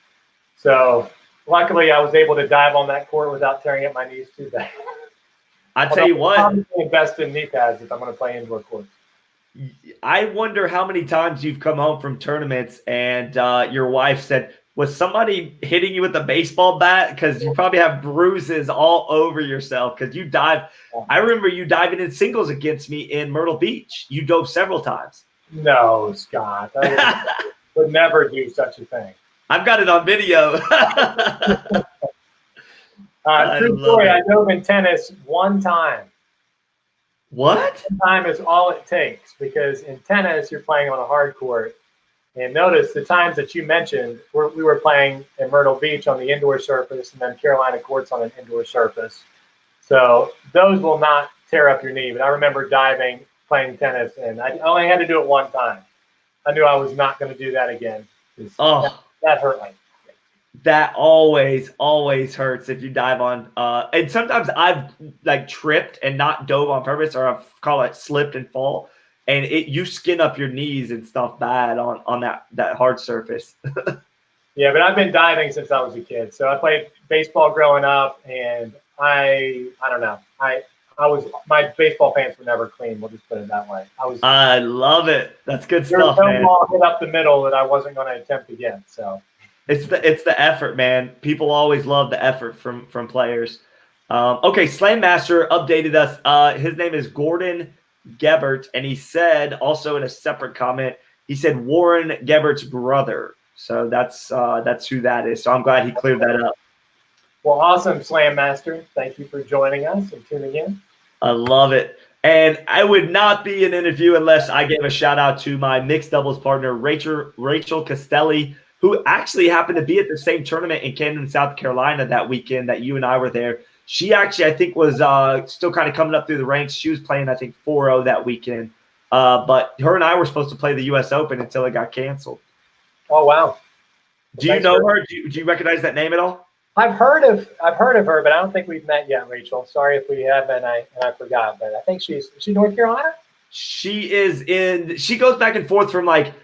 So luckily, I was able to dive on that court without tearing up my knees too bad. I tell you what, I'm invest in knee pads if I'm going to play indoor courts. I wonder how many times you've come home from tournaments and your wife said, was somebody hitting you with a baseball bat? Because you probably have bruises all over yourself because you dive. I remember you diving in singles against me in Myrtle Beach. You dove several times. No, Scott. I would never do such a thing. I've got it on video. True story, I dove in tennis one time. What? One time is all it takes because in tennis, you're playing on a hard court. And notice the times that you mentioned, we were playing in Myrtle Beach on the indoor surface and then Carolina courts on an indoor surface. So those will not tear up your knee. But I remember diving, playing tennis, and I only had to do it one time. I knew I was not going to do that again. That hurt like. That always hurts if you dive on. And sometimes I've like tripped and not dove on purpose, or I've call it slipped and fall, and you skin up your knees and stuff bad on that hard surface. Yeah, but I've been diving since I was a kid. So I played baseball growing up, and I don't know. My baseball pants were never clean. We'll just put it that way. I love it. That's good stuff, no man. ball hit up the middle that I wasn't going to attempt again. So. It's the effort, man. People always love the effort from players. Okay, Slam Master updated us. His name is Gordon Gebert, and he said also in a separate comment, he said Warren Gebert's brother. So that's who that is. So I'm glad he cleared that up. Well, awesome, Slam Master. Thank you for joining us and tuning in. I love it. And I would not be an interview unless I gave a shout out to my mixed doubles partner, Rachel Castelli, who actually happened to be at the same tournament in Camden, South Carolina that weekend that you and I were there. She actually, I think, was still kind of coming up through the ranks. She was playing, I think, 4-0 that weekend. But her and I were supposed to play the U.S. Open until it got canceled. Oh, wow. Do you know her? Do you recognize that name at all? I've heard of her, but I don't think we've met yet, Rachel. Sorry if we have, and I forgot. But I think is she North Carolina? She goes back and forth from like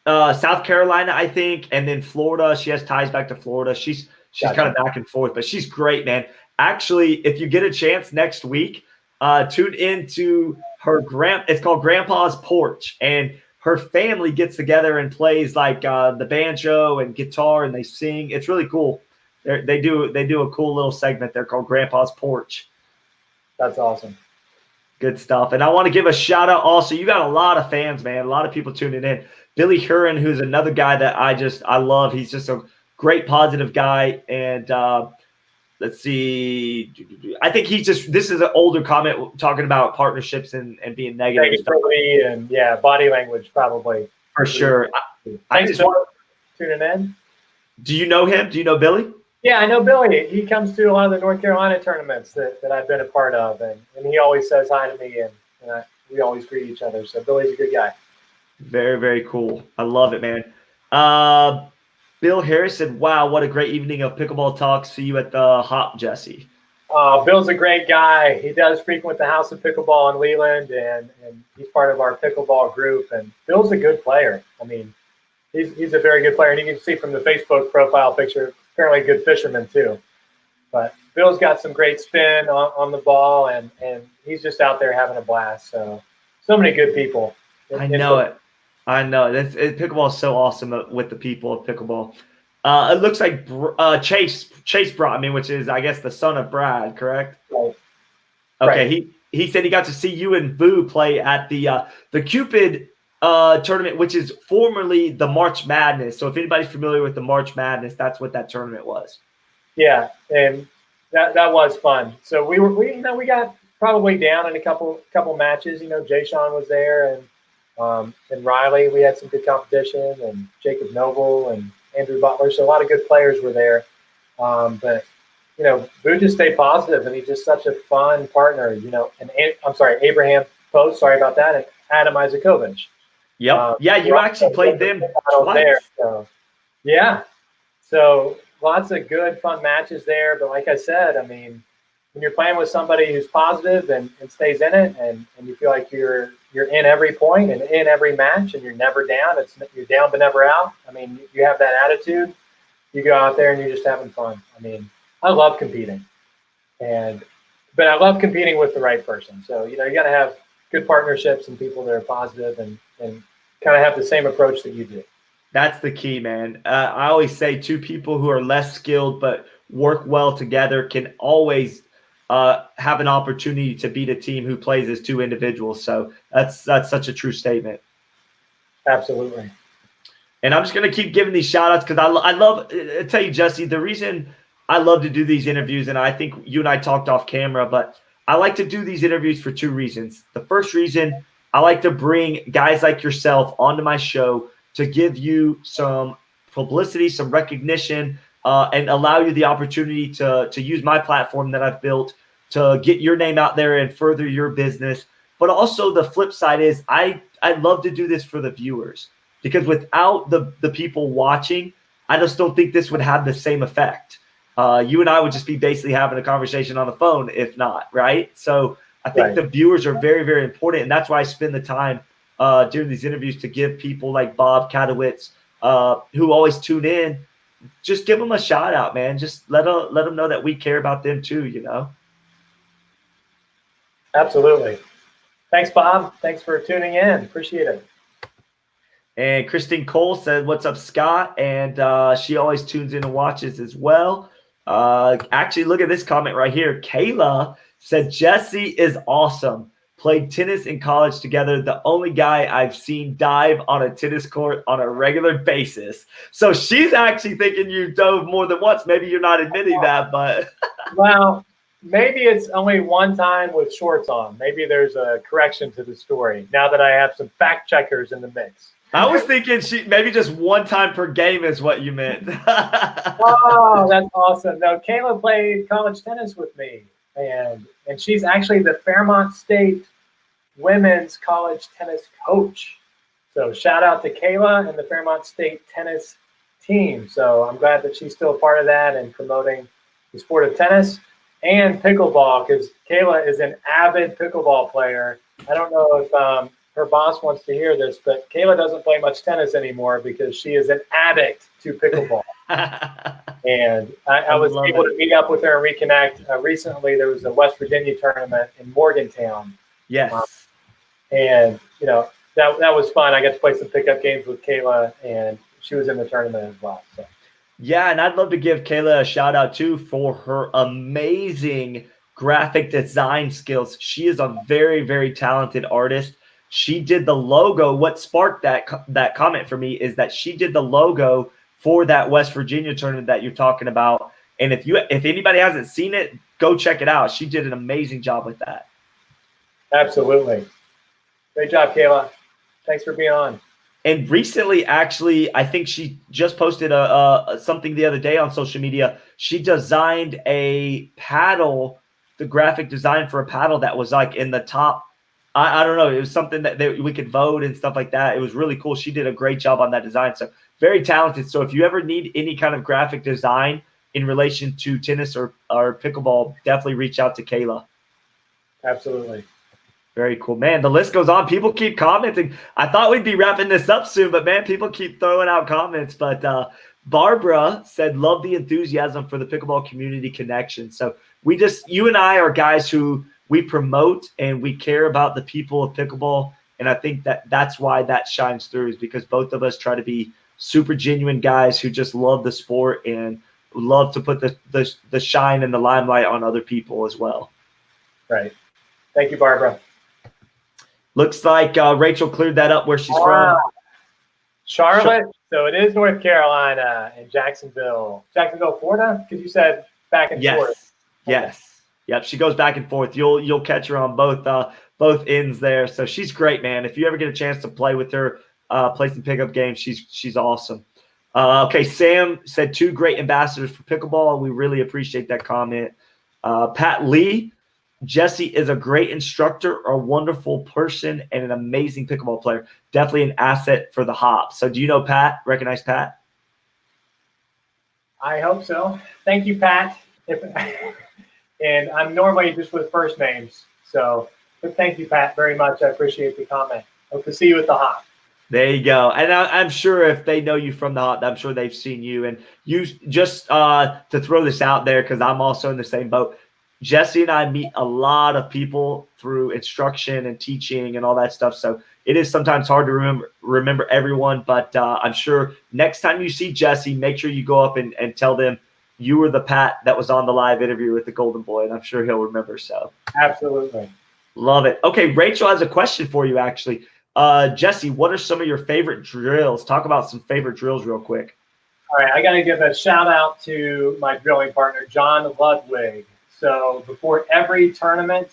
South Carolina, I think, and then Florida. She has ties back to Florida. She's Gotcha. kind of back and forth, but she's great, man. Actually, if you get a chance next week, tune into her it's called Grandpa's Porch, and her family gets together and plays like the banjo and guitar, and they sing. It's really cool. They do a cool little segment there called Grandpa's Porch. That's awesome. Good stuff. And I want to give a shout out also. You got a lot of fans, man. A lot of people tuning in. Billy Curran, who's another guy that I love. He's just a great, positive guy. And let's see. I think this is an older comment talking about partnerships and being negative. Negativity and, yeah, body language probably. For sure. Thanks for tuning in. Do you know him? Do you know Billy? Yeah, I know Billy. He comes to a lot of the North Carolina tournaments that I've been a part of, and he always says hi to me and we always greet each other. So Billy's a good guy. Very, very cool. I love it, man. Bill Harris said, wow, what a great evening of pickleball talk. See you at the Hop, Jesse. Bill's a great guy. He does frequent the House of Pickleball in Leland, and he's part of our pickleball group. And Bill's a good player. I mean, he's a very good player. And you can see from the Facebook profile picture, apparently a good fisherman too. But Bill's got some great spin on the ball, and he's just out there having a blast. So many good people. I know it. Pickleball is so awesome with the people of pickleball. It looks like Chase brought me, which is, I guess, the son of Brad, correct? Right. Okay, right. He said he got to see you and Boo play at the Cupid tournament, which is formerly the March Madness. So if anybody's familiar with the March Madness, that's what that tournament was. Yeah, and that was fun. So we got probably down in a couple matches. Jay Sean was there, and Riley. We had some good competition, and Jacob Noble and Andrew Butler. So a lot of good players were there. But Boo just stayed positive, and he's just such a fun partner. And I'm sorry, Abraham Post. Sorry about that, and Adam Isakovich. Yep. Yeah, you actually played them twice. There. So, yeah. So lots of good, fun matches there. But like I said, I mean, when you're playing with somebody who's positive and stays in it, and you feel like you're in every point and in every match, and you're never down. You're down but never out. I mean, you have that attitude. You go out there and you're just having fun. I mean, I love competing, but I love competing with the right person. So you got to have good partnerships and people that are positive and kind of have the same approach that you do. That's the key, man. I always say two people who are less skilled but work well together can always have an opportunity to beat a team who plays as two individuals. So that's such a true statement. Absolutely. And I'm just going to keep giving these shout outs because I love, I tell you, Jesse, the reason I love to do these interviews, and I think you and I talked off camera, but I like to do these interviews for two reasons. The first reason, I like to bring guys like yourself onto my show to give you some publicity, some recognition, and allow you the opportunity to use my platform that I've built to get your name out there and further your business. But also the flip side is I love to do this for the viewers, because without the people watching, I just don't think this would have the same effect. You and I would just be basically having a conversation on the phone, if not, right? So I think the viewers are very, very important, and that's why I spend the time during these interviews to give people like Bob Katowitz, who always tune in, just give them a shout out, man. Just let them know that we care about them too, Absolutely. Thanks, Bob. Thanks for tuning in. Appreciate it. And Christine Cole said, what's up, Scott? And she always tunes in and watches as well. Actually, look at this comment right here. Kayla said, Jesse is awesome. Played tennis in college together. The only guy I've seen dive on a tennis court on a regular basis. So she's actually thinking you dove more than once. Maybe you're not admitting that, but. Well, maybe it's only one time with shorts on. Maybe there's a correction to the story now that I have some fact checkers in the mix. I was thinking maybe just one time per game is what you meant. Oh, that's awesome. No, Kayla played college tennis with me, and she's actually the Fairmont State women's college tennis coach. So shout out to Kayla and the Fairmont State tennis team. So I'm glad that she's still a part of that and promoting the sport of tennis and pickleball, because Kayla is an avid pickleball player. I don't know if her boss wants to hear this, but Kayla doesn't play much tennis anymore because she is an addict to pickleball. And I was able to meet up with her and reconnect. Recently, there was a West Virginia tournament in Morgantown. Yes. And, that was fun. I got to play some pickup games with Kayla, and she was in the tournament as well. So. Yeah, and I'd love to give Kayla a shout out too for her amazing graphic design skills. She is a very, very talented artist. She did the logo. What sparked that comment for me is that she did the logo for that West Virginia tournament that you're talking about. And if anybody hasn't seen it, go check it out. She did an amazing job with that. Absolutely. Great job, Kayla. Thanks for being on. And recently, actually, I think she just posted something the other day on social media. She designed a paddle, the graphic design for a paddle that was like in the top I don't know. It was something that we could vote and stuff like that. It was really cool. She did a great job on that design. So very talented. So if you ever need any kind of graphic design in relation to tennis or pickleball, definitely reach out to Kayla. Absolutely. Very cool, man. The list goes on. People keep commenting. I thought we'd be wrapping this up soon, but man, people keep throwing out comments. But Barbara said, love the enthusiasm for the pickleball community connection. So you and I are guys who we promote and we care about the people of pickleball. And I think that's why that shines through, is because both of us try to be super genuine guys who just love the sport and love to put the shine and the limelight on other people as well. Right. Thank you, Barbara. Looks like Rachel cleared that up where she's from. Charlotte. So it is North Carolina and Jacksonville, Florida, because you said back and forth. Yes. Yep. She goes back and forth. You'll catch her on both ends there. So she's great, man. If you ever get a chance to play with her, play some pickup games, she's awesome. Okay, Sam said 2 great ambassadors for pickleball. We really appreciate that comment. Pat Lee. Jesse is a great instructor, a wonderful person, and an amazing pickleball player. Definitely an asset for the hop. So do you know Pat? Recognize Pat? I hope so. Thank you, Pat. And I'm normally just with first names. So but thank you, Pat, very much. I appreciate the comment. Hope to see you at the hop. There you go. And I'm sure if they know you from the hop, I'm sure they've seen you. And you just to throw this out there, because I'm also in the same boat, Jesse and I meet a lot of people through instruction and teaching and all that stuff. So it is sometimes hard to remember everyone, but I'm sure next time you see Jesse, make sure you go up and tell them you were the Pat that was on the live interview with the Golden Boy, and I'm sure he'll remember. So absolutely. Love it. Okay, Rachel has a question for you, actually. Jesse, what are some of your favorite drills? Talk about some favorite drills real quick. All right, I got to give a shout out to my drilling partner, John Ludwig. So before every tournament,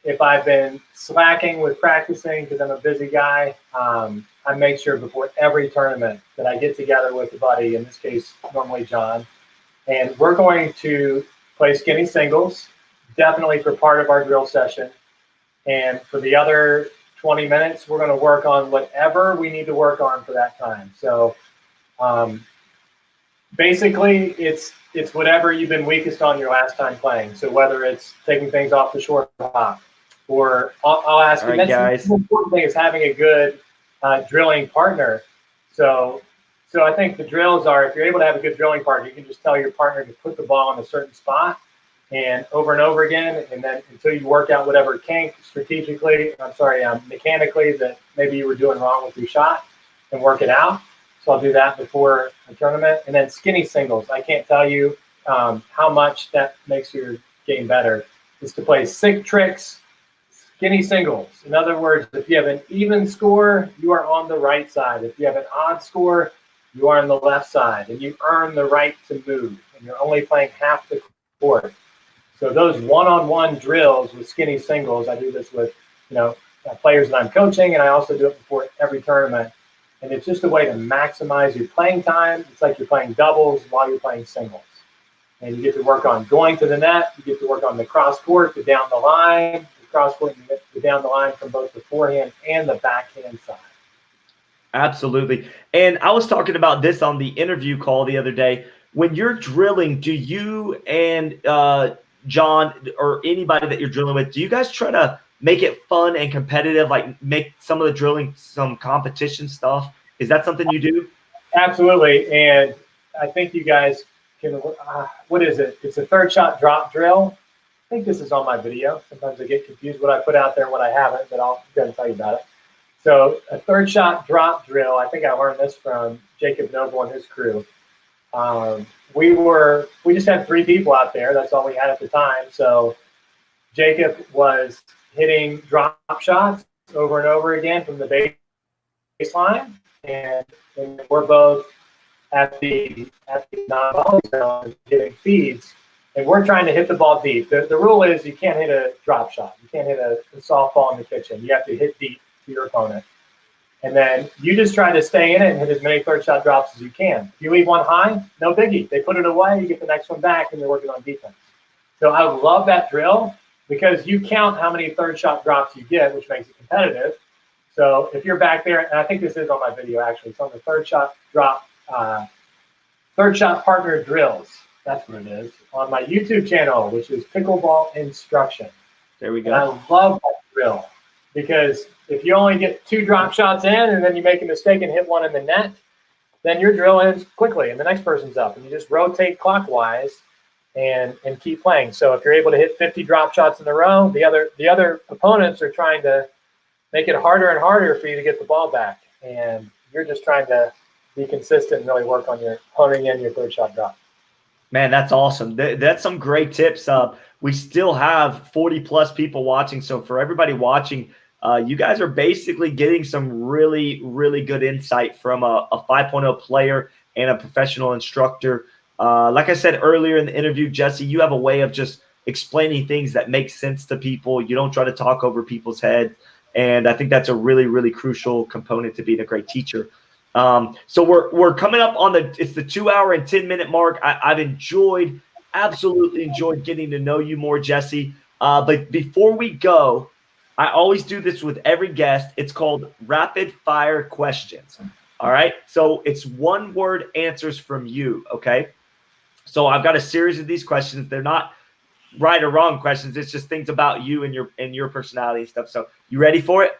if I've been slacking with practicing because I'm a busy guy, I make sure before every tournament that I get together with a buddy, in this case, normally John, and we're going to play skinny singles, definitely for part of our drill session. And for the other 20 minutes, we're going to work on whatever we need to work on for that time. So basically, it's whatever you've been weakest on your last time playing. So whether it's taking things off the short hop, or I'll ask you, that's the important thing is having a good drilling partner. So I think the drills are, if you're able to have a good drilling partner, you can just tell your partner to put the ball in a certain spot and over again, and then until you work out whatever kink mechanically that maybe you were doing wrong with your shot, and work it out. So I'll do that before a tournament. And then skinny singles. I can't tell you how much that makes your game better. Is to play 6 tricks, skinny singles. In other words, if you have an even score, you are on the right side. If you have an odd score, you are on the left side. And you earn the right to move. And you're only playing half the court. So those one-on-one drills with skinny singles, I do this with players that I'm coaching, and I also do it before every tournament. And it's just a way to maximize your playing time. It's like you're playing doubles while you're playing singles. And you get to work on going to the net. You get to work on the cross court, the down the line, the cross court, and the down the line from both the forehand and the backhand side. Absolutely. And I was talking about this on the interview call the other day. When you're drilling, do you and John or anybody that you're drilling with, do you guys try to make it fun and competitive, like make some of the drilling some competition stuff? Is that something you do? Absolutely. And I think you guys can, what is it? It's a third shot drop drill. I think this is on my video. Sometimes I get confused what I put out there and what I haven't, but I'll go and tell you about it. So a third shot drop drill, I think I learned this from Jacob Noble and his crew. We just had 3 people out there. That's all we had at the time. So Jacob was hitting drop shots over and over again from the baseline, and we're both at the non-volley zone hitting feeds, and we're trying to hit the ball deep. The rule is you can't hit a drop shot. You can't hit a softball in the kitchen. You have to hit deep to your opponent. And then you just try to stay in it and hit as many third shot drops as you can. If you leave one high, no biggie. They put it away, you get the next one back, and you're working on defense. So I love that drill. because you count how many third shot drops you get, which makes it competitive. So if you're back there, and I think this is on my video actually, it's on the third shot drop, third shot partner drills. That's what it is on my YouTube channel, which is Pickleball Instruction. There we go. And I love that drill because if you only get 2 drop shots in and then you make a mistake and hit one in the net, then your drill ends quickly and the next person's up, and you just rotate clockwise and keep playing. So if you're able to hit 50 drop shots in a row, the other opponents are trying to make it harder and harder for you to get the ball back, and you're just trying to be consistent and really work on your honing in your third shot drop. Man, that's awesome. That's some great tips. We still have 40+ people watching, so for everybody watching, you guys are basically getting some really, really good insight from a 5.0 player and a professional instructor. Like I said earlier in the interview, Jesse, you have a way of just explaining things that make sense to people. You don't try to talk over people's heads. And I think that's a really, really crucial component to being a great teacher. So we're coming up on it's the 2 hour and 10-minute mark. I've absolutely enjoyed getting to know you more, Jesse. But before we go, I always do this with every guest. It's called rapid fire questions. All right. So it's 1-word answers from you. Okay. So I've got a series of these questions. They're not right or wrong questions. It's just things about you and your personality and stuff. So you ready for it?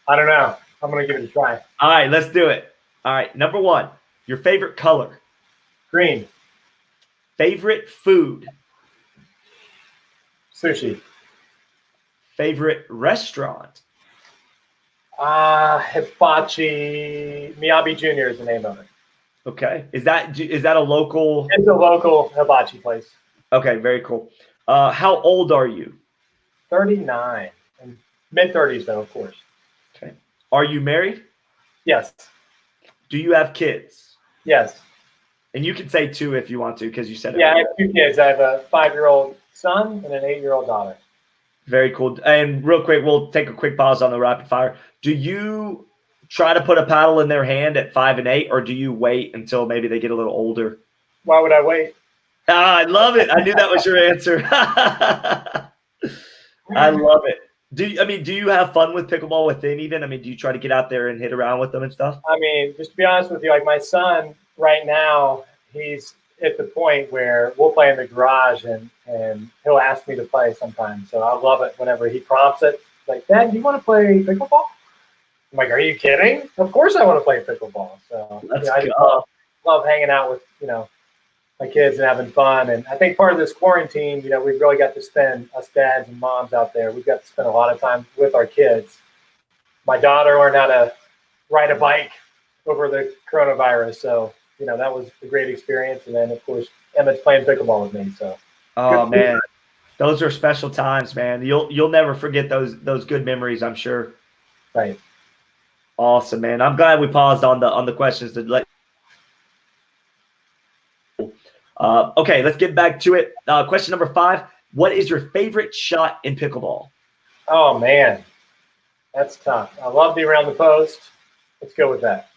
I don't know. I'm going to give it a try. All right, let's do it. All right. Number 1, your favorite color. Green. Favorite food. Sushi. Favorite restaurant. Hibachi. Miyabi Jr. is the name of it. Okay. Is that a local? It's a local hibachi place. Okay, very cool. How old are you? 39. And mid-30s, though, of course. Okay. Are you married? Yes. Do you have kids? Yes. And you can say 2 if you want to, because you said it. Yeah, I have 2 kids. I have a 5-year-old son and an 8-year-old daughter. Very cool. And real quick, we'll take a quick pause on the rapid fire. Do you try to put a paddle in their hand at 5 and 8, or do you wait until maybe they get a little older? Why would I wait? I love it. I knew that was your answer. I love it. Do you have fun with pickleball with them even? I mean, do you try to get out there and hit around with them and stuff? I mean, just to be honest with you, like my son right now, he's at the point where we'll play in the garage and he'll ask me to play sometimes. So I love it whenever he prompts it. Like, Dad, do you want to play pickleball? I'm like, are you kidding? Of course I want to play pickleball. So I love hanging out with, my kids and having fun. And I think part of this quarantine, we've really got to spend, us dads and moms out there, we've got to spend a lot of time with our kids. My daughter learned how to ride a bike over the coronavirus. So, that was a great experience. And then, of course, Emmett's playing pickleball with me. So, oh, man, those are special times, man. You'll never forget those good memories, I'm sure. Right. Awesome, man. I'm glad we paused on the questions to let. Okay, let's get back to it. Question number 5. What is your favorite shot in pickleball? Oh, man. That's tough. I love the around the post. Let's go with that.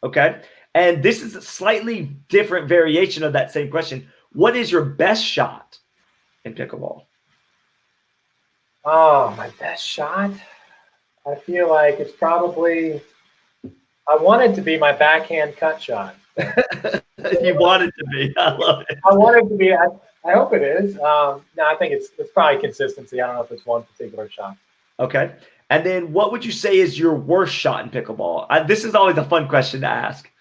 Okay. And this is a slightly different variation of that same question. What is your best shot in pickleball? Oh, my best shot? I feel like it's probably – I want it to be my backhand cut shot. You want it to be. I love it. I want it to be. I hope it is. No, I think it's probably consistency. I don't know if it's one particular shot. Okay. And then what would you say is your worst shot in pickleball? This is always a fun question to ask.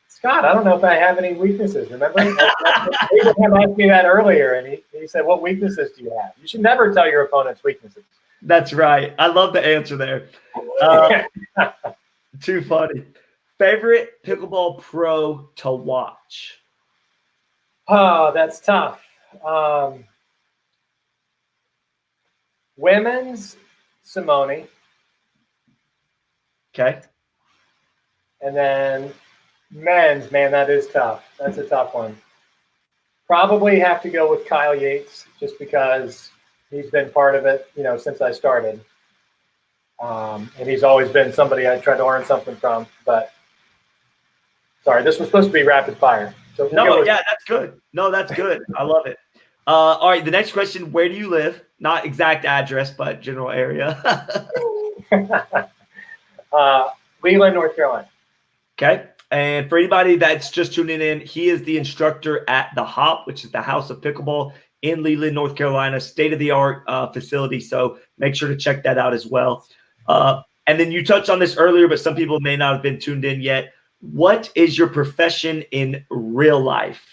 Scott, I don't know if I have any weaknesses. Remember? Abraham asked me that earlier, and he said, what weaknesses do you have? You should never tell your opponent's weaknesses. That's right. I love the answer there. Too funny. Favorite pickleball pro to watch? Oh, that's tough. Women's, Simone. Okay. And then men's, man, that is tough. That's a tough one. Probably have to go with Kyle Yates just because he's been part of it, since I started. And he's always been somebody I tried to learn something from. But sorry, this was supposed to be rapid fire. So no, yeah, that's good. No, that's good. I love it. All right, the next question, where do you live? Not exact address, but general area. Leland, North Carolina. Okay. And for anybody that's just tuning in, he is the instructor at the Hop, which is the House of Pickleball in Leland, North Carolina, state-of-the-art facility. So make sure to check that out as well. And then you touched on this earlier, but some people may not have been tuned in yet. What is your profession in real life?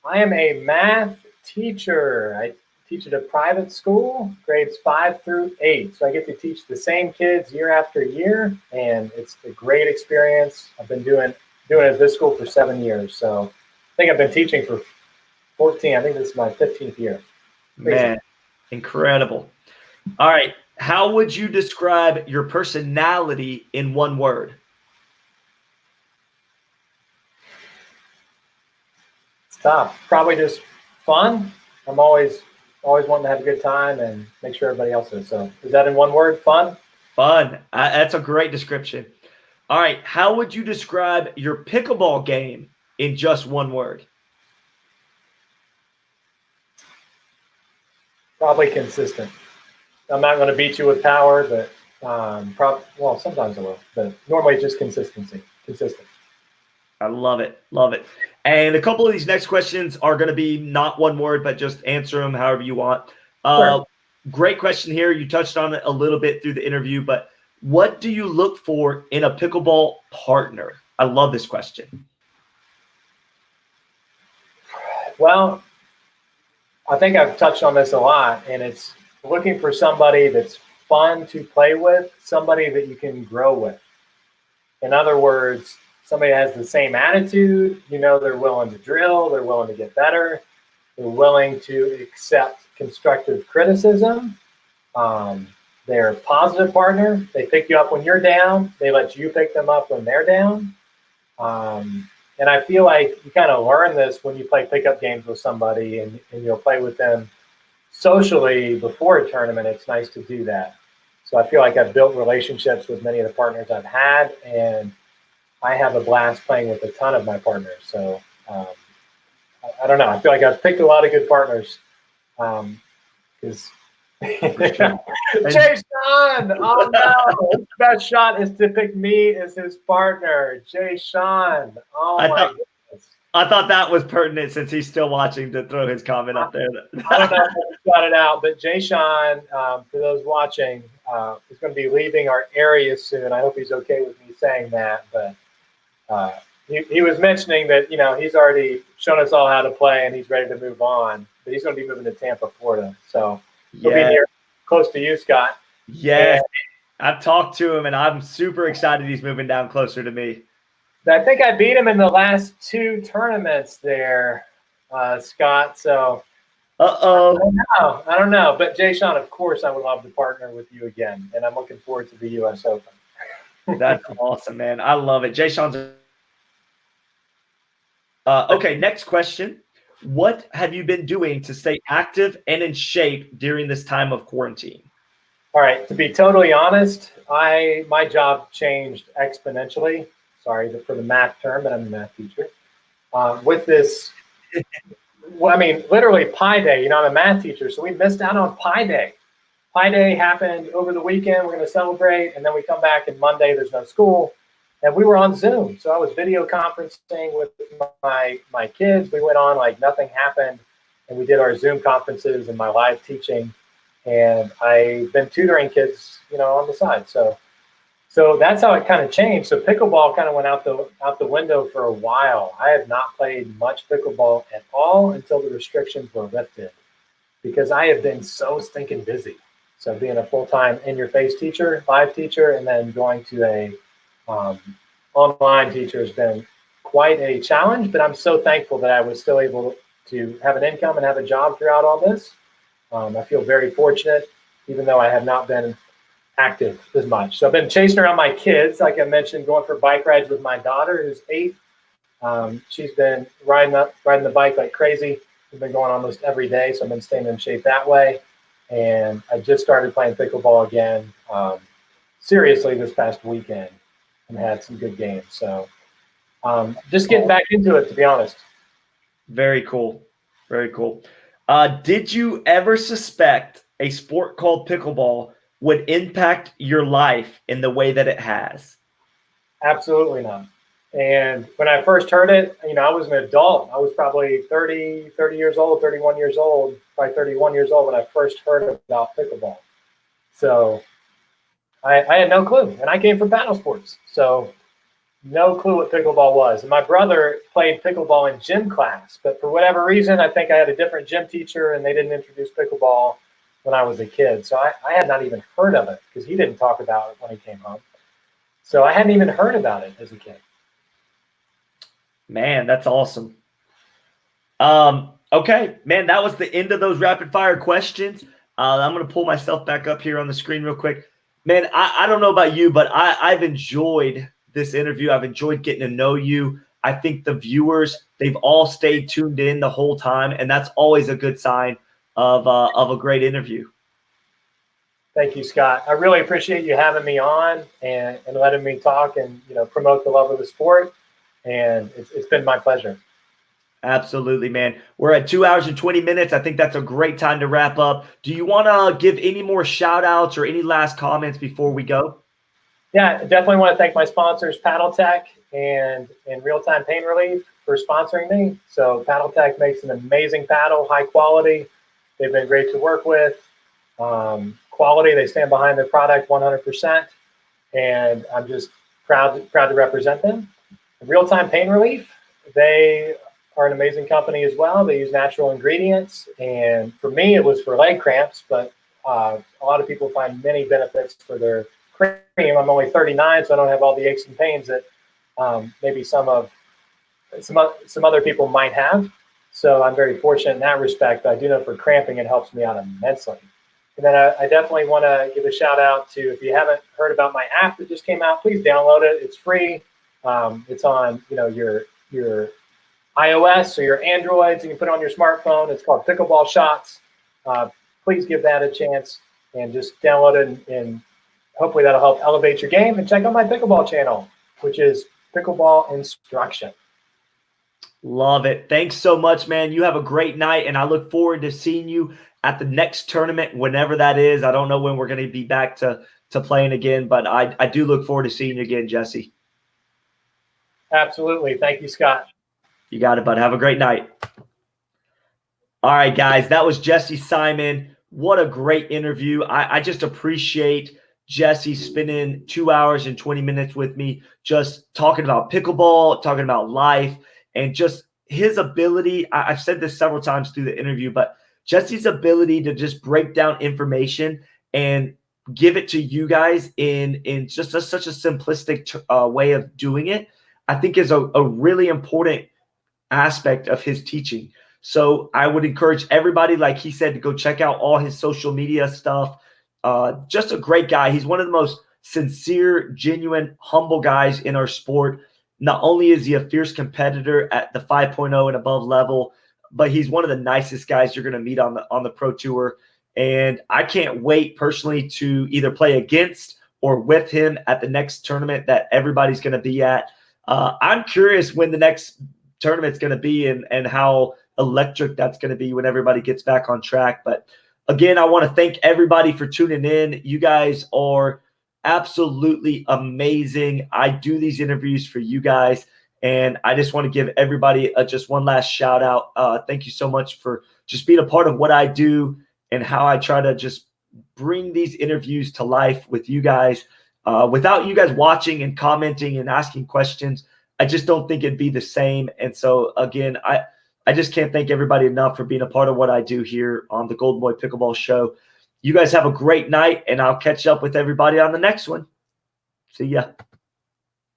I am a math teacher. I teach at a private school, grades 5 through 8. So I get to teach the same kids year after year, and it's a great experience. I've been doing it at this school for 7 years. So I think I've been teaching for 14. I think this is my 15th year. Crazy. Man, incredible. All right. How would you describe your personality in one word? It's tough. Probably just fun. I'm always wanting to have a good time and make sure everybody else is. So is that in one word, fun? Fun. That's a great description. All right. How would you describe your pickleball game in just one word? Probably consistent. I'm not going to beat you with power, but well, sometimes I will. But normally just consistency. Consistent. I love it. Love it. And a couple of these next questions are going to be not one word, but just answer them however you want. Sure. Great question here. You touched on it a little bit through the interview, but what do you look for in a pickleball partner? I love this question. Well, I think I've touched on this a lot, and it's looking for somebody that's fun to play with, somebody that you can grow with. In other words, somebody has the same attitude, they're willing to drill, they're willing to get better, they're willing to accept constructive criticism. They're a positive partner. They pick you up when you're down. They let you pick them up when they're down. And I feel like you kind of learn this when you play pickup games with somebody and you'll play with them socially before a tournament. It's nice to do that. So I feel like I've built relationships with many of the partners I've had, and I have a blast playing with a ton of my partners. So I don't know. I feel like I've picked a lot of good partners. Because Jay Sean, oh no, his best shot is to pick me as his partner. Jay Sean, oh my goodness. I thought that was pertinent since he's still watching to throw his comment up there. I don't know if he got it out, but Jay Sean, for those watching, is going to be leaving our area soon. I hope he's okay with me saying that, but he was mentioning that, he's already shown us all how to play and he's ready to move on, but he's going to be moving to Tampa, Florida. So he'll be near, close to you, Scott. Yes, I've talked to him and I'm super excited he's moving down closer to me. I think I beat him in the last 2 tournaments there, Scott. So I don't know. But Jay Sean, of course, I would love to partner with you again, and I'm looking forward to the U.S. Open. That's awesome, man. I love it. Jay Sean's. Okay, next question. What have you been doing to stay active and in shape during this time of quarantine? All right. To be totally honest, my job changed exponentially. Sorry for the math term, but I'm a math teacher. With this, well, I mean, literally Pi Day. I'm a math teacher, so we missed out on Pi Day. Pi Day happened over the weekend. We're going to celebrate, and then we come back, and Monday there's no school. And we were on Zoom, so I was video conferencing with my kids. We went on like nothing happened, and we did our Zoom conferences and my live teaching. And I've been tutoring kids, on the side. So that's how it kind of changed. So pickleball kind of went out the window for a while. I have not played much pickleball at all until the restrictions were lifted, because I have been so stinking busy. So being a full-time in-your-face teacher, live teacher, and then going to a online teacher has been quite a challenge, but I'm so thankful that I was still able to have an income and have a job throughout all this. I feel very fortunate, even though I have not been active as much. So I've been chasing around my kids, like I mentioned, going for bike rides with my daughter, who's 8. She's been riding the bike like crazy. We've been going almost every day, so I've been staying in shape that way. And I just started playing pickleball again, seriously, this past weekend, and had some good games. So just getting back into it, to be honest. Very cool. Very cool. Did you ever suspect a sport called pickleball would impact your life in the way that it has? Absolutely not. And when I first heard it, I was an adult. I was probably 30 years old, 31 years old, probably 31 years old when I first heard about pickleball. So I had no clue. And I came from paddle sports. So no clue what pickleball was. And my brother played pickleball in gym class. But for whatever reason, I think I had a different gym teacher and they didn't introduce pickleball when I was a kid. So I had not even heard of it because he didn't talk about it when he came home. So I hadn't even heard about it as a kid. Man, that's awesome. Okay, man, that was the end of those rapid fire questions. I'm going to pull myself back up here on the screen real quick. Man, I don't know about you, but I've enjoyed this interview. I've enjoyed getting to know you. I think the viewers, they've all stayed tuned in the whole time, and that's always a good sign of a great interview. Thank you, Scott. I really appreciate you having me on and letting me talk and promote the love of the sport. And it's been my pleasure. Absolutely, man. We're at 2 hours and 20 minutes. I think that's a great time to wrap up. Do you want to give any more shout outs or any last comments before we go? Yeah, I definitely want to thank my sponsors, Paddletek and Real-Time Pain Relief, for sponsoring me. So Paddletek makes an amazing paddle, high quality. They've been great to work with. Quality, they stand behind their product 100%. And I'm just proud to represent them. Real-Time Pain Relief, they are an amazing company as well. They use natural ingredients. And for me, it was for leg cramps, but a lot of people find many benefits for their cream. I'm only 39, so I don't have all the aches and pains that maybe some other people might have. So I'm very fortunate in that respect. But I do know for cramping, it helps me out immensely. And then I definitely want to give a shout out to, if you haven't heard about my app that just came out, please download it. It's free. It's on your iOS or your Androids. You can put it on your smartphone. It's called Pickleball Shots. Please give that a chance and just download it, and hopefully that'll help elevate your game. And check out my pickleball channel, which is Pickleball Instruction. Love it. Thanks so much, man. You have a great night, and I look forward to seeing you at the next tournament, whenever that is. I don't know when we're going to be back to playing again, but I do look forward to seeing you again, Jesse. Absolutely. Thank you, Scott. You got it, bud. Have a great night. All right, guys, that was Jesse Simon. What a great interview. I just appreciate Jesse spending 2 hours and 20 minutes with me, just talking about pickleball, talking about life, and just his ability. I've said this several times through the interview, but Jesse's ability to just break down information and give it to you guys in just such a simplistic way of doing it, I think is a really important aspect of his teaching. So I would encourage everybody, like he said, to go check out all his social media stuff. Just a great guy. He's one of the most sincere, genuine, humble guys in our sport. Not only is he a fierce competitor at the 5.0 and above level, but he's one of the nicest guys you're going to meet on the Pro Tour. And I can't wait personally to either play against or with him at the next tournament that everybody's going to be at. I'm curious when the next tournament's going to be and how electric that's going to be when everybody gets back on track. But again, I want to thank everybody for tuning in. You guys are absolutely amazing. I do these interviews for you guys, and I just want to give everybody just one last shout out. Thank you so much for just being a part of what I do and how I try to just bring these interviews to life with you guys. Without you guys watching and commenting and asking questions, I just don't think it'd be the same. And so again, I just can't thank everybody enough for being a part of what I do here on the Golden Boy Pickleball Show. You guys have a great night, and I'll catch up with everybody on the next one. See ya.